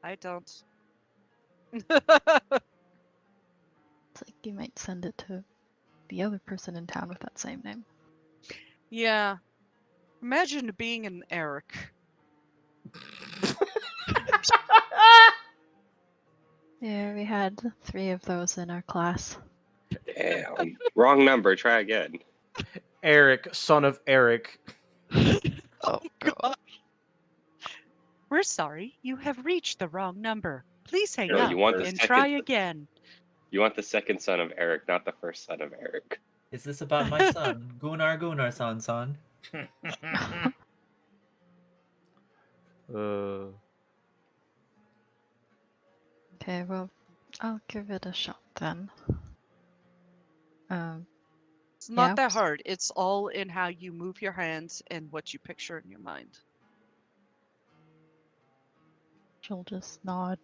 I don't. It's like you might send it to the other person in town with that same name. Yeah. Imagine being an Eric. Yeah, we had 3 of those in our class. Damn. Wrong number. Try again. Eric, son of Eric. Oh, God. We're sorry, you have reached the wrong number. Please hang No, up you want the and second. try again. You want the second son of Eric, not the first son of Eric. Is this about my son? Gunnar son? Okay, well, I'll give it a shot then. It's not Yeah. that hard. It's all in how you move your hands and what you picture in your mind. She'll just nod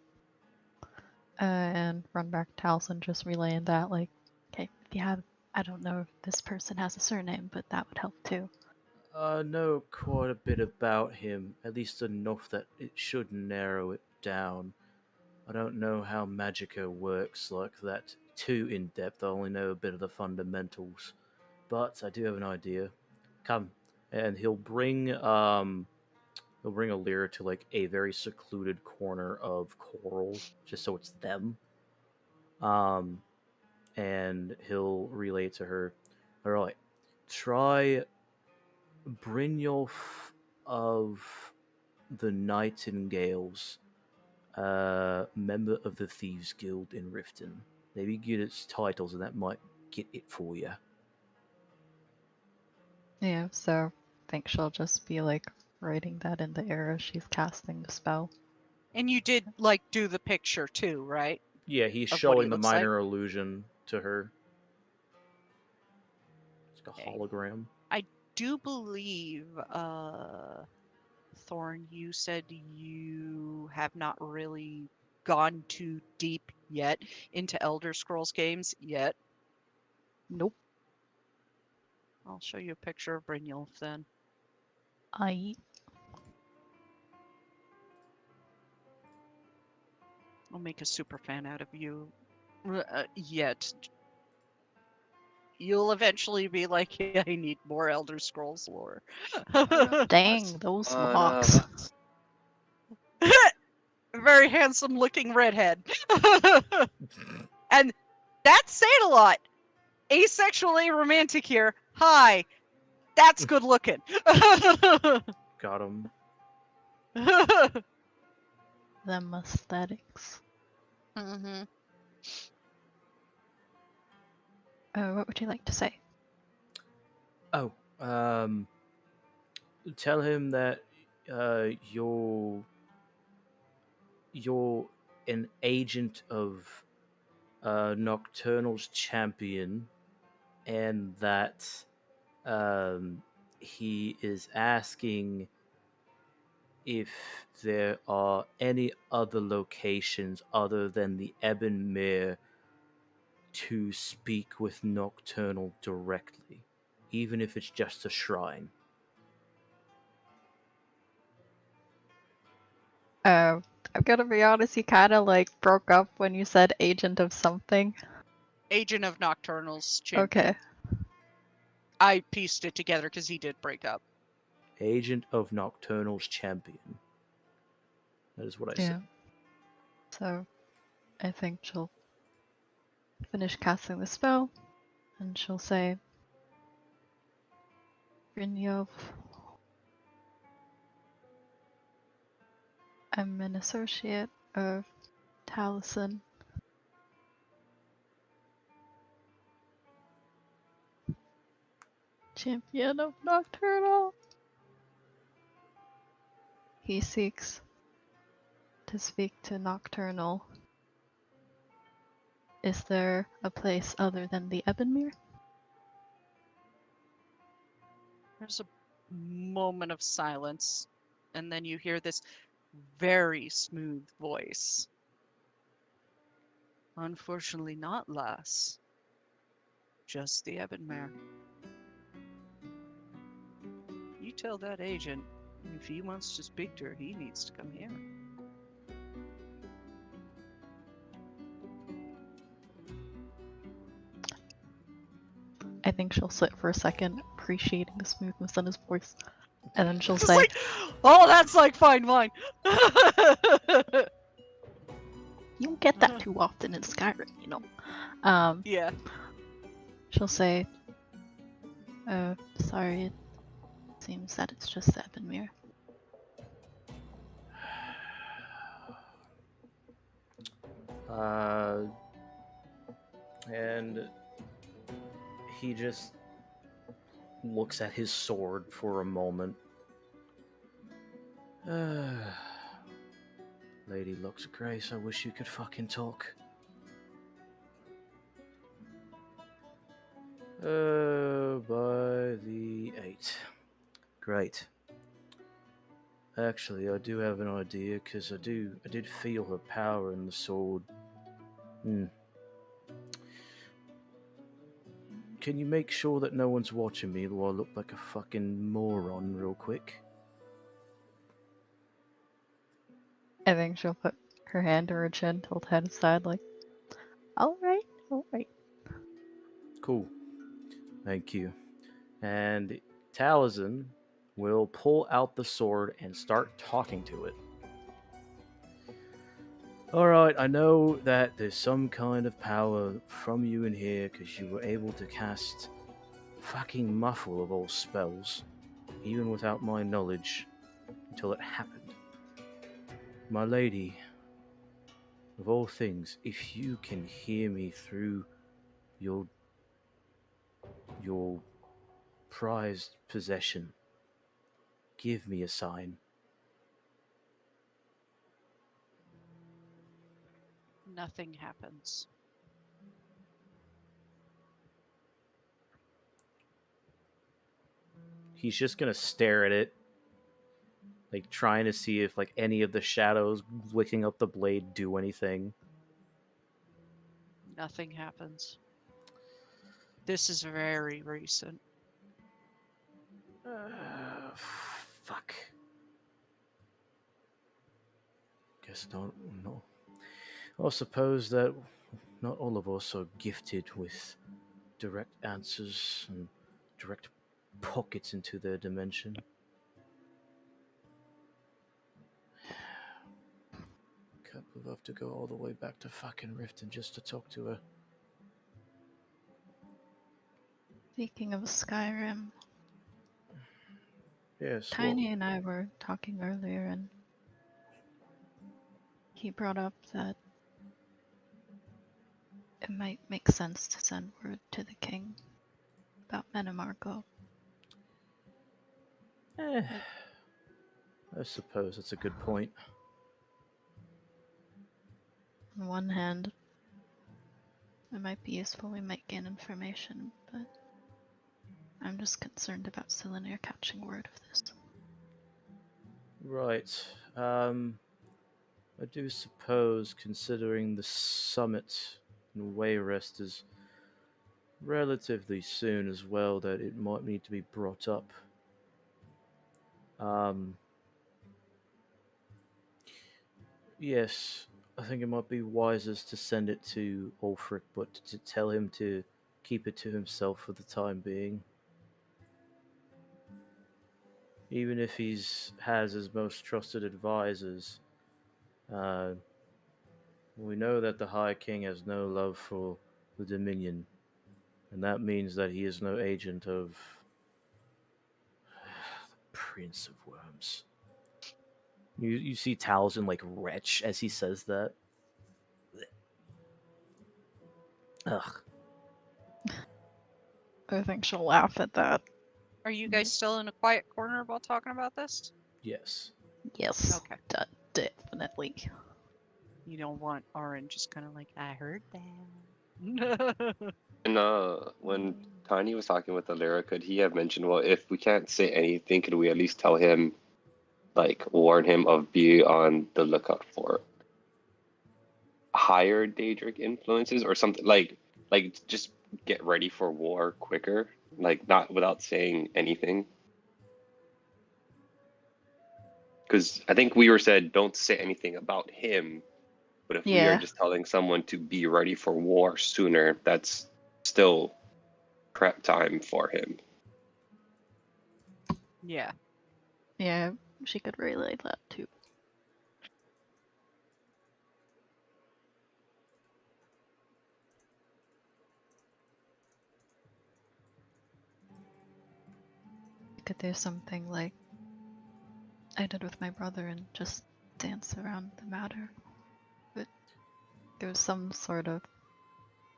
and run back to Taliesin, just relaying that, like, okay, if you have, I don't know if this person has a surname, but that would help too. I know quite a bit about him, at least enough that it should narrow it down. I don't know how Magica works like that too in depth. I only know a bit of the fundamentals, but I do have an idea. Come, and he'll bring Alira to like a very secluded corner of coral, just so it's them. And he'll relay to her. All right, try Brynjolf of the Nightingales, member of the Thieves Guild in Riften. Maybe get its titles, and that might get it for you. Yeah, so I think she'll just be like writing that in the air as she's casting the spell. And you did like do the picture too, right? Yeah, he's Of what he showing the looks like? minor illusion to her. It's like a Okay. hologram. I do believe, Thorn, you said you have not really gone too deep yet into Elder Scrolls games yet. Nope. I'll show you a picture of Brynjolf then. I'll make a super fan out of you. Yet. You'll eventually be like, yeah, I need more Elder Scrolls lore. Dang, those One locks. of us. Very handsome looking redhead. And that's saying a lot. Asexually romantic here. Hi. That's good looking. Got him. Them aesthetics. Mm-hmm. What would you like to say? Oh, tell him that you're an agent of Nocturnal's champion, and that he is asking if there are any other locations other than the Ebon Mere to speak with Nocturnal directly, even if it's just a shrine. I'm gonna be honest, you kind of like broke up when you said agent of something. Agent of Nocturnal's champion. Okay. I pieced it together because he did break up. Agent of Nocturnal's champion. That is what I Yeah. said. So, I think she'll finish casting the spell, and she'll say, Brynjolf, I'm an associate of Taliesin. Champion of Nocturnal. He seeks to speak to Nocturnal. Is there a place other than the Ebonmere? There's a moment of silence, and then you hear this very smooth voice. Unfortunately not, lass. Just the Ebonmere. You tell that agent, if he wants to speak to her, he needs to come here. I think she'll sit for a second, appreciating the smoothness in his voice, and then she'll It's say, like, oh, that's like fine wine. You don't get that too often in Skyrim, you know. Yeah. She'll say, sorry, it seems that it's just Ebonmere. And he just looks at his sword for a moment. Lady Lux Grace, I wish you could fucking talk. By the 8. Great. Actually, I do have an idea, because I did feel her power in the sword. Can you make sure that no one's watching me while I look like a fucking moron real quick? I think she'll put her hand to her chin, tilt head aside, like, alright. Cool. Thank you. And Taliesin will pull out the sword and start talking to it. Alright, I know that there's some kind of power from you in here because you were able to cast fucking muffle of all spells, even without my knowledge, until it happened. My lady, of all things, if you can hear me through your prized possession, give me a sign. Nothing happens. He's just gonna stare at it, like trying to see if like any of the shadows licking up the blade do anything. Nothing happens. This is very recent. Fuck. Guess not. No. I suppose that not all of us are gifted with direct answers and direct pockets into their dimension. Can't believe I have to go all the way back to fucking Riften just to talk to her. Speaking of Skyrim, Yes, Tiny and I were talking earlier, and he brought up that it might make sense to send word to the king about Menamarco. I suppose that's a good point. On one hand, it might be useful, we might gain information, but I'm just concerned about Selenir catching word of this. Right. I do suppose, considering the summit in Wayrest is relatively soon as well, that it might need to be brought up. Um, yes, I think it might be wisest to send it to Ulfric, but to tell him to keep it to himself for the time being. Even if has his most trusted advisors, uh, we know that the High King has no love for the Dominion, and that means that he is no agent of the Prince of Worms. You see Talzin like retch as he says that. Ugh. I think she'll laugh at that. Are you guys still in a quiet corner while talking about this? Yes. Yes, Okay. definitely. You don't want Arin just kind of like, I heard that. And when Tiny was talking with Alera, could he have mentioned, well, if we can't say anything, could we at least tell him, like, warn him of be on the lookout for higher Daedric influences or something like just get ready for war quicker, like not without saying anything. Because I think we were said don't say anything about him, but if we are Yeah. just telling someone to be ready for war sooner, that's still prep time for him. Yeah. Yeah, she could relay that too. I could do something like I did with my brother and just dance around the matter. But there was some sort of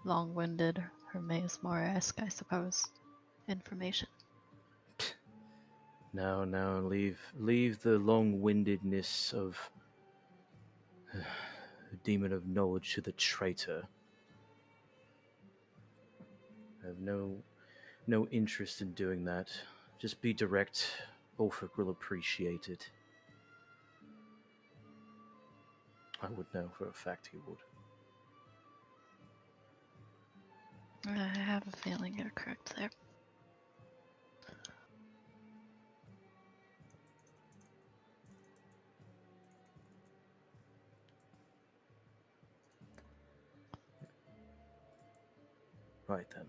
long-winded Hermes Mora-esque, I suppose, information. No, leave the long-windedness of the demon of knowledge to the traitor. I have no interest in doing that. Just be direct. Ulfric will appreciate it. I would know for a fact he would. I have a feeling you're correct there. Right then.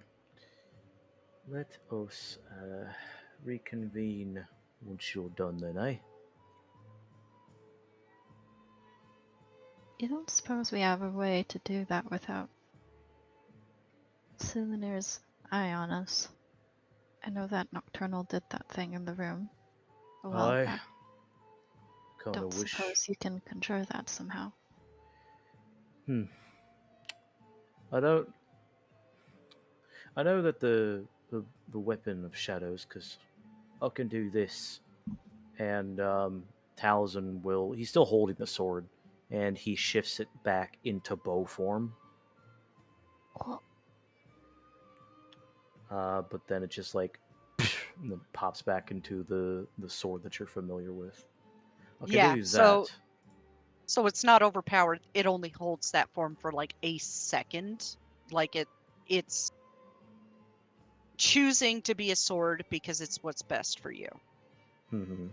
Let us reconvene once you're done then, eh? You don't suppose we have a way to do that without Silenir's eye on us? I know that Nocturnal did that thing in the room a while I back. kinda Don't wish... suppose you can conjure that somehow? I don't... I know that the weapon of shadows, because I can do this, and Talzin will... He's still holding the sword, and he shifts it back into bow form. Well, But then it just like and then pops back into the sword that you're familiar with. I can Yeah, do so that. so it's not overpowered. It only holds that form for like a second. Like it's choosing to be a sword because it's what's best for you. Mm-hmm.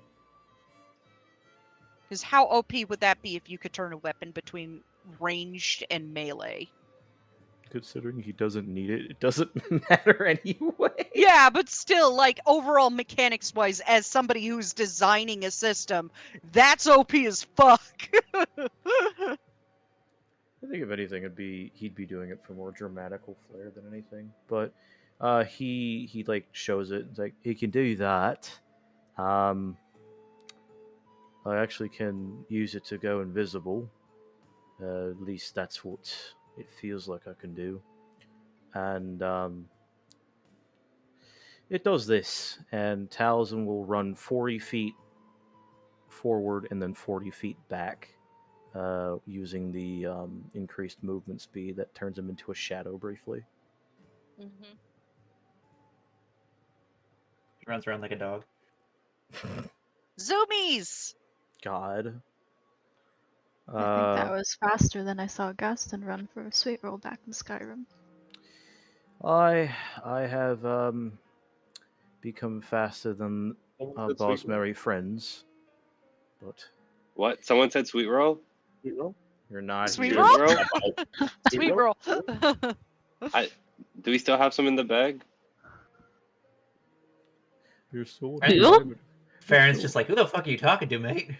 Because how OP would that be if you could turn a weapon between ranged and melee? Considering he doesn't need it, it doesn't matter anyway. Yeah, but still, like, overall mechanics wise, as somebody who's designing a system, that's OP as fuck. I think if anything, he'd be doing it for more dramatical flair than anything. But he like shows it. It's like he can do that. I actually can use it to go invisible. At least that's what it feels like I can do. And it does this, and Talzin will run 40 feet forward and then 40 feet back, using the increased movement speed that turns him into a shadow briefly. Mm-hmm. He runs around like a dog. Zoomies! God. I think that was faster than I saw Gaston run for a sweet roll back in Skyrim. I have become faster than Someone our said boss sweet roll. merry friends, but What? Someone said sweet roll? Sweet roll? you're not Sweet here. roll? Roll? Sweet roll. Do we still have some in the bag? You're so Who? Farron's just like, who the fuck are you talking to, mate?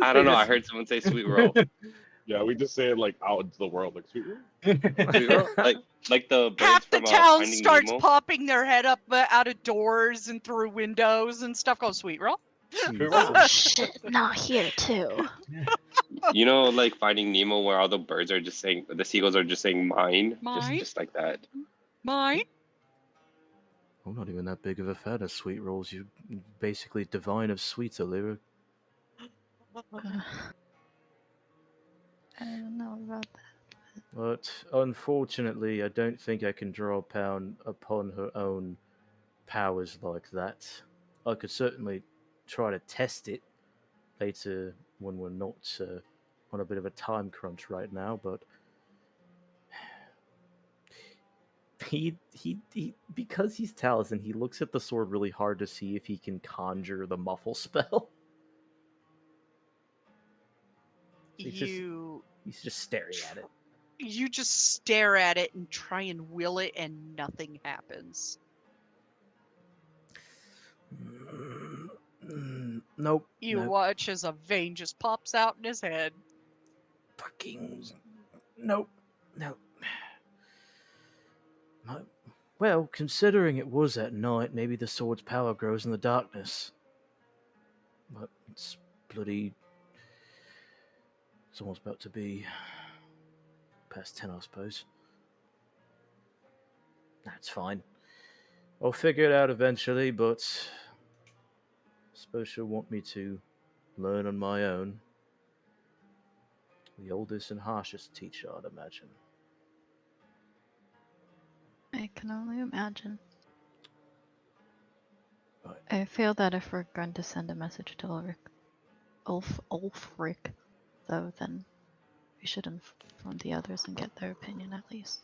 I don't know. I heard someone say sweet roll. Yeah, we just say it like out into the world, like sweet roll. Sweet roll? Like the birds Half the from town Finding starts Nemo? popping their head up out of doors and through windows and stuff. Go sweet roll. Oh shit, not here too. You know, like Finding Nemo, where all the birds are just saying, the seagulls are just saying mine, Mine? just like that. Mine? I'm not even that big of a fan of sweet rolls. You're basically divine of sweets, Alira. I don't know about that. But unfortunately, I don't think I can draw upon her own powers like that. I could certainly try to test it later when we're not on a bit of a time crunch right now, but he because he's Taliesin, he looks at the sword really hard to see if he can conjure the muffle spell. So he's just staring at it. You just stare at it and try and will it, and nothing happens. Nope. You nope. watch as a vein just pops out in his head. Fucking nope. Nope. Well, considering it was at night, maybe the sword's power grows in the darkness. But it's bloody... It's almost about to be past 10, I suppose. That's fine. I'll figure it out eventually, but I suppose she'll want me to learn on my own. The oldest and harshest teacher, I'd imagine. I can only imagine. Right. I feel that if we're going to send a message to Ulfric, though, then we should inform the others and get their opinion at least.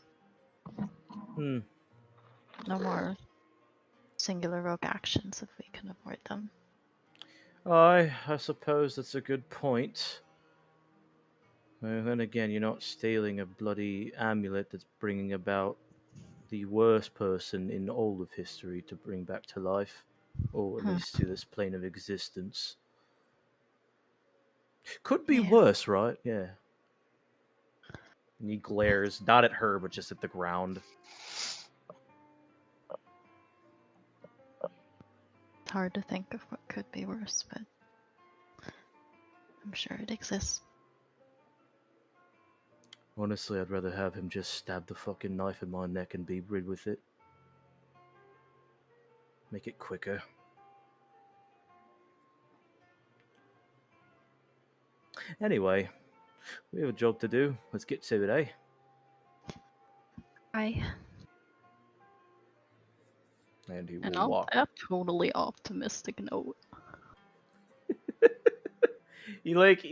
Hmm. No more singular rogue actions if we can avoid them. I suppose that's a good point. Then again, you're not stealing a bloody amulet that's bringing about the worst person in all of history to bring back to life, or at least to this plane of existence. Could be worse, right? Yeah. And he glares, not at her, but just at the ground. It's hard to think of what could be worse, but I'm sure it exists. Honestly, I'd rather have him just stab the fucking knife in my neck and be rid with it. Make it quicker. Anyway, we have a job to do. Let's get to it, eh? Aye. And he And will walk. a totally optimistic note. He looked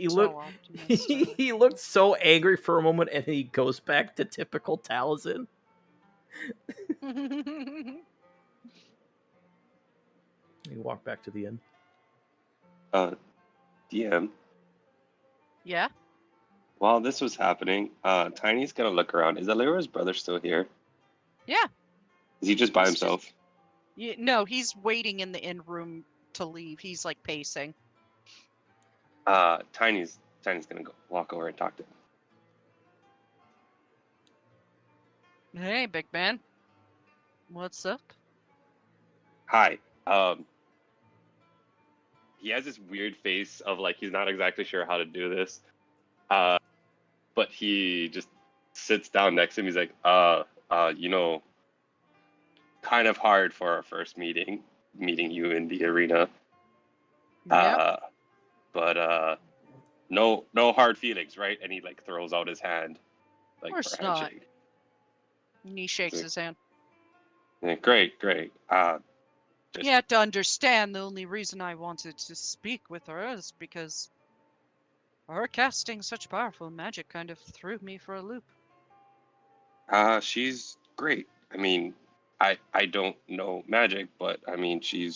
so angry for a moment, and he goes back to typical Taliesin. He walked back to the inn. DM. Yeah? While this was happening, Tiny's gonna look around. Is Alira's brother still here? Yeah. Is he just by He's himself? No, he's waiting in the inn room to leave. He's like pacing. Tiny's gonna go walk over and talk to him. Hey, big man. What's up? Hi. He has this weird face of like he's not exactly sure how to do this. But he just sits down next to him. He's like, you know, kind of hard for our first meeting you in the arena. Yep. But no hard feelings, right? And he like throws out his hand, like Of course for a not. handshake. And he shakes his hand. Yeah, great. Just, You have to understand the only reason I wanted to speak with her is because her casting such powerful magic kind of threw me for a loop. she's great. I mean, I don't know magic, but I mean, she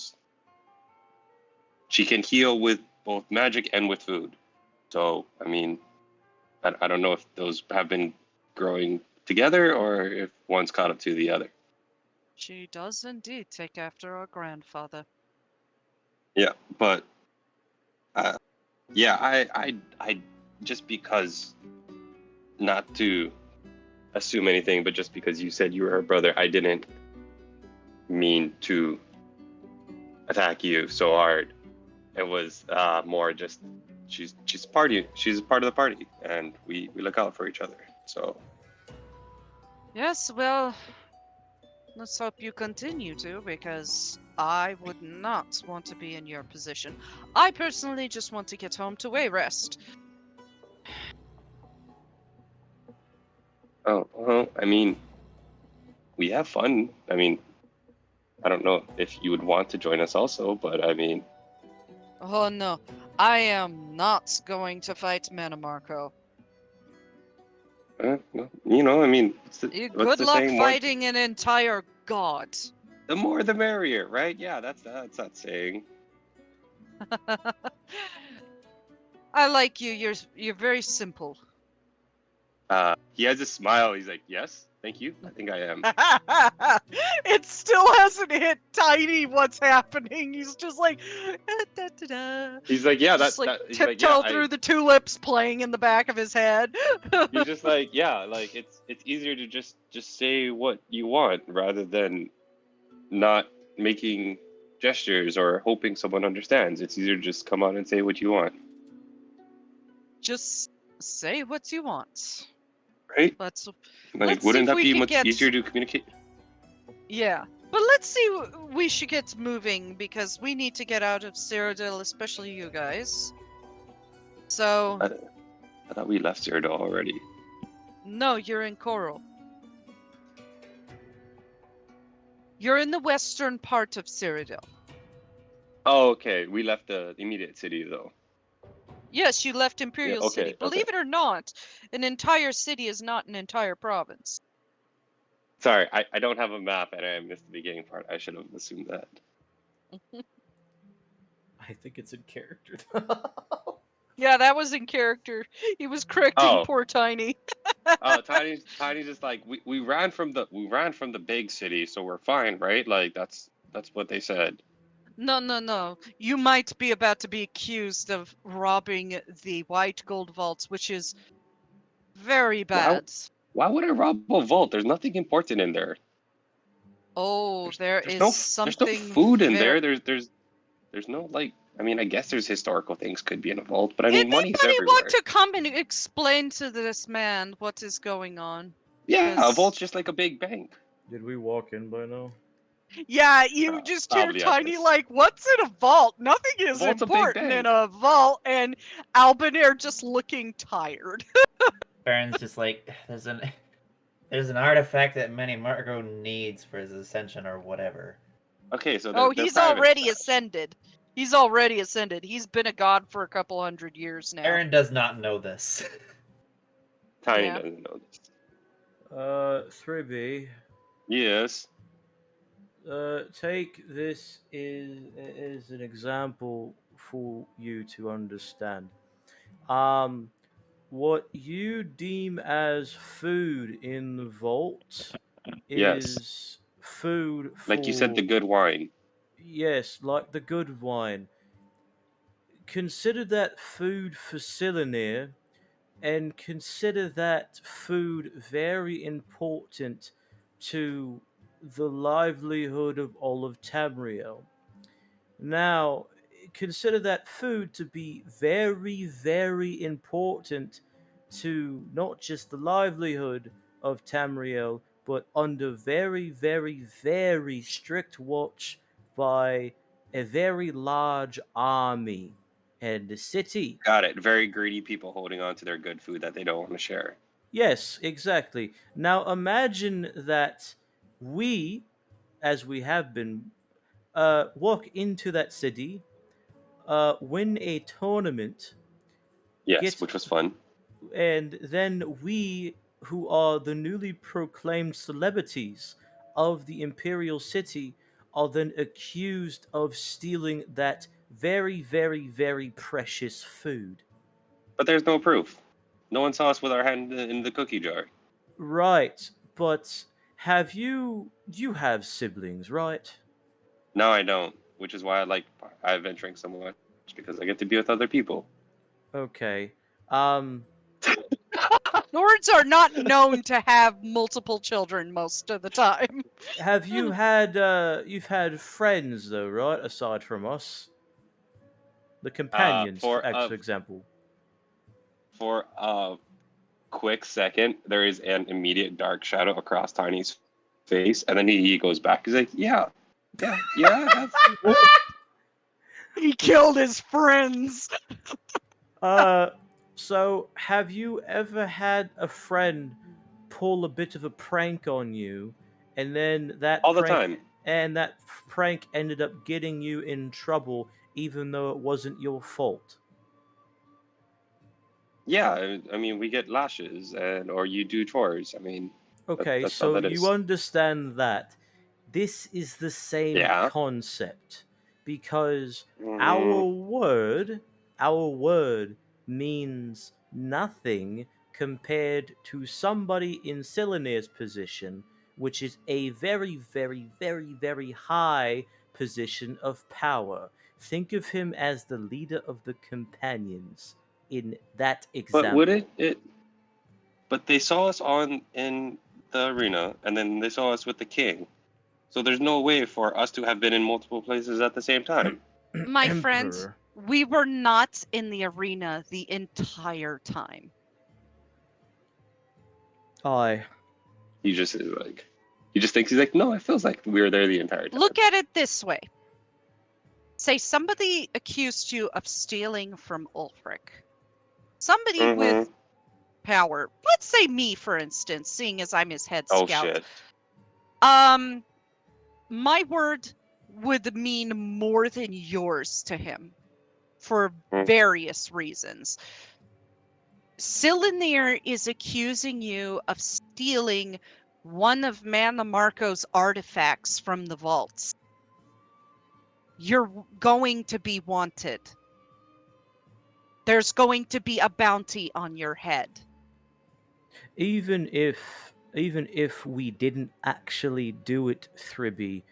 can heal with both magic and with food. So, I mean, I don't know if those have been growing together or if one's caught up to the other. She does indeed take after our grandfather. Yeah, but yeah, I just because, not to assume anything, but just because you said you were her brother, I didn't mean to attack you so hard. It was more just she's part of the party, and we look out for each other. So Yes, well, let's hope you continue to, because I would not want to be in your position. I personally just want to get home to Wayrest. oh well, I mean, we have fun. I mean, I don't know if you would want to join us also, but I mean, Oh no, I am not going to fight Manamarco. well, you know, I mean, what's Good the luck saying? fighting an entire god. The more the merrier, right? Yeah, that's that saying. I like you. You're very simple. He has a smile. He's like, yes, thank you. I think I am. It still hasn't hit Tiny what's happening. He's just like, da, da, da. He's like, yeah, Just like he's tiptoe like, yeah, through the tulips playing in the back of his head. he's just like, yeah, like it's easier to just say what you want rather than not making gestures or hoping someone understands. It's easier to just come out and say what you want, Just say what you want. right? Let's Like, see wouldn't if that we be can much get- easier to communicate? Yeah. But let's see, we should get moving because we need to get out of Cyrodiil, especially you guys. So, I thought we left Cyrodiil already. no, you're in Coral. You're in the western part of Cyrodiil. Oh, okay. We left the immediate city though. Yes, you left Imperial okay, City. Believe okay. it or not, an entire city is not an entire province. Sorry, I don't have a map and I missed the beginning part. I should have assumed that. I think it's in character. Yeah, that was in character. He was correcting Oh. poor Tiny. Oh, Tiny's just like we ran from the big city, so we're fine, right? Like that's what they said. No. You might be about to be accused of robbing the White Gold Vaults, which is very bad. Why would I rob a vault? There's nothing important in there. Oh, there's something. There's no food in there. There's no like. I mean, I guess there's historical things could be in a vault, but I mean, money's Anybody everywhere. want to come and explain to this man what is going on? Yeah, a 'Cause- vault's just like a big bank. Did we walk in by now? Yeah, you just hear probably Tiny obvious. like, what's in a vault? Nothing is Vault's a big important in bank. a vault, and Albinair just looking tired. Baron's just like, there's an artifact that Manny Marco needs for his ascension or whatever. Okay, so Oh, they're he's private already stuff. ascended. He's already ascended. He's been a god for a couple 100 years now. Baron does not know this. Tiny Yeah. doesn't know this. 3B. Yes. Take this as an example for you to understand. What you deem as food in the vault Yes. is food for... Like you said, the good wine. Yes, like the good wine. Consider that food for Cylinear, and consider that food very important to the livelihood of all of Tamriel. Now, consider that food to be very, very important to not just the livelihood of Tamriel, but under very, very, very strict watch by a very large army and the city. Got it. Very greedy people holding on to their good food that they don't want to share. Yes, exactly. Now imagine that we, as we have been, walk into that city, win a tournament, Yes, get which was fun. and then we, who are the newly proclaimed celebrities of the Imperial City, are then accused of stealing that very, very, very precious food. But there's no proof. No one saw us with our hand in the cookie jar. Right, but you have siblings, right? No, I don't. Which is why I like adventuring so much, because I get to be with other people. Okay. Nords are not known to have multiple children most of the time. Have you you've had friends though, right? Aside from us, the companions, For for example. a quick second, there is an immediate dark shadow across Tiny's face, and then he goes back. He's like, "Yeah, I have." He killed his friends. Uh, so have you ever had a friend pull a bit of a prank on you, and then All the time. that prank ended up getting you in trouble, even though it wasn't your fault? Yeah, I mean, we get lashes, or you do chores. I mean, Okay, that's all so that you is. understand that this is the same Yeah. concept because Mm, our word, our word means nothing compared to somebody in Cylanir's position, which is a very, very, very, very high position of power. Think of him as the leader of the companions in that but would example. it? But they saw us in the arena, and then they saw us with the king. So there's no way for us to have been in multiple places at the same time. My friend, Emperor. we were not in the arena the entire time. Aye. He just is like, he just thinks he's like, no, it feels like we were there the entire time. Look at it this way. Say somebody accused you of stealing from Ulfric. Somebody with power. Let's say me, for instance, seeing as I'm his head Oh scout. shit. My word would mean more than yours to him for various reasons. Cylanir is accusing you of stealing one of Marco's artifacts from the vaults. You're going to be wanted. There's going to be a bounty on your head. Even if we didn't actually do it, Thribby,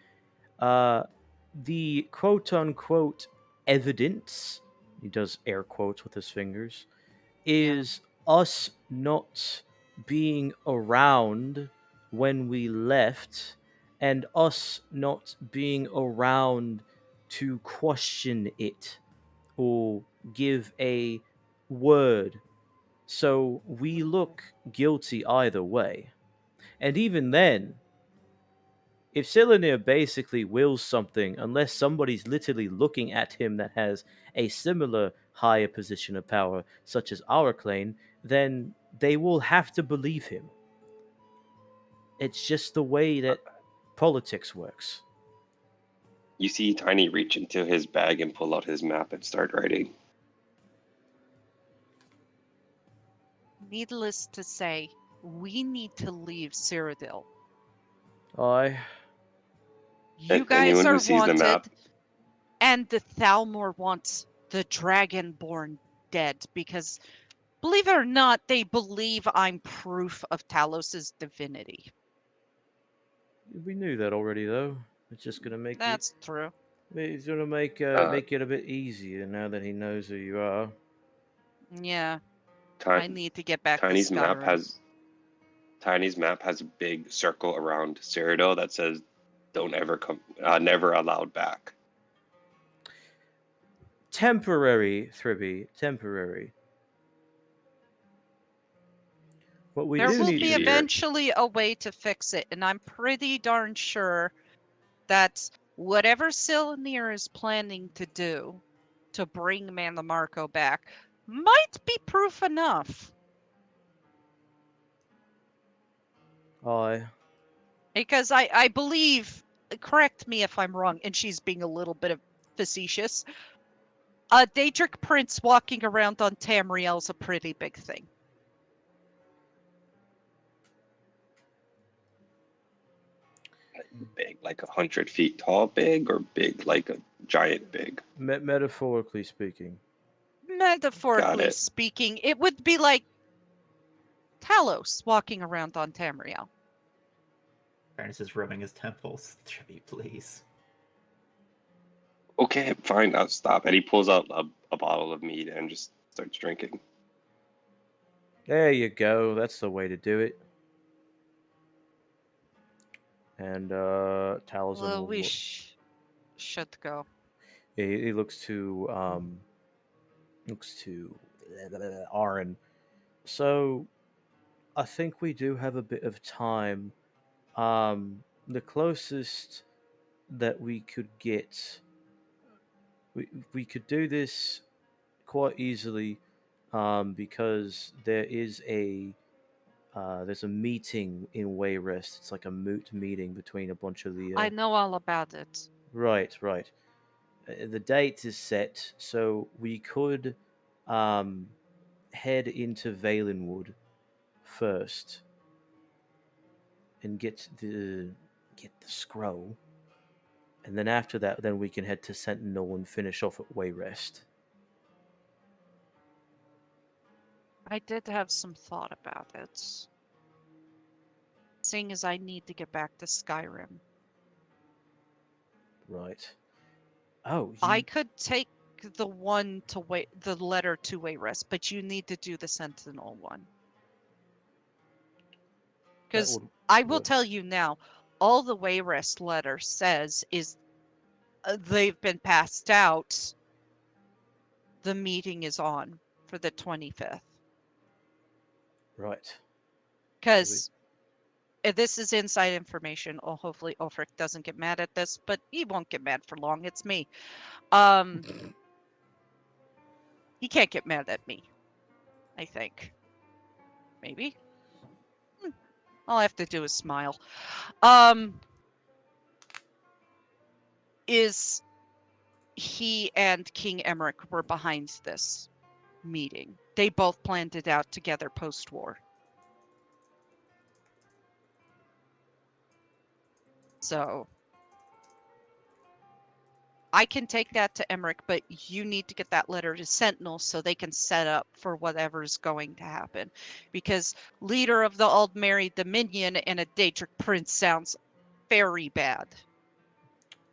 the quote unquote evidence, he does air quotes with his fingers, is us not being around when we left and us not being around to question it or give a word. So we look guilty either way. And even then, if Cylanir basically wills something, unless somebody's literally looking at him that has a similar higher position of power, such as our clan, then they will have to believe him. It's just the way that politics works. You see Tiny reach into his bag and pull out his map and start writing. Needless to say, we need to leave Cyrodiil. Aye. You guys Anyone are who sees the wanted, map, and the Thalmor wants the Dragonborn dead because, believe it or not, they believe I'm proof of Talos's divinity. We knew that already, though. It's just gonna make That's true. It's gonna make it a bit easier now that he knows who you are. Yeah, I need to get back Tiny's to map Skyrim. Tiny's map has a big circle around Cyrodiil that says, "Don't ever come, never allowed back." Temporary, Thribby, temporary. What we There do will need be to do. eventually a way to fix it, and I'm pretty darn sure that whatever Cylanir is planning to do to bring Marco back might be proof enough. Aye. Because I believe correct me if I'm wrong, and she's being a little bit of facetious. A Daedric prince walking around on Tamriel's a pretty big thing. Big, like 100 feet tall, big, or big, like a giant big. Metaphorically speaking. Metaphorically it. speaking, it would be like Talos walking around on Tamriel. Ernest is rubbing his temples. Tribby, please. Okay, fine, I'll stop. And he pulls out a bottle of mead and just starts drinking. There you go. That's the way to do it. And Taliesin Well, will we look. should go. He looks to Aaron. So I think we do have a bit of time. The closest that we could get, we could do this quite easily, because there's a meeting in Wayrest. It's like a moot meeting between a bunch of the. I know all about it. Right. The date is set, so we could head into Valenwood first and get the scroll, and then after that, then we can head to Sentinel and finish off at Wayrest. I did have some thought about it. Seeing as I need to get back to Skyrim. Right. Oh, I could take the letter to Wayrest, but you need to do the Sentinel one. Because I will tell you now, all the Wayrest letter says is they've been passed out. The meeting is on for the 25th. Right. Because this is inside information. Oh, hopefully Ulfric doesn't get mad at this, but he won't get mad for long. It's me. He can't get mad at me, I think. Maybe. All I have to do is smile. Is he and King Emmerich were behind this meeting. They both planned it out together post-war. So I can take that to Emmerich, but you need to get that letter to Sentinel so they can set up for whatever's going to happen. Because leader of the Aldmeri Dominion and a Daedric prince sounds very bad.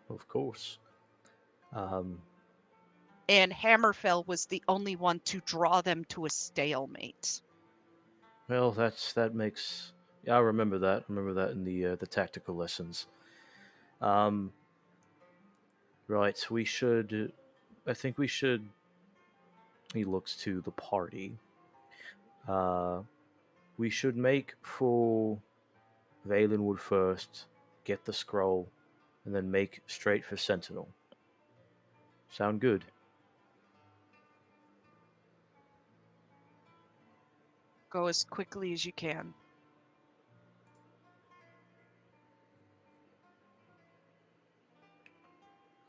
Of course. And Hammerfell was the only one to draw them to a stalemate. Well, that makes. Yeah, I remember that. I remember that in the tactical lessons. Right. We should. I think we should. He looks to the party. We should make for Valenwood first, get the scroll, and then make straight for Sentinel. Sound good? Go as quickly as you can.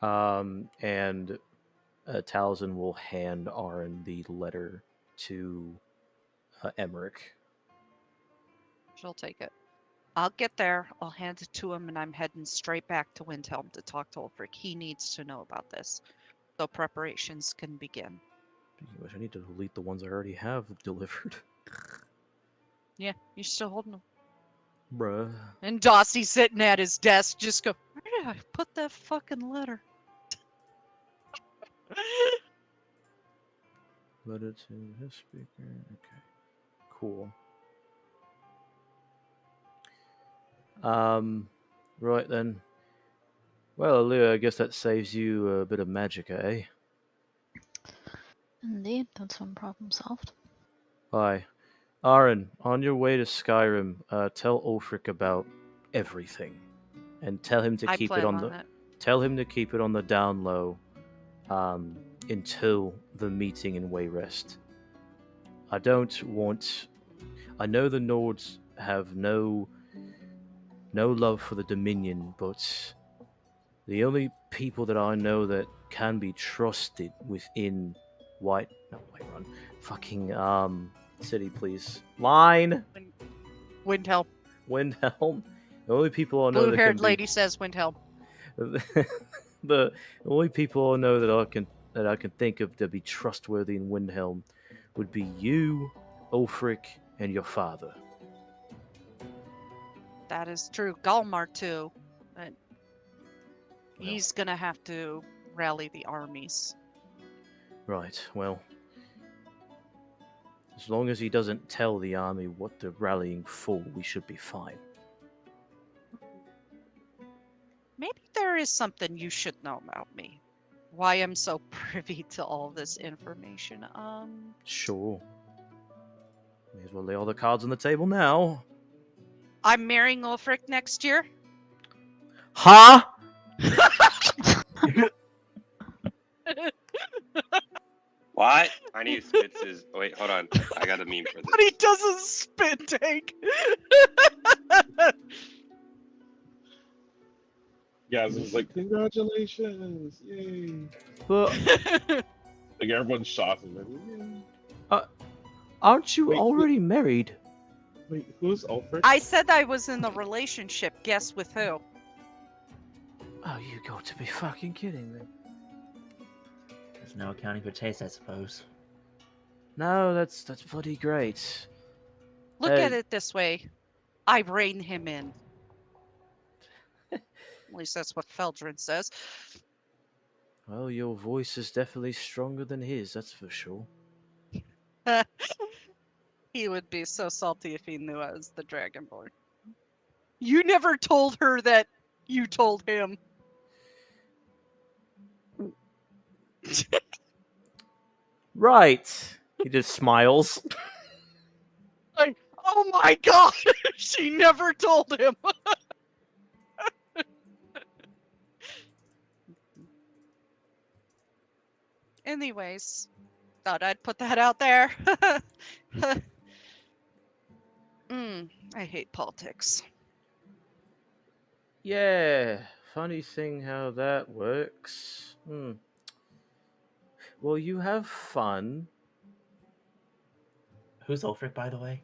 And Taliesin will hand Aaron the letter to Emmerich. She'll take it. I'll get there. I'll hand it to him, and I'm heading straight back to Windhelm to talk to Ulfric. He needs to know about this, so preparations can begin. Speaking of which, I need to delete the ones I already have delivered. Yeah, you're still holding them. Bruh. And Dossie sitting at his desk, just go, where did I put that fucking letter? Letter to his speaker. Okay. Cool. Right then. Well, Leah, I guess that saves you a bit of magic, eh? Indeed, that's one problem solved. Hi. Aaron, on your way to Skyrim, tell Ulfric about everything. And tell him to keep it on the that. tell him to keep it on the down low until the meeting in Wayrest. I know the Nords have no love for the Dominion, but The only people that I know that can be trusted within Whiterun, fucking city police line Windhelm. Windhelm. The only people I know that Blue-haired can lady says Windhelm. be the only people I know that I can think of to be trustworthy in Windhelm would be you, Ulfric, and your father. That is true. Galmar too. But Well. he's gonna have to rally the armies. Right, well, as long as he doesn't tell the army what they're rallying for, we should be fine. Maybe there is something you should know about me. Why I'm so privy to all this information. Sure. May as well lay all the cards on the table now. I'm marrying Ulfric next year. Huh? What? Tiny spits his. Wait, hold on. I got a meme for this. But he doesn't spit take. Gaz is like, congratulations, yay! But Like everyone's shocked and like, yay. aren't you Wait, already married? Wait, who's Ulfric? I said I was in a relationship. Guess with who? Oh, you got to be fucking kidding me. There's no accounting for taste, I suppose. No, that's bloody great. Look at it this way. I rein him in. At least that's what Feldrin says. Well, your voice is definitely stronger than his, that's for sure. He would be so salty if he knew I was the Dragonborn. You never told her that you told him. Right. He just smiles. Like, oh my god! She never told him! Anyways, thought I'd put that out there. I hate politics. Yeah, funny thing how that works. Well, you have fun. Who's Ulfric, by the way?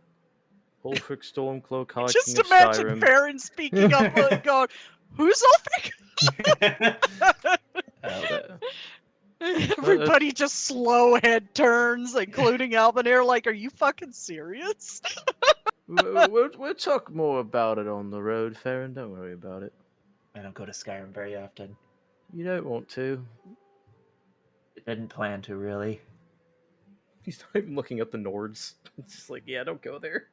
Ulfric Stormcloak, High Just King of imagine Skyrim. Farron speaking up and going, who's Ulfric? Everybody just slow head turns, including Albanir, like, are you fucking serious? We'll talk more about it on the road, Farron. Don't worry about it. I don't go to Skyrim very often. You don't want to. Didn't plan to, really. He's not even looking at the Nords. It's just like, yeah, don't go there.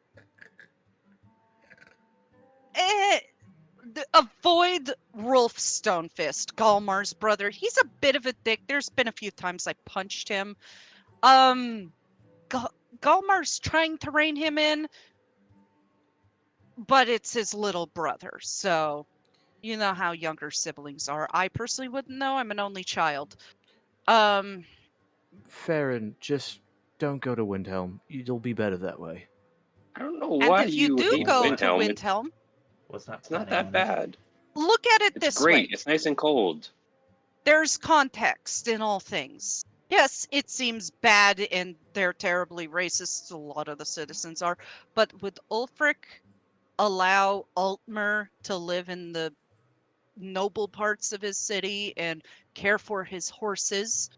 Avoid Rolf Stonefist, Galmar's brother. He's a bit of a dick. There's been a few times I punched him. Galmar's trying to rein him in, but it's his little brother, so you know how younger siblings are. I personally wouldn't know. I'm an only child. Farron, just don't go to Windhelm. You'll be better that way. I don't know And why if you do hate go Windhelm. to Windhelm, Was not It's not planning that on it. bad. look at it It's this great. way. It's nice and cold. There's context in all things. Yes, it seems bad and they're terribly racist, a lot of the citizens are, but would Ulfric allow Altmer to live in the noble parts of his city and care for his horses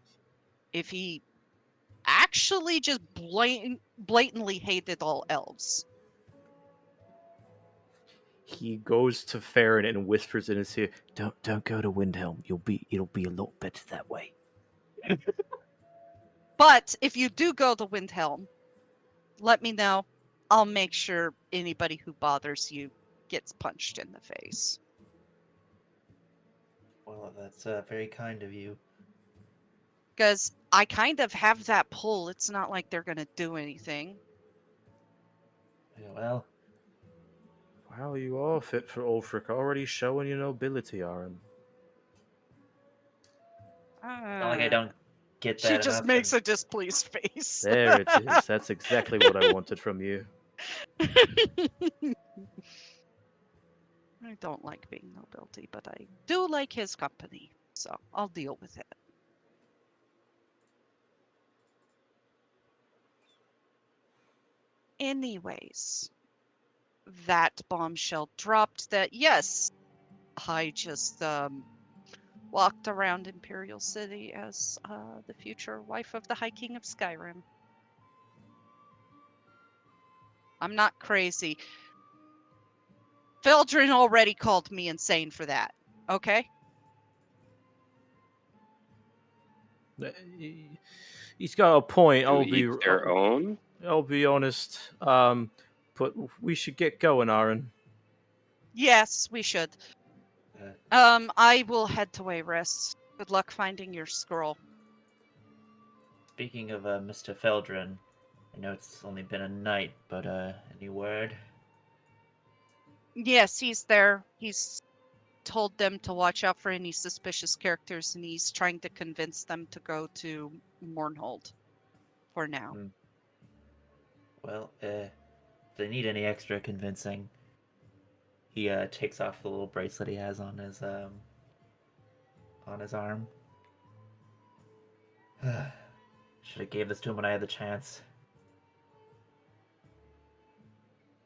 if he actually just blatantly hated all elves? He goes to Farron and whispers in his ear, Don't go to Windhelm. It'll be a lot better that way. But if you do go to Windhelm, let me know. I'll make sure anybody who bothers you gets punched in the face. Well, that's very kind of you. Because I kind of have that pull. It's not like they're going to do anything. Yeah, well, Wow, you are fit for Ulfric. Already showing your nobility, Aaron. not like I don't get that. She just enough makes and- a displeased face. There it is. That's exactly what I wanted from you. I don't like being nobility, but I do like his company, so I'll deal with it. Anyways, that bombshell dropped that, yes, I just walked around Imperial City as the future wife of the High King of Skyrim. I'm not crazy. Feldrin already called me insane for that. Okay? He's got a point. To each their own. I'll be honest. But we should get going, Aaron. Yes, we should. I will head to Wayrest. Good luck finding your scroll. Speaking of Mr. Feldrin, I know it's only been a night, but any word? Yes, he's there. He's told them to watch out for any suspicious characters, and he's trying to convince them to go to Mournhold for now. Well, if they need any extra convincing, he takes off the little bracelet he has on his arm. Should have gave this to him when I had the chance.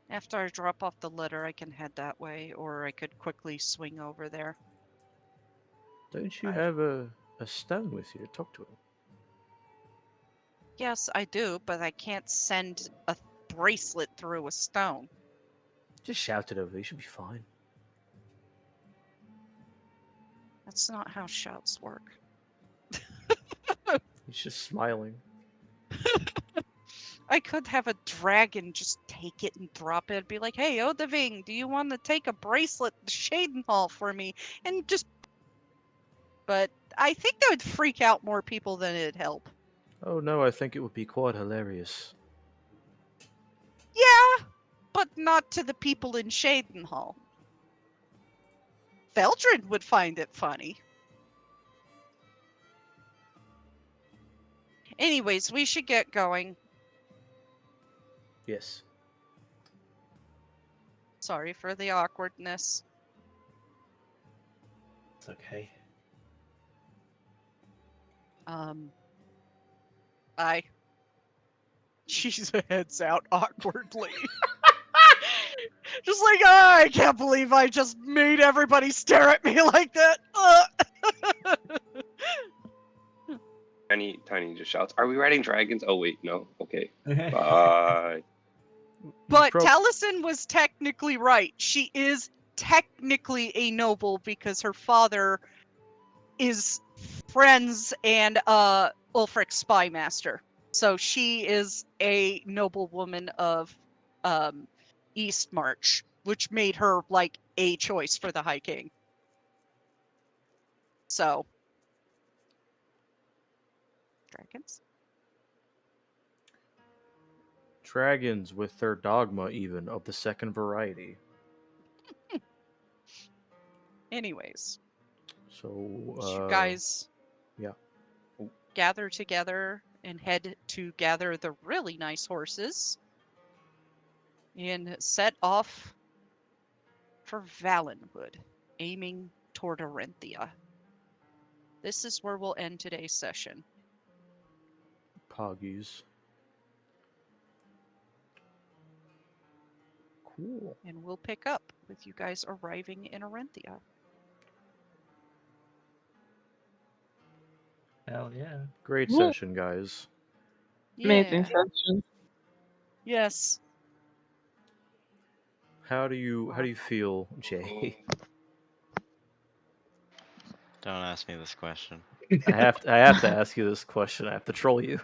After I drop off the letter, I can head that way, or I could quickly swing over there. Don't you have a stone with you to talk to him? Yes, I do, but I can't send a bracelet through a stone. Just shout it over. You should be fine. That's not how shouts work. He's just smiling. I could have a dragon just take it and drop it. Be like, hey, Odaving, do you want to take a bracelet to Shadenhall for me? And just... But I think that would freak out more people than it'd help. Oh no, I think it would be quite hilarious. Yeah, but not to the people in Shadenhall. Feldrin would find it funny. Anyways, we should get going. Yes. Sorry for the awkwardness. It's okay. Bye. She heads out awkwardly. Just like, I can't believe I just made everybody stare at me like that. Tiny just shouts, "Are we riding dragons?" Oh wait, no. Okay. Bye. But Taliesin was technically right. She is technically a noble because her father is friends and Ulfric's spymaster. So she is a noblewoman of East March, which made her like a choice for the High King. So dragons? Dragons with their dogma even of the second variety. Anyways. So you guys yeah. gather together and head to gather the really nice horses and set off for Valenwood, aiming toward Arenthia. This is where we'll end today's session. Poggies. Cool. And we'll pick up with you guys arriving in Arenthia. Hell yeah. Great Yeah. session, guys. Amazing Yeah. session. Yes. How do you feel, Jay? Don't ask me this question. I have to ask you this question. I have to troll you.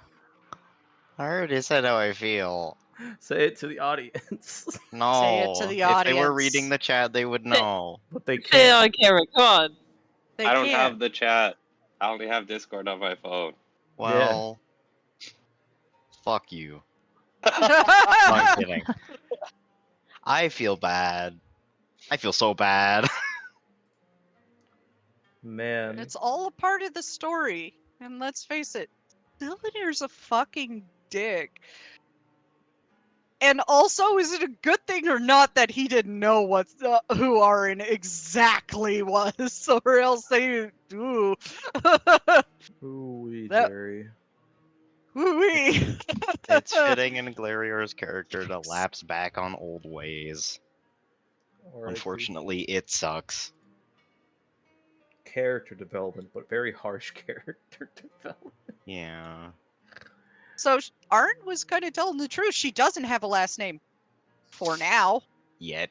I already said how I feel. Say it to the audience. No. Say it to the If they were audience. reading the chat, they would know. But they Say it can't. on camera, come on. They I don't can't. have the chat. I only have Discord on my phone. Well, fuck you. No, I'm kidding. I feel bad. I feel so bad. Man. It's all a part of the story. And let's face it, Billionaire's a fucking dick. And also, is it a good thing or not that he didn't know who Aaron exactly was, or else they ooh. Ooh, That Jerry. wee. It's fitting in Glarior's character to lapse back on old ways. R.I.P. Unfortunately, it sucks. Character development, but very harsh character development. Yeah. So Aaron was kind of telling the truth. She doesn't have a last name for now. Yet.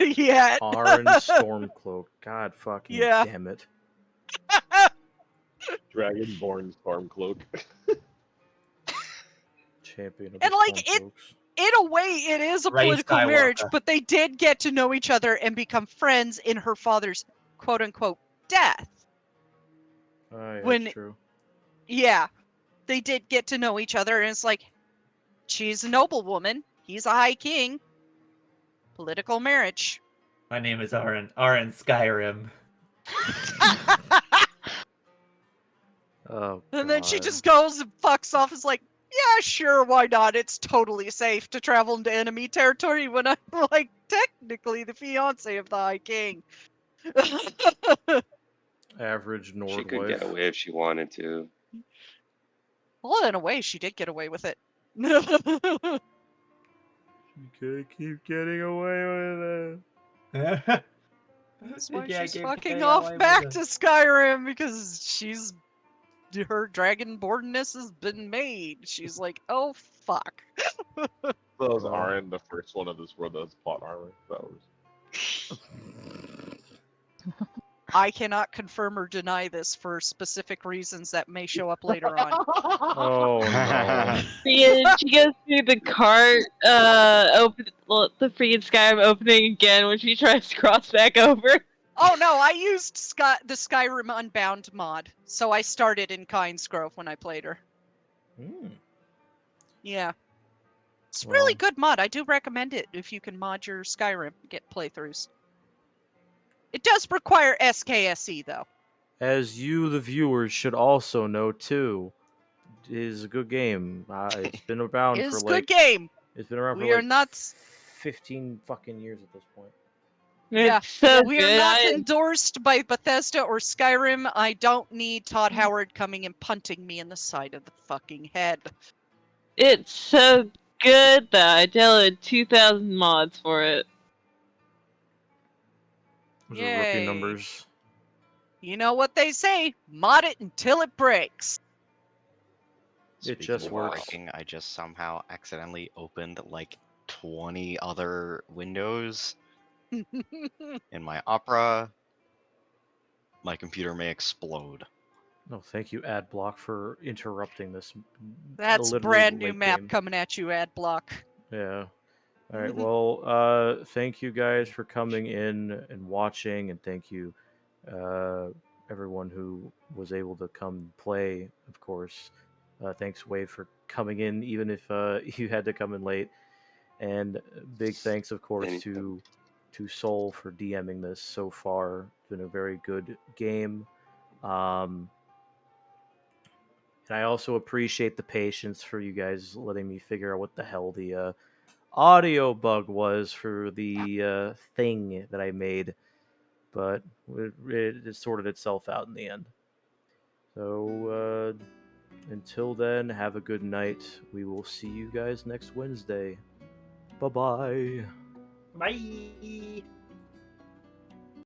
Yet. Aaron Stormcloak. God fucking Yeah. damn it. Dragonborn Stormcloak. Champion of And the like Stormcloaks. in a way, it is a Rey political marriage, Skywalker. but they did get to know each other and become friends in her father's quote unquote death. Oh, yeah, When that's true. yeah, they did get to know each other, and it's like she's a noblewoman, he's a high king. Political marriage. My name is Aaron. Aaron Skyrim. Oh, And then she God. just goes and fucks off. Is like, yeah, sure, why not? It's totally safe to travel into enemy territory when I'm like technically the fiance of the High King. Average Nord She could wife. get away if she wanted to. Well, in a way, she did get away with it. You could keep getting away with it. That's why Yeah, she's keep fucking getting off away with back it. to Skyrim because her dragonbornness has been made. She's like, oh fuck. So is Well. Aaron the first one of this world that's plot armor? That was... I cannot confirm or deny this for specific reasons that may show up later on. Oh, no. She goes through the cart, the freaking Skyrim opening again when she tries to cross back over. Oh no, I used the Skyrim Unbound mod, so I started in Kynes Grove when I played her. Hmm. Yeah. It's a really Well. good mod. I do recommend it if you can mod your Skyrim, get playthroughs. It does require SKSE though. As you, the viewers, should also know too, it is a good game. It's been around It for is a like good game. it's been around We for are like not 15 fucking years at this point. Yeah, It's so we are good. not endorsed by Bethesda or Skyrim. I don't need Todd Howard coming and punting me in the side of the fucking head. It's so good that I downloaded 2,000 mods for it. Those are rookie Yay. numbers. You know what they say, mod it until it breaks. It Speaking just of works. breaking, I just somehow accidentally opened like 20 other windows in my Opera. My computer may explode. No, thank you, Adblock, for interrupting this. That's literally brand new late map game. coming at you, Adblock. Yeah. All right. Well, thank you guys for coming in and watching, and thank you, everyone who was able to come play. Of course, thanks Wave for coming in, even if you had to come in late. And big thanks, of course, Anytime. to Soul for DMing this so far. It's been a very good game. And I also appreciate the patience for you guys letting me figure out what the hell the audio bug was for the thing that I made, but it sorted itself out in the end. So until then, have a good night. We will see you guys next Wednesday. Bye-bye. Bye.